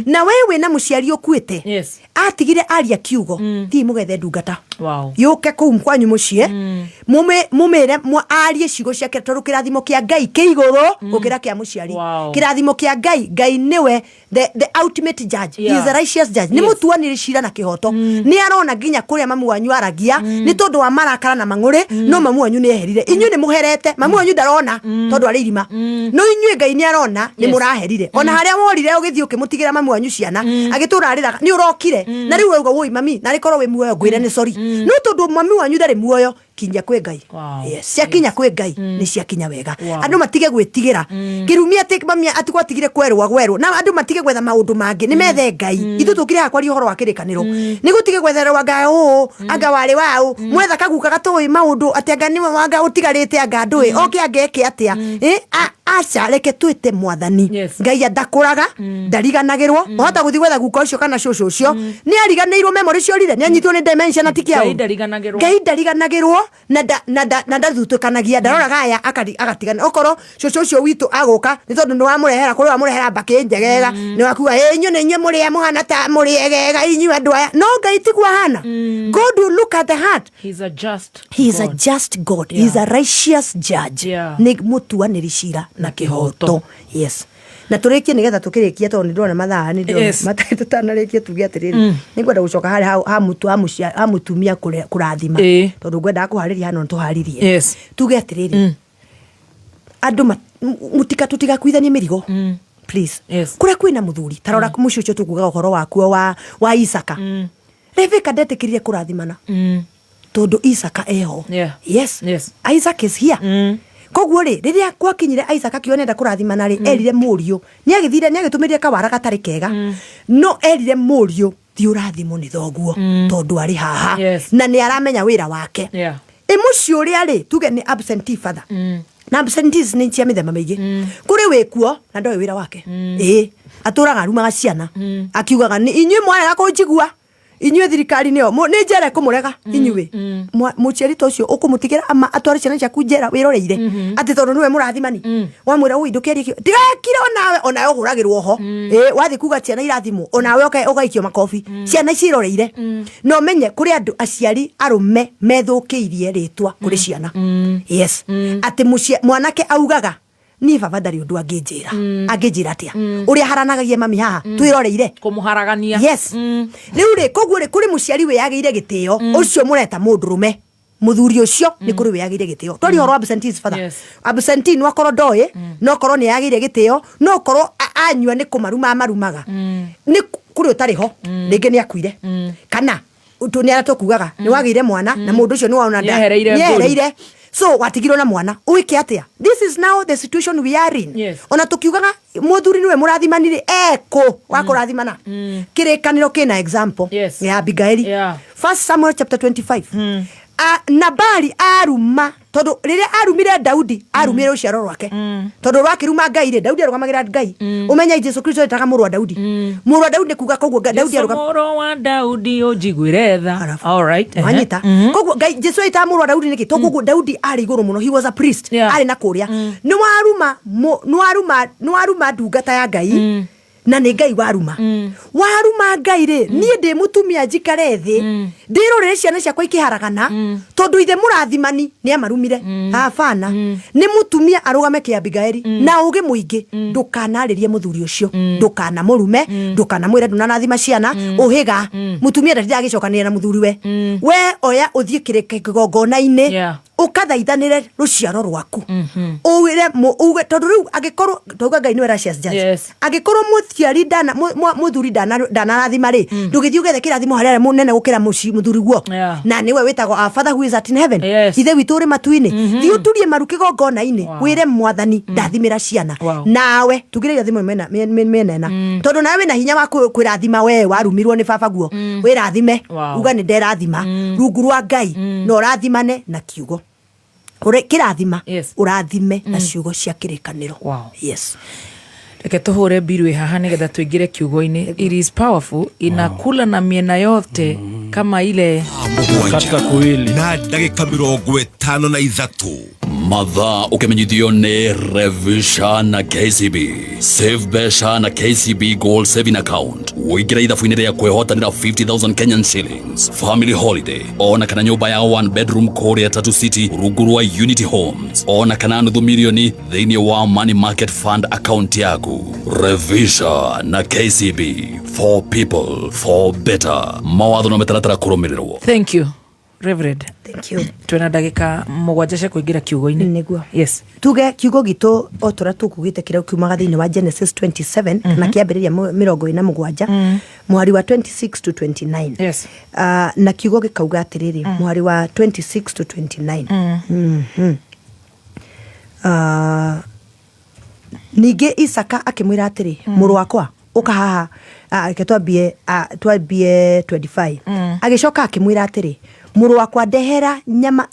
I: na wewe na muciari ukuite atigire aria kiugo ti mugethe ndungata yuke ku mkwanyu mucie mumere arie cigo ciake tondu kirathimo kia Ngai kiiguru gukira kia muciari kirathimo kia Ngai niwe the ultimate judge he is a righteous judge ni mutuanire cira na kihoto ni arona nginya kuria mamu wanyu aragia ni tondu wa marakara na mang'uri no mamu wanyu ni eherire inyu ni muherete mamu wanyu ndarona tondu ari irima no inyu Ngai ni arona ni muraherire ona haria worire ugithii ukimutigira mamu wanyu ciana agitura ariraga ni urokire na riu ugo woi mami na rikorwo wi muoyo ngwire ni sorry no tondu mami wanyu ndari muoyo kinya kwe Ngai ciakinya kwe Ngai ni ciakinya wega andu matige gwitigira kirumia ati mami atigwatigire kwerwo na andu matige gwetha maundu mangi ni methe Ngai ithu tukire hakwa ri horo wa kirikaniro ni gutige gwetherwa Ngai anga wari wau mwetha kaguka gatoi maundu ati anga ni wanga utigarite anga ndui oke angeke atia aca reke twite mwathani Ngai ndakuraga ndariganagirwo hota guthi gwetha guka ucio kana cucu ucio ni ariganirwo memory ciorire ni anyitwo ni dementia atikiao Ngai ndariganagirwo na ndathutukanagia ndaroraga aya agatigana okoro cucu ucio witu aguka ni tondu ni wamurehera kuri wamurehera mbaki njegega ni wakuga inyu ni inyu muri muhana ta muri egega inyu andu aya no Ngai tigwa hana God will look at the heart
C: he is a just
I: God he is a righteous judge ni mutuaniri cira na kihoto. Yes. Na turikie nigetha tukirikia tondu ndona mathaa ni ndona matai tutanarikia tuge atiriri ni ngwenda gucoka hari ha mutumia kurathima tondu ngwenda kuhariria hano tuharirie tuge atiriri andu mutika kuithania mirigo please kuria kwina muthuri tarora mucio cio tukuga uhoro wakuo wa Isaka Rebecca ndetikirire kurathimana tondu Isaka eho yes Isaac is here koguo ri riria kwakinyire Isaac akionenda kurathimana ri erire murio ni agithire ni agitumirire kawara gatari kega no erire murio thi urathimo ni thoguo tondu ari haha na ni aramenya wira wake emucio ri ari tuge ni absentee father na absentees ni cia mithema mingi kuri wikuo na ndoe wira wake aturaga arumaga ciana akiugaga ni inyue mwarega kunjigua inyue thirikari nio ni njera kumurega inyue muciari tocio ukumutigira ama atware ciana ciaku njera wiroreire ati tondu niwe murathimani wamwira ui ndukerie ndigakire onawe uhuragirwo ho wathi kuga ciana irathimo onawe ugaikio makofi ciana ciroreire no menye kuri andu aciari arume methukiirie ritwa kuri ciana yes ati mwanake augaga ni baba ndari undu angijira atia uria haranagagie mami haha twiroreire
C: kumuharagania
I: yes riu ri koguo ri kuri muciari we yageire gitio ucio mureta mundurume muthuri ucio ni kuri we yageire gitio tori horo absentees father absentee no akoro doe no koro ni yageire gitio no koro anyua ni kumaruma marumaga ni kuri utariho ringi ni akuire kana utuni ara tukugaga ni wageire mwana na mundu ucio ni waona nda so watigirwo na mwana uike atia this is now the situation we are in ona tukiugaga muthuri niwe murathimanire eko wa kurathimana kirikaniro kina example ya Abigaili 1 Samuel chapter 25 Nabali aruma tondu riria arumire Daudi arumire uciaro rwake tondu rwakiruma Ngai ri Daudi arugamagira Ngai umenya Jesu Kristo etaga muru wa Daudi kuga koguo Daudi
C: muru wa Daudi ujigwire tha all right
I: wanyita koguo Ngai Jesu etaga muru wa Daudi niki to koguo Daudi ari iguru muno he was a priest ari na kuria ni waruma ndungata ya Ngai na ni Ngai waruma Ngai ri nie ndi mutumia njikare thi ndirorere ciana ciakwa ikiharagana tondu ithe murathimani ni amarumire afana ni mutumia arugame kia Abigaili na uge muingi ndukanaririe muthuri ucio ndukana murume ndukana mwire ndunanathima ciana uhiga mutumia ndathiaga gicokanira na muthuri we oya uthie kireke kigongona-ini ukathaithanire ruciaro rwaku uwire uge tondu riu agikorwo toga Ngai niwe righteous judge agikorwo muthuri ndanarathima ri ndugithii ugethe kirathimo haria munene gukira muthuri guo na niwe witagwo our father who is at in heaven ithe witu ri matu-ini thi uturie maru kigongona-ini wire mwathani ndathimira ciana nawe tugire thimo menena tondu nawe na hinya wa kwirathima we warumirwo ni baba guo wirathime uga ni nderathima rungu rwa Ngai no rathimane na kiugo kirathima urathime na ciugo cia kirikaniro yes
C: reke tuhure biru haha nigetha tuingire kiugo-ini it is powerful inakula na miena yote kama ile
K: kata kuili na ndagika 53 mathaa ukimenyithio ni Revisha na KCB Save Besha na KCB Gold Saving Account uingira ithabu-ini ria kwehotanira 50,000 Kenyan shillings family holiday ona kana nyumba ya 1 bedroom Korea Tatu City rungu rwa Unity Homes ona kana nuthu milioni thiini wa money market fund account yaku Revisha na KCB for people for better mawatho no metaratara kurumirirwo.
C: Thank you Reverend.
I: Thank you.
C: Twena ndagika mugwanja kuingira kiugo-ini
I: niguo
C: yes
I: tuge kiugo gitu otora tukugite kira kiumaga thiini wa Genesis 27 na kiambiriria 47 mwari wa 26 to 29
C: yes
I: na kiugo gikauga atiriri mwari wa 26 to 29 ningi Isaka akimwira atiri muru wakwa uka haha twambie 25 agicoka akimwira atiri muru wakwa ndehera nyama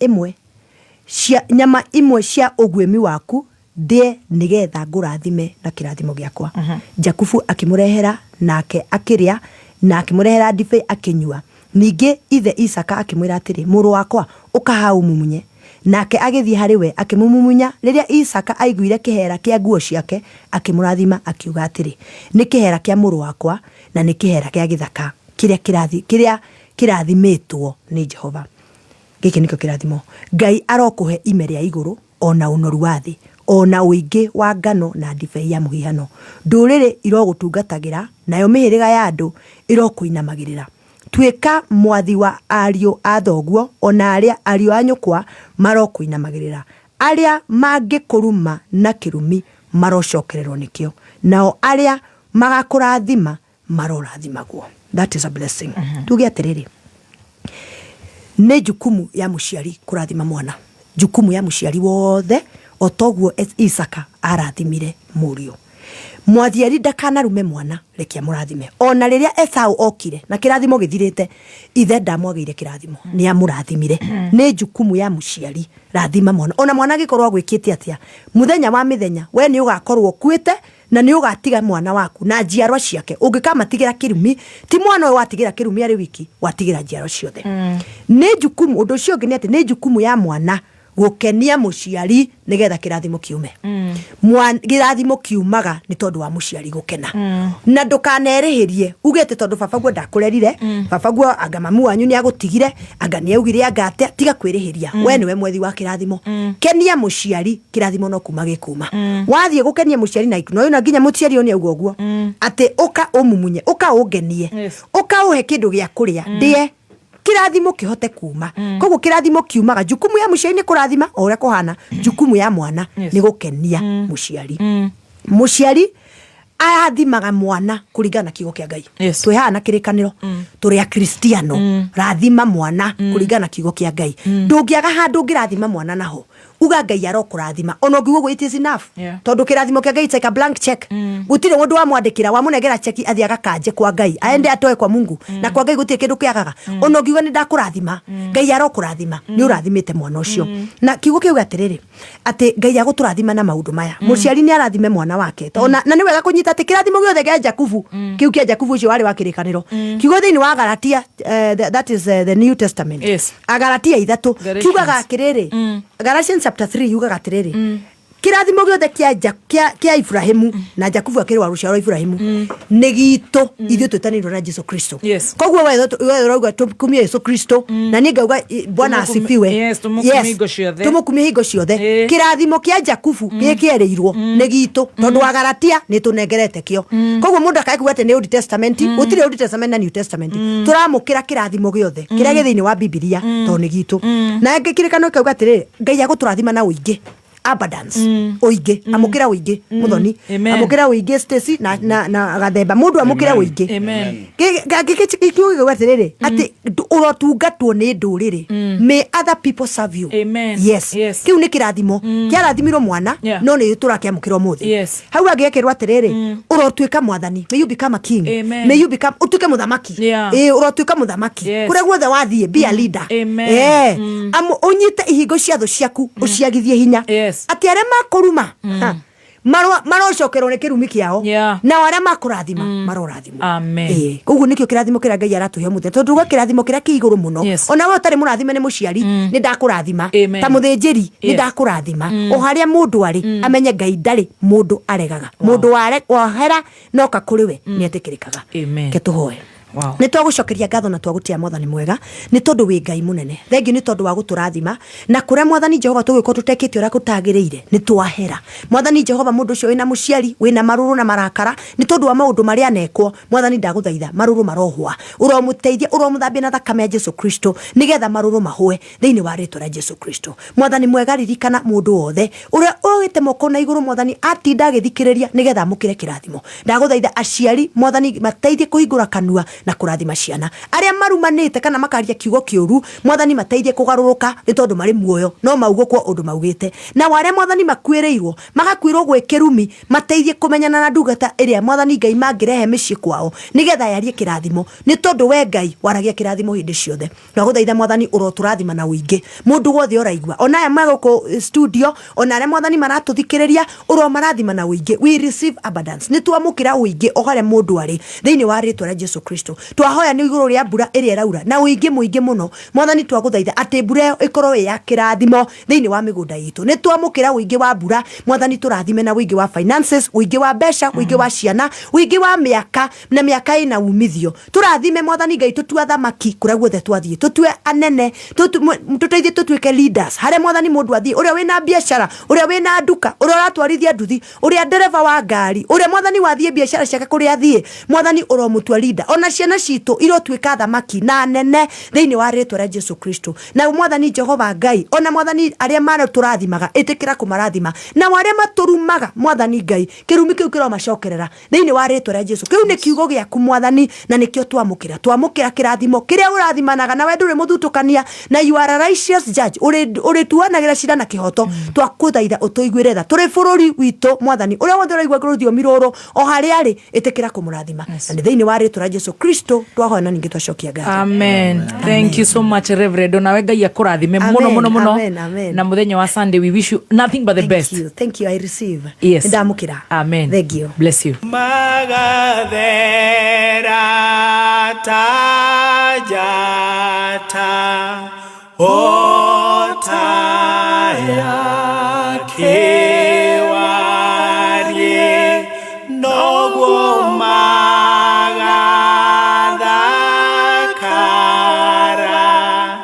I: imwe cia ugwemi waku ndie nigetha ngurathime na kirathimo giakwa Jakubu akimurehera nake akiria na akimurehera ndibei akinyua ningi ithe Isaka akimwira atiri muru wakwa uka haha umumunye nake agithii hari we akimumumunya riria Isaka aiguire kihera kia nguo ciake akimurathima akiuga atiri ni kihera kia muru wakwa na ni kihera kia githaka kiria kirathimitwo ni Jehova giki nikio kirathimo Ngai arokuhe ime ria iguru ona unoru wa thi ona uingi wa ngano na ndibei ya muhiano. Ndurire irogutungatagira nayo mihiriga ya andu irokuinamagirira. Tweka mwathi wa ario athoguo ona aria ario anyukwa marokuinamagirira. Aria mangikuruma na kirumi marocokererwo nikio. Nao aria magakurathima marorathimagwo. That is a blessing. Tuge atiriri. Ne jukumu ya muciari kurathima mwana. Jukumu ya muciari wothe otoguo Isaka arathimire murio. Mwathi ndakanarume mwana rekia murathime. Ona riria Esau okire na kirathimo githirite ithe ndamwagire kirathimo ni amurathimire. Ni jukumu ya muciari rathima mwana. Ona mwana gikorwo gwikite atia muthenya wa mithenya we ni ugakorwo kuite na ni ugatiga mwana waku na njiarwa ciake. Ungikamatigera kirumi ti mwana we watigira kirumi ari wiki watigira njiarwa ciothe. Ni jukumu undu cio ngini ati ni jukumu ya mwana gukenia muciari nigetha kirathimo kiume. Kirathimo kiumaga ni tondu wa muciari gukena. Na ndukanereherie ugete tondu babaguo ndakurerire babaguo anga mamu wanyu ni agutigire anga ni augire agate tiga kwirihiria. We niwe mwethi wa kirathimo. Kenia muciari kirathimo no kuma gikuma. Wathie gukenia muciari na ikuno na nginya muciari oni augo guo ate uka umumunye uka ugenie uka uhe kindu gia kuria ndie kirathimo kihote kuma. Koguo kirathimo kiumaga jukumu ya muciari ni kurathima ora kuhana jukumu ya mwana ni gukenia muciari. Muciari athimaga mwana kuringana kiugo kia Ngai. Twihana kirikaniro turi a Kristiano rathima mwana kuringana kiugo kia Ngai. Ndungiaga handu ngirathima mwana naho uga Ngai arokurathima ono ngiugo it is enough. Tondu kirathimo kia Ngai take a blank check. Gutire mundu wa mwandikira wa munegera cheki athiaga kanje kwa Ngai aende atoe kwa Mungu na kwa Ngai gutire kindu kiagaga ono ngiugo ni ndakurathima Ngai arokurathima ni urathimite mwana ucio. Na kiugo kiuga atiriri ati Ngai aguturathima na maundu maya muciari ni arathime mwana wake ona na ni wega kunyita ati kirathimo giothe gia Jakubu kiu kia Jakubu ucio wari wa kirikaniro kiugo thiini wa Galatia that is the New Testament. Agalatia 3 kiugaga atiriri Galatians chapter 3 yugaga atiriri kirathimo giothe kia Ibrahimu na Jakubu akiri wa ruciaro Ibrahimu ni gitu ithuĩ twĩtanĩirwo na Jesu Kristo. Koguo we urauga tukumie Yesu Kristo na ni ngauga Bwana asifiwe. Tumukumie hingo ciothe. Kirathimo kia Jakubu gĩkĩereirwo ni gitu tondu wa Galatia ni tunengerete kio. Koguo mundu akaigua ati ni Old Testament gutire Old Testament na New Testament. Turamukira kirathimo giothe kiria gĩthĩinĩ wa Biblia tondu ni gitu. Na ngĩkirikano kauga atiriri Ngai agũtũrathima na uingi abundance oige amukira uingi muthoni amukira uingi Stacy na gathemba mundu amukira uingi kikikikiuga atiriri ati urotungatwo ni nduriri may other people serve you. Yes kiu ni kirathimo kiarathimirwo mwana no ni turakiamukira muthi hau agekirwo atiriri urotuika mwathani may you become a king may you become utuke muthamaki urotuika muthamaki kuria guothe wathie be a leader unyite ihingo cia thu ciaku uciagithie hinya ati aria makuruma marocokerwo ni kirumi kiao na aria makurathima marorathima. Koguo nikio kirathimo kiria Ngai aratuhe muthe tondu go kirathimo kiria kiiguru muno ona we utari murathime ni muciari ni ndakurathima ta muthinjiri ni ndakurathima o haria mundu ari amenye Ngai ndari mundu aregaga mundu wahera noka kuri we ni etikirikaga. Ke tuhoe. Wow. Ni twagucokeria ngatho na twagutia Mwathani mwega ni tondu wi Ngai munene. Thengi ni tondu wa guturathima na kuria Mwathani Jehova tugiko tutekete ura kutagirire ni twahera. Mwathani Jehova mundu ucio wina muciari wina maruru na marakara ni tondu wa maundu maria nekwo Mwathani ndaguthaitha maruru marohwa uromuteithia uromuthambia na thakame ya Jesu Kristo nigetha maruru mahwe thiini wa ritwa rĩa Jesu Kristo. Mwathani mwega ririkana mundu wothe uria ugite moko na iguru Mwathani atinda agithikiriria nigetha amukire kirathimo. Ndaguthaitha aciari Mwathani mateithie kuhingura kanua na kurathima ciana aria marumanite kana makaria kiugo kiuru Mwathani mateithie kugaruruka ni tondu mari muoyo no maugo kwa undu maugite na wale Mwathani makwireirwo magakwirwo gwikirumi mateithie kumenyana na ndugata iria Mwathani Ngai mangirehe micii kwao nigetha yarie kirathimo ni tondu we Ngai waragia kirathimo hindi ciothe. Ndaguthaitha Mwathani uroturathima na uingi mundu wothe uraigua ona aya magoko studio ona aria Mwathani maratuthikiriria uromarathima na uingi we receive abundance ni twamukira uingi o haria mundu ari thiini wa ritwa rĩa Jesu Kristo Kristo twahoya ni iguru ria mbura iria iraura na uingi muingi muno mwathani twaguthaitha ati mbura iyo ikorwo ya kirathimo thiini wa migunda yitu ni twamukira uingi wa mbura mwathani turathime na uingi wa finances uingi wa besha uingi wa ciana uingi wa miaka na miaka ina umithio turathime mwathani ngai tutua thamaki kuria guothe twathie tutue anene tuteithie tutuike leaders hare mwathani mundu athie uria wina biashara uria wina nduka uria uratwarithia nduthi uria dereva wa ngari uria mwathani wathie biashara ciake kuria athie mwathani uromutua leader ona ciana citu irotuika thamaki na nene thiini wa ritwa ria Jesu Kristo na mwathani Jehova Ngai ona mwathani aria mara turathimaga itikira kumarathima na waria maturumaga mwathani Ngai kirumi kiu kiro macokerera thiini wa ritwa ria Jesu kiu ni kiugo giaku mwathani na nikio twamukira kirathimo kiria urathimanaga na wendu ri muthutukania na you are a righteous judge uri tuanagira cira na kihoto twakuthaitha utuiguire tha turi bururi witu mwathani uria wothe uraigua ruthio miroro o haria ari itikira kumurathima na ni thiini wa ritwa ria Jesu Kristo twahoya ningi twacokia ngatho
C: amen. Thank you so much Reverend ona wenga ya kurathime muno na muthenya wa Sunday we wish you nothing but the best.
I: Thank you I receive
C: yes
I: ndamukira
C: amen
I: thank you
C: bless you
O: Magathera tajata otaya kewarie nogo magadakara